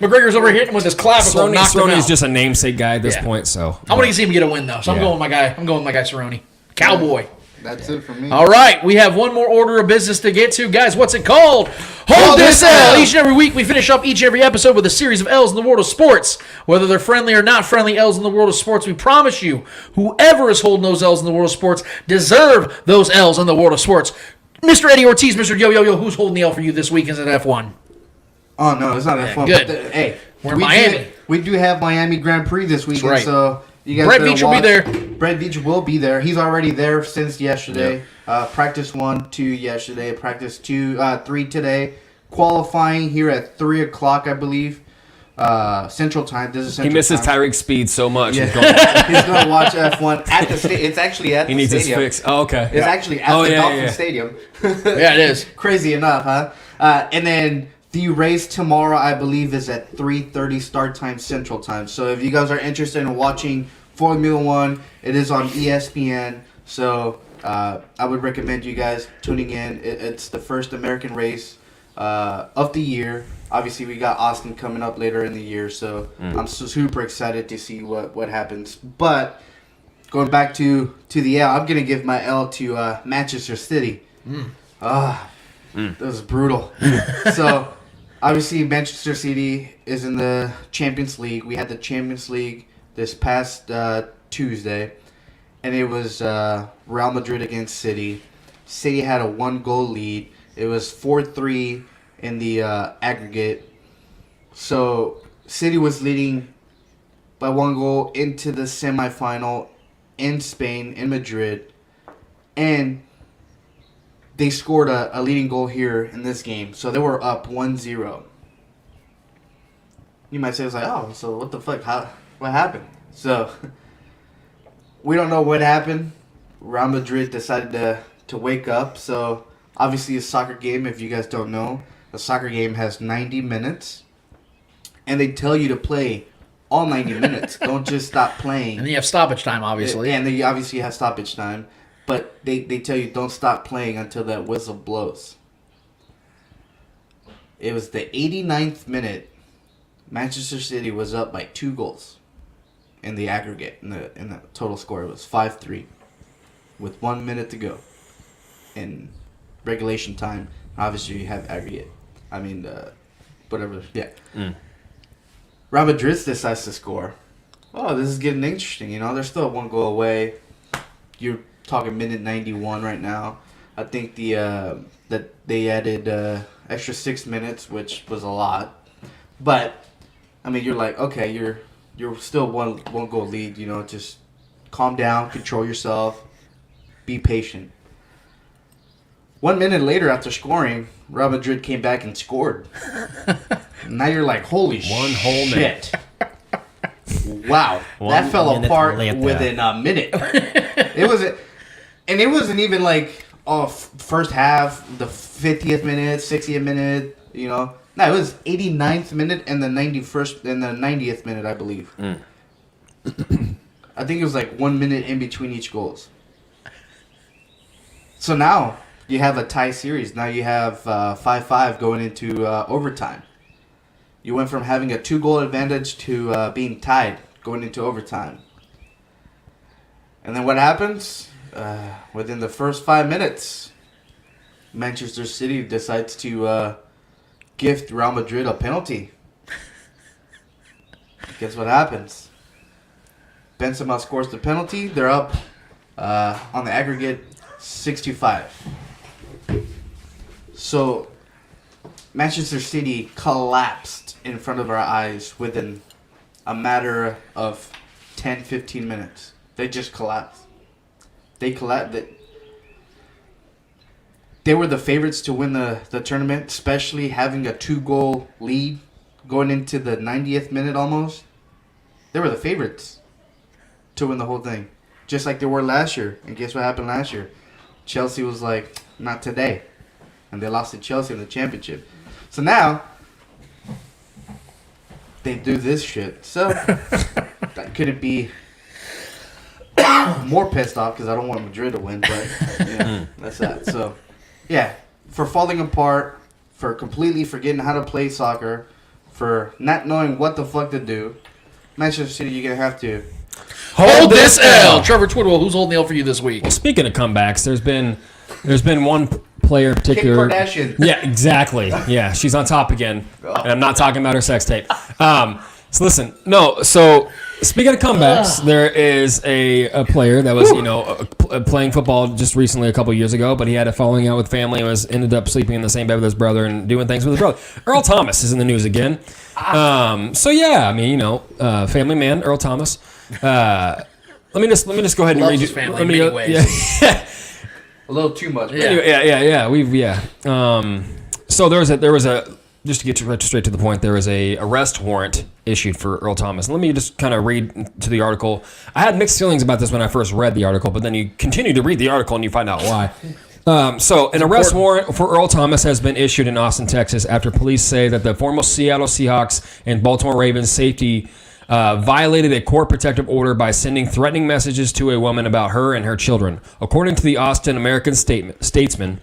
McGregor's over hitting him with his clavicle. Cerrone's just a namesake guy at this point. So I want to see him get a win though. So I'm going with my guy. I'm going with my guy Cerrone. Cowboy. That's it for me. All right, we have one more order of business to get to. Guys, what's it called? Hold this L! Each and every week, we finish up each and every episode with a series of L's in the world of sports. Whether they're friendly or not friendly L's in the world of sports, we promise you, whoever is holding those L's in the world of sports deserve those L's in the world of sports. Mr. Eddie Ortiz, Mr. Yo, who's holding the L for you this week? Is it F1? Oh, no, it's not F1. Good. But hey, we're in Miami. We do have Miami Grand Prix this weekend, right. so you guys Brett better Veach will be there. Brett Veach will be there. He's already there since yesterday. Practice 1, 2 yesterday. Practice 2, 3 today. Qualifying here at 3 o'clock, I believe. Central Time. This is Central he misses time. Tyreek's speed so much. Yeah. He's going to watch F1 at the stadium. It's actually at the stadium. He needs his fix. Oh, okay. It's actually at the Dolphin Stadium. Yeah, it is. Crazy enough, huh? And then the race tomorrow, I believe, is at 3:30 start time Central Time. So if you guys are interested in watching Formula One, it is on ESPN. So I would recommend you guys tuning in. It's the first American race of the year. Obviously, we got Austin coming up later in the year, so I'm super excited to see what happens. But going back to the L, I'm going to give my L to Manchester City. That was brutal. So, obviously, Manchester City is in the Champions League. We had the Champions League this past Tuesday, and it was Real Madrid against City. City had a 1-goal lead. It was 4-3 in the aggregate. So, City was leading by 1 goal into the semifinal in Spain, in Madrid. And they scored a leading goal here in this game. So they were up 1-0. You might say, it's like, oh, so what the fuck? What happened? So we don't know what happened. Real Madrid decided to wake up. So obviously a soccer game, if you guys don't know, a soccer game has 90 minutes. And they tell you to play all 90 minutes. Don't just stop playing. And then you have stoppage time, obviously. And then you obviously have stoppage time. But they tell you don't stop playing until that whistle blows. It was the 89th minute. Manchester City was up by 2 goals in the aggregate. In the total score, it was 5-3 with 1 minute to go in regulation time. Obviously, you have aggregate. I mean, whatever. Yeah. Real Madrid decides to score. Oh, this is getting interesting. You know, they're still 1 goal away. You're talking minute 91 right now. I think that they added extra 6 minutes, which was a lot. But I mean, you're like, okay, you're still one goal lead. You know, just calm down, control yourself, be patient. 1 minute later, after scoring, Real Madrid came back and scored. Now you're like, holy One whole shit. Wow, that fell apart within a minute. It wasn't even like first half, the 50th minute, 60th minute. You know, no, it was 89th minute and the 91st and the 90th minute, I believe. I think it was like 1 minute in between each goals. So now you have a tie series. Now you have 5-5 going into overtime. You went from having a 2-goal advantage to being tied going into overtime. And then what happens? Within the first 5 minutes, Manchester City decides to gift Real Madrid a penalty. Guess what happens? Benzema scores the penalty. They're up on the aggregate 6-5. So Manchester City collapsed in front of our eyes within a matter of 10-15 minutes. They just collapsed. They collapsed. They were the favorites to win the tournament, especially having a 2-goal lead going into the 90th minute almost. They were the favorites to win the whole thing, just like they were last year. And guess what happened last year? Chelsea was like, not today. And they lost to Chelsea in the championship. So now, they do this shit. So, I couldn't be more pissed off because I don't want Madrid to win. But, yeah, that's that. So, yeah, for falling apart, for completely forgetting how to play soccer, for not knowing what the fuck to do, Manchester City, you're going to have to hold this L. Trevor Twidwell, who's holding the L for you this week? Well, speaking of comebacks, there's been one player in particular. Kim Kardashian. Yeah, exactly. Yeah, she's on top again. And I'm not talking about her sex tape. So listen, no. So speaking of comebacks, there is a player that was playing football just recently a couple years ago, but he had a falling out with family and ended up sleeping in the same bed with his brother and doing things with his brother. Earl Thomas is in the news again. So yeah, I mean, family man, Earl Thomas. Let me just go ahead and Loves read his family in many ways. Yeah. a little too much. Yeah. Anyway, so there was a just to get straight to the point, there was a arrest warrant issued for Earl Thomas. And let me just kind of read to the article. I had mixed feelings about this when I first read the article, but then you continue to read the article and you find out why. So an arrest warrant for Earl Thomas has been issued in Austin, Texas, after police say that the former Seattle Seahawks and Baltimore Ravens safety violated a court protective order by sending threatening messages to a woman about her and her children. According to the Austin American Statesman,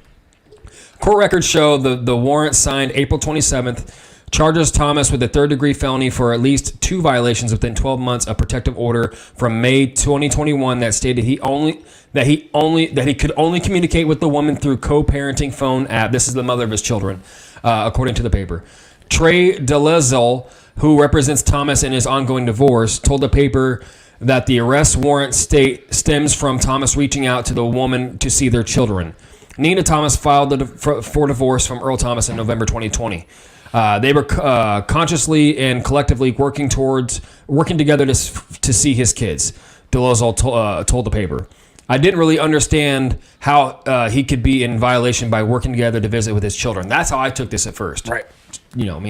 court records show the warrant signed April 27th charges Thomas with a third-degree felony for at least 2 violations within 12 months of protective order from May 2021 that stated he could only communicate with the woman through co-parenting phone app. This is the mother of his children, according to the paper. Trey DeLazel, who represents Thomas in his ongoing divorce, told the paper that the arrest warrant stems from Thomas reaching out to the woman to see their children. Nina Thomas filed for divorce from Earl Thomas in November 2020. They were consciously and collectively working together to see his kids, DeLazel told the paper. I didn't really understand how he could be in violation by working together to visit with his children. That's how I took this at first. Right.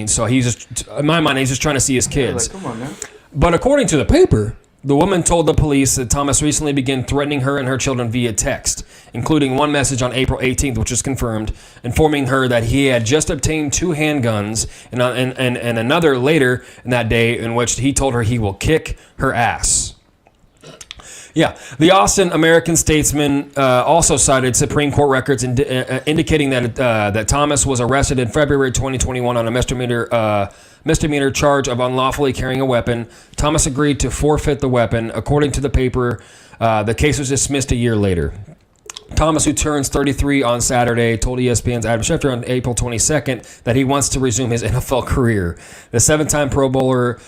So he's just, in my mind, he's just trying to see his kids. Come on, man. But according to the paper, the woman told the police that Thomas recently began threatening her and her children via text, including one message on April 18th, which was confirmed, informing her that he had just obtained 2 handguns, and another later in that day in which he told her he will kick her ass. Yeah, the Austin American-Statesman also cited Supreme Court records indicating that Thomas was arrested in February 2021 on a misdemeanor charge of unlawfully carrying a weapon. Thomas agreed to forfeit the weapon. According to the paper, the case was dismissed a year later. Thomas, who turns 33 on Saturday, told ESPN's Adam Schefter on April 22nd that he wants to resume his NFL career. The 7-time Pro Bowler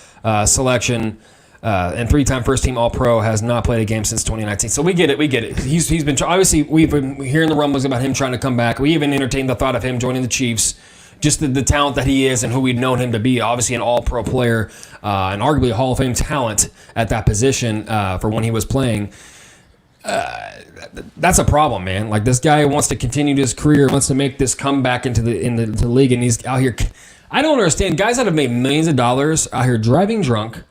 selection and 3-time first-team All-Pro has not played a game since 2019. So we get it. He's been obviously we've been hearing the rumblings about him trying to come back. We even entertained the thought of him joining the Chiefs. Just the talent that he is and who we'd known him to be. Obviously an All-Pro player and arguably a Hall of Fame talent at that position for when he was playing. That's a problem, man. Like, this guy wants to continue his career, wants to make this comeback into the league, and he's out here. I don't understand. Guys that have made millions of dollars out here driving drunk,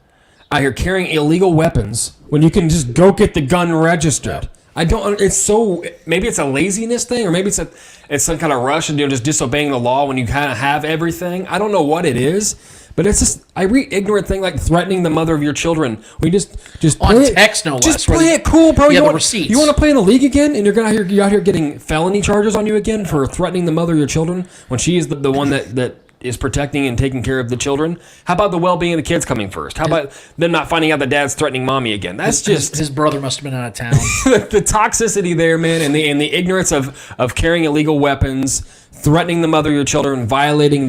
out here carrying illegal weapons when you can just go get the gun registered. I don't. It's so. Maybe it's a laziness thing, or maybe it's some kind of rush and just disobeying the law when you kind of have everything. I don't know what it is. But it's just, I read ignorant thing like threatening the mother of your children. We just on play text, no less. Just play it cool, bro. Yeah, you the receipts. You want to play in the league again, and you're out here getting felony charges on you again for threatening the mother of your children when she is the one that is protecting and taking care of the children. How about the well-being of the kids coming first? How about them not finding out the dad's threatening mommy again? That's just his brother must have been out of town. The toxicity there, man, and the ignorance of carrying illegal weapons, threatening the mother of your children, violating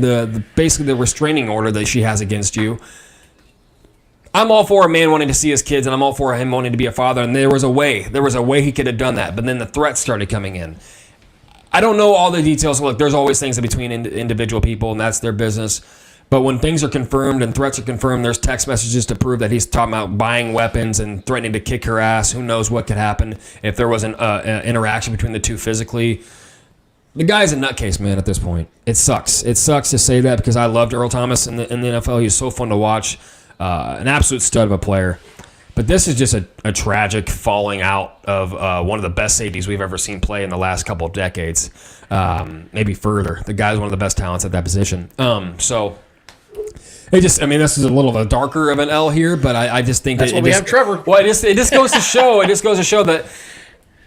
basically the restraining order that she has against you. I'm all for a man wanting to see his kids, and I'm all for him wanting to be a father, and there was a way he could have done that, but then the threats started coming in. I don't know all the details. Look, there's always things in between individual people, and that's their business. But when things are confirmed and threats are confirmed, there's text messages to prove that he's talking about buying weapons and threatening to kick her ass. Who knows what could happen if there was an interaction between the two physically. The guy's a nutcase, man, at this point. It sucks. It sucks to say that because I loved Earl Thomas in the NFL. He was so fun to watch. An absolute stud of a player. But this is just a tragic falling out of one of the best safeties we've ever seen play in the last couple of decades. Maybe further. The guy's one of the best talents at that position. So this is a little of a darker of an L here, but I just think that's why we have Trevor. Well, it just goes to show. It just goes to show that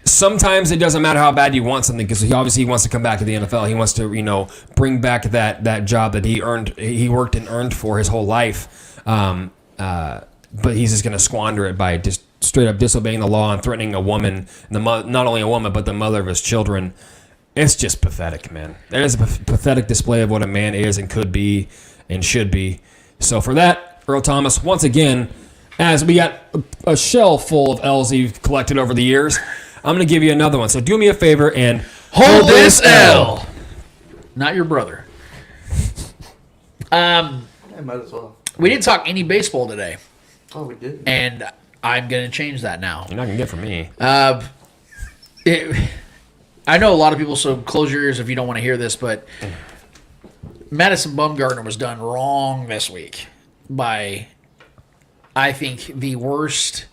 sometimes it doesn't matter how bad you want something because he obviously wants to come back to the NFL. He wants to, bring back that job that he worked and earned for his whole life. But he's just going to squander it by just straight up disobeying the law and threatening a woman, not only a woman, but the mother of his children. It's just pathetic, man. That is a pathetic display of what a man is and could be and should be. So for that, Earl Thomas, once again, as we got a shell full of L's you've collected over the years, I'm going to give you another one. So do me a favor and hold this L. Not your brother. I might as well. We didn't talk any baseball today. Oh, we did. And I'm going to change that now. You're not going to get from me. I know a lot of people, so close your ears if you don't want to hear this, but Madison Bumgarner was done wrong this week by, I think, the worst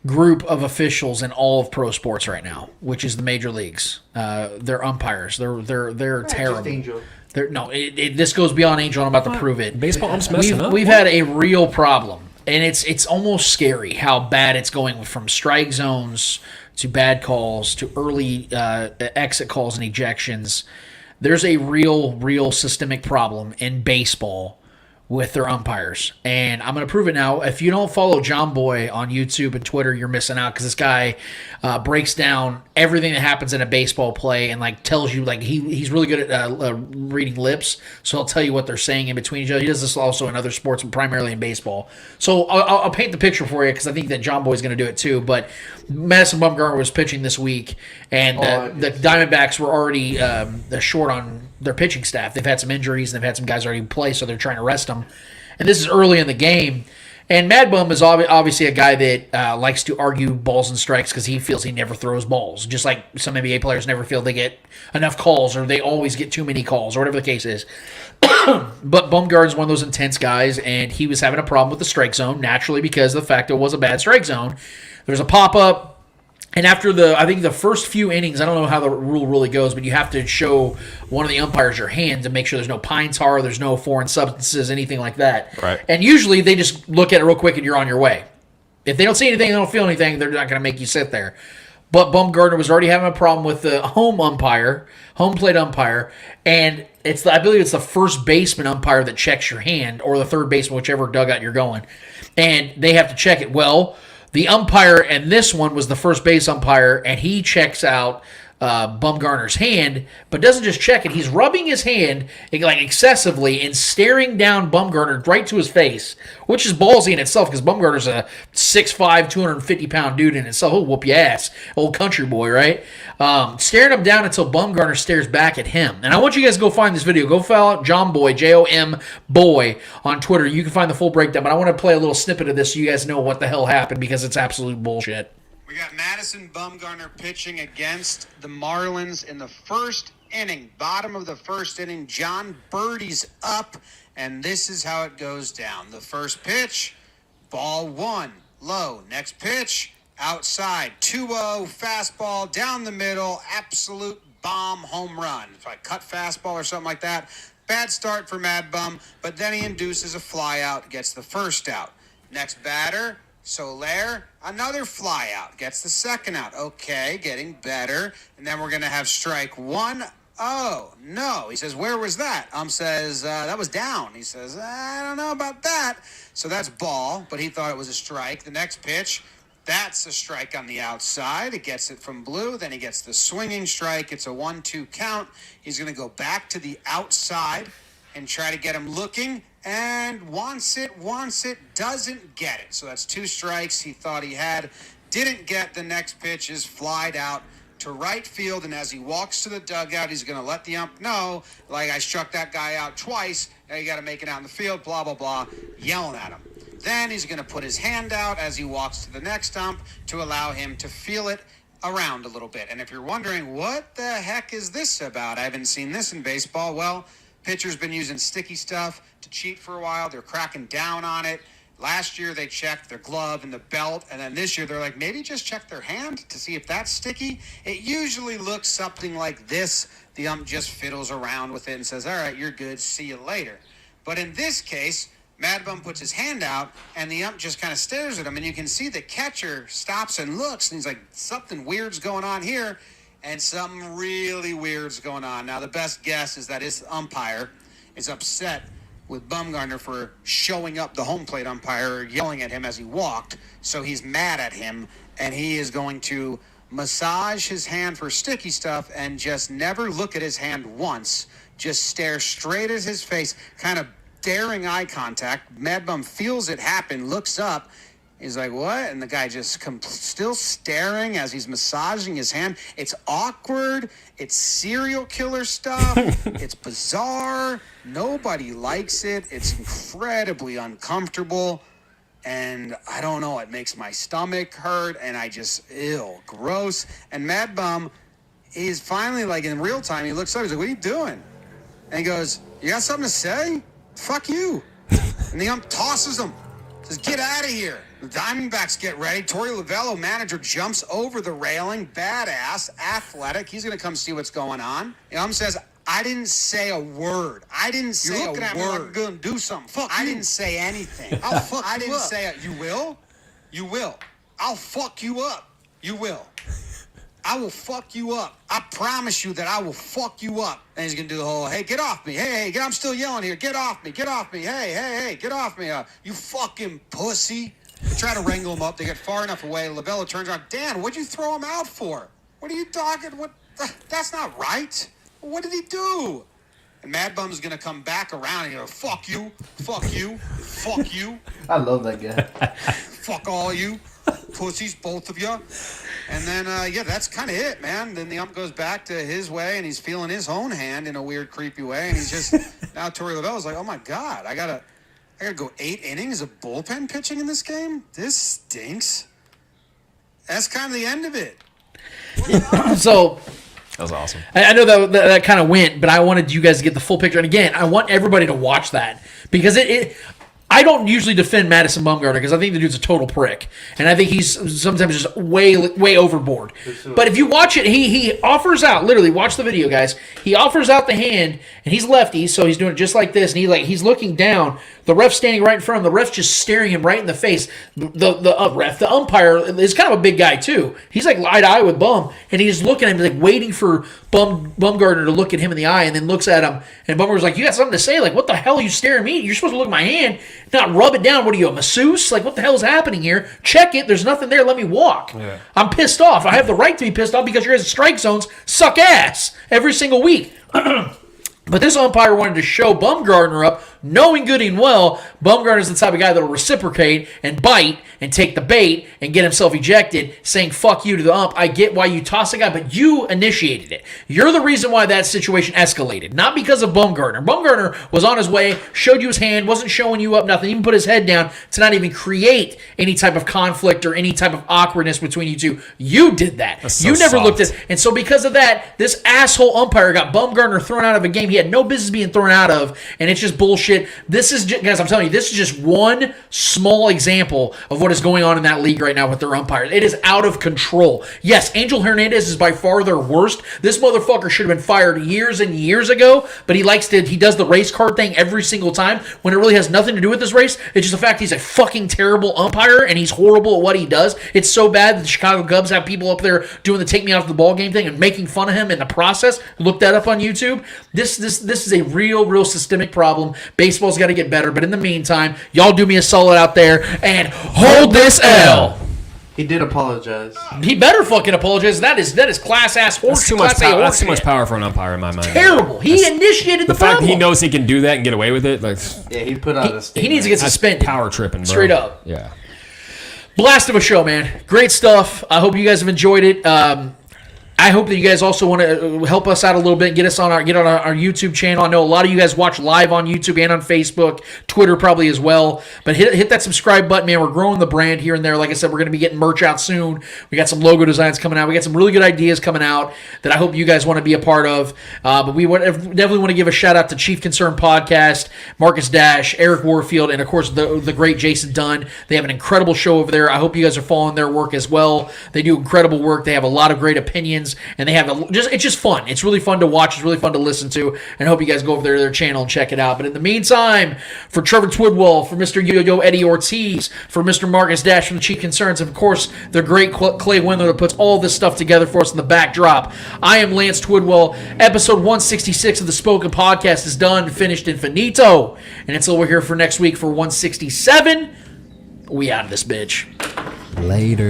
group of officials in all of pro sports right now, which is the major leagues. They're umpires. They're terrible. Angel. This goes beyond Angel. I'm about to prove it. Baseball umps messing up. We've had a real problem, and it's almost scary how bad it's going from strike zones to bad calls to early exit calls and ejections. There's a real systemic problem in baseball with their umpires, and I'm going to prove it now. If you don't follow John Boy on YouTube and Twitter, you're missing out because this guy breaks down everything that happens in a baseball play and tells you he's really good at reading lips, so he'll tell you what they're saying in between each other. He does this also in other sports, but primarily in baseball. So I'll paint the picture for you because I think that John Boy's going to do it too. But Madison Bumgarner was pitching this week, and the Diamondbacks were already short on their pitching staff. They've had some injuries, and they've had some guys already play, so they're trying to rest them. And this is early in the game. And Mad Bum is obviously a guy that likes to argue balls and strikes because he feels he never throws balls. Just like some NBA players never feel they get enough calls or they always get too many calls or whatever the case is. But Bumgarner's one of those intense guys, and he was having a problem with the strike zone, naturally because of the fact it was a bad strike zone. There was a pop-up. And after I think the first few innings, I don't know how the rule really goes, but you have to show one of the umpires your hand to make sure there's no pine tar, there's no foreign substances, anything like that. Right. And usually they just look at it real quick and you're on your way. If they don't see anything, they don't feel anything, they're not going to make you sit there. But Bumgarner was already having a problem with the home plate umpire, and I believe it's the first baseman umpire that checks your hand, or the third baseman, whichever dugout you're going, and they have to check it. Well, the umpire and this one was the first base umpire, and he checks out Bumgarner's hand, but doesn't just check it. He's rubbing his hand like excessively and staring down Bumgarner right to his face, which is ballsy in itself because Bumgarner's a 6'5", 250-pound dude in itself. He'll whoop your ass, old country boy, right? Staring him down until Bumgarner stares back at him. And I want you guys to go find this video. Go follow out John Boy, J-O-M Boy, on Twitter. You can find the full breakdown, but I want to play a little snippet of this so you guys know what the hell happened because it's absolute bullshit. We got Madison Bumgarner pitching against the Marlins in the first inning. Bottom of the first inning, John Birdie's up, and this is how it goes down. The first pitch, ball 1, low. Next pitch, outside, 2-0, fastball down the middle, absolute bomb home run. If I cut fastball or something like that, bad start for Mad Bum, but then he induces a fly out, gets the first out. Next batter, Soler, another fly out, gets the second out. Okay, getting better. And then we're going to have strike 1. Oh, no. He says, where was that? Says, that was down. He says, I don't know about that. So that's ball, but he thought it was a strike. The next pitch, that's a strike on the outside. He gets it from Blue. Then he gets the swinging strike. It's a 1-2 count. He's going to go back to the outside and try to get him looking. And wants it, doesn't get it. So that's 2 strikes he thought he had. Didn't get. The next pitch is flied out to right field. And as he walks to the dugout, he's going to let the ump know, like, I struck that guy out twice. Now you got to make it out in the field, blah, blah, blah, yelling at him. Then he's going to put his hand out as he walks to the next ump to allow him to feel it around a little bit. And if you're wondering, what the heck is this about? I haven't seen this in baseball. Well, pitcher's been using sticky stuff to cheat for a while. They're cracking down on it. Last year, they checked their glove and the belt, and then this year, they're like, maybe just check their hand to see if that's sticky. It usually looks something like this. The ump just fiddles around with it and says, all right, you're good, see you later. But in this case, Mad Bum puts his hand out, and the ump just kind of stares at him, and you can see the catcher stops and looks, and he's like, something weird's going on here. And something really weird's going on. Now, the best guess is that his umpire is upset with Bumgarner for showing up the home plate umpire, yelling at him as he walked. So he's mad at him, and he is going to massage his hand for sticky stuff and just never look at his hand once. Just stare straight at his face, kind of daring eye contact. Mad Bum feels it happen, looks up. He's like, what? And the guy just still staring as he's massaging his hand. It's awkward. It's serial killer stuff. It's bizarre. Nobody likes it. It's incredibly uncomfortable. And I don't know. It makes my stomach hurt. And I just, gross. And Mad Bum is finally, like, in real time, he looks up. He's like, what are you doing? And he goes, you got something to say? Fuck you. And the ump tosses him. Says, get out of here. The Diamondbacks get ready. Torey Lovello, manager, jumps over the railing. Badass, athletic. He's going to come see what's going on. The ump says, I didn't say a word. I didn't say a word. You're looking at me like I'm going to do something. Fuck I didn't say anything. I'll fuck I didn't say it. You will? You will. I'll fuck you up. You will. I will fuck you up. I promise you that I will fuck you up. And he's going to do the whole, hey, get off me. Hey, I'm still yelling here. Get off me. Get off me. Hey, get off me. You fucking pussy. They try to wrangle him up. They get far enough away. Lovello turns around. Dan, what'd you throw him out for? What are you talking? What? That's not right. What did he do? And Mad Bum's going to come back around and go, fuck you, fuck you, fuck you. I love that guy. Fuck all you pussies, both of you. And then, that's kind of it, man. Then the ump goes back to his way, and he's feeling his own hand in a weird, creepy way. And he's just, now Torey Lovello's like, oh, my God, I gotta go 8 innings of bullpen pitching in this game? This stinks. That's kind of the end of it. So that was awesome. I know that kind of went, but I wanted you guys to get the full picture. And again, I want everybody to watch that because I don't usually defend Madison Bumgarner because I think the dude's a total prick, and I think he's sometimes just way overboard. But if you watch it, he offers out, literally watch the video, guys. He offers out the hand, and he's lefty, so he's doing it just like this, and he's looking down. The ref's standing right in front of him. The ref's just staring him right in the face. The umpire is kind of a big guy too. He's like eye to eye with Bum, and he's looking at him like waiting for Bumgarner to look at him in the eye, and then looks at him. And Bumgarner's like, "You got something to say? Like, what the hell are you staring at me? You're supposed to look at my hand, not rub it down. What are you, a masseuse? Like, what the hell is happening here? Check it. There's nothing there. Let me walk." Yeah. I'm pissed off. I have the right to be pissed off because your guys' strike zones suck ass every single week. But this umpire wanted to show Bumgarner up, knowing good and well Bumgarner's the type of guy that will reciprocate and bite and take the bait and get himself ejected, saying fuck you to the ump. I get why you toss a guy, but you initiated it. You're the reason why that situation escalated, not because of Bumgarner. Bumgarner was on his way, showed you his hand, wasn't showing you up nothing, even put his head down to not even create any type of conflict or any type of awkwardness between you two. You did that. That's so you never soft. looked at, and so because of that, this asshole umpire got Bumgarner thrown out of a game he had no business being thrown out of, and it's just bullshit. This is just, guys, I'm telling you, this is just one small example of what is going on in that league right now with their umpires. It is out of control. Yes, Angel Hernandez is by far their worst. This motherfucker should have been fired years and years ago, but he does the race card thing every single time when it really has nothing to do with this race. It's just the fact he's a fucking terrible umpire and he's horrible at what he does. It's so bad that the Chicago Cubs have people up there doing the take me off the ball game thing and making fun of him in the process. Look that up on YouTube. This is a real systemic problem. Baseball's got to get better, but in the meantime, y'all do me a solid out there and hold this L. He did apologize. He better fucking apologize. That is class ass horse. That's too much power for an umpire in my mind. Terrible. He initiated the fact problem. that he knows he can do that and get away with it. Like, yeah, he put out a statement. He needs to get suspended. Power tripping, bro. Straight up. Yeah. Blast of a show, man. Great stuff. I hope you guys have enjoyed it. I hope that you guys also want to help us out a little bit and get on our YouTube channel. I know a lot of you guys watch live on YouTube and on Facebook, Twitter probably as well. But hit that subscribe button, man. We're growing the brand here and there. Like I said, we're going to be getting merch out soon. We got some logo designs coming out. We got some really good ideas coming out that I hope you guys want to be a part of. But we definitely want to give a shout out to Chief Concern Podcast, Marcus Dash, Eric Warfield, and of course the great Jason Dunn. They have an incredible show over there. I hope you guys are following their work as well. They do incredible work. They have a lot of great opinions. And they have it's just fun. It's really fun to watch. It's really fun to listen to. And I hope you guys go over there to their channel and check it out. But in the meantime, for Trevor Twidwell, for Mr. Yo-Yo Eddie Ortiz, for Mr. Marcus Dash from the Chief Concerns, and of course, the great Clay Wendler that puts all this stuff together for us in the backdrop. I am Lance Twidwell. Episode 166 of the Spoken Podcast is done, finished, and finito. And until we're here for next week for 167, we out of this bitch. Later.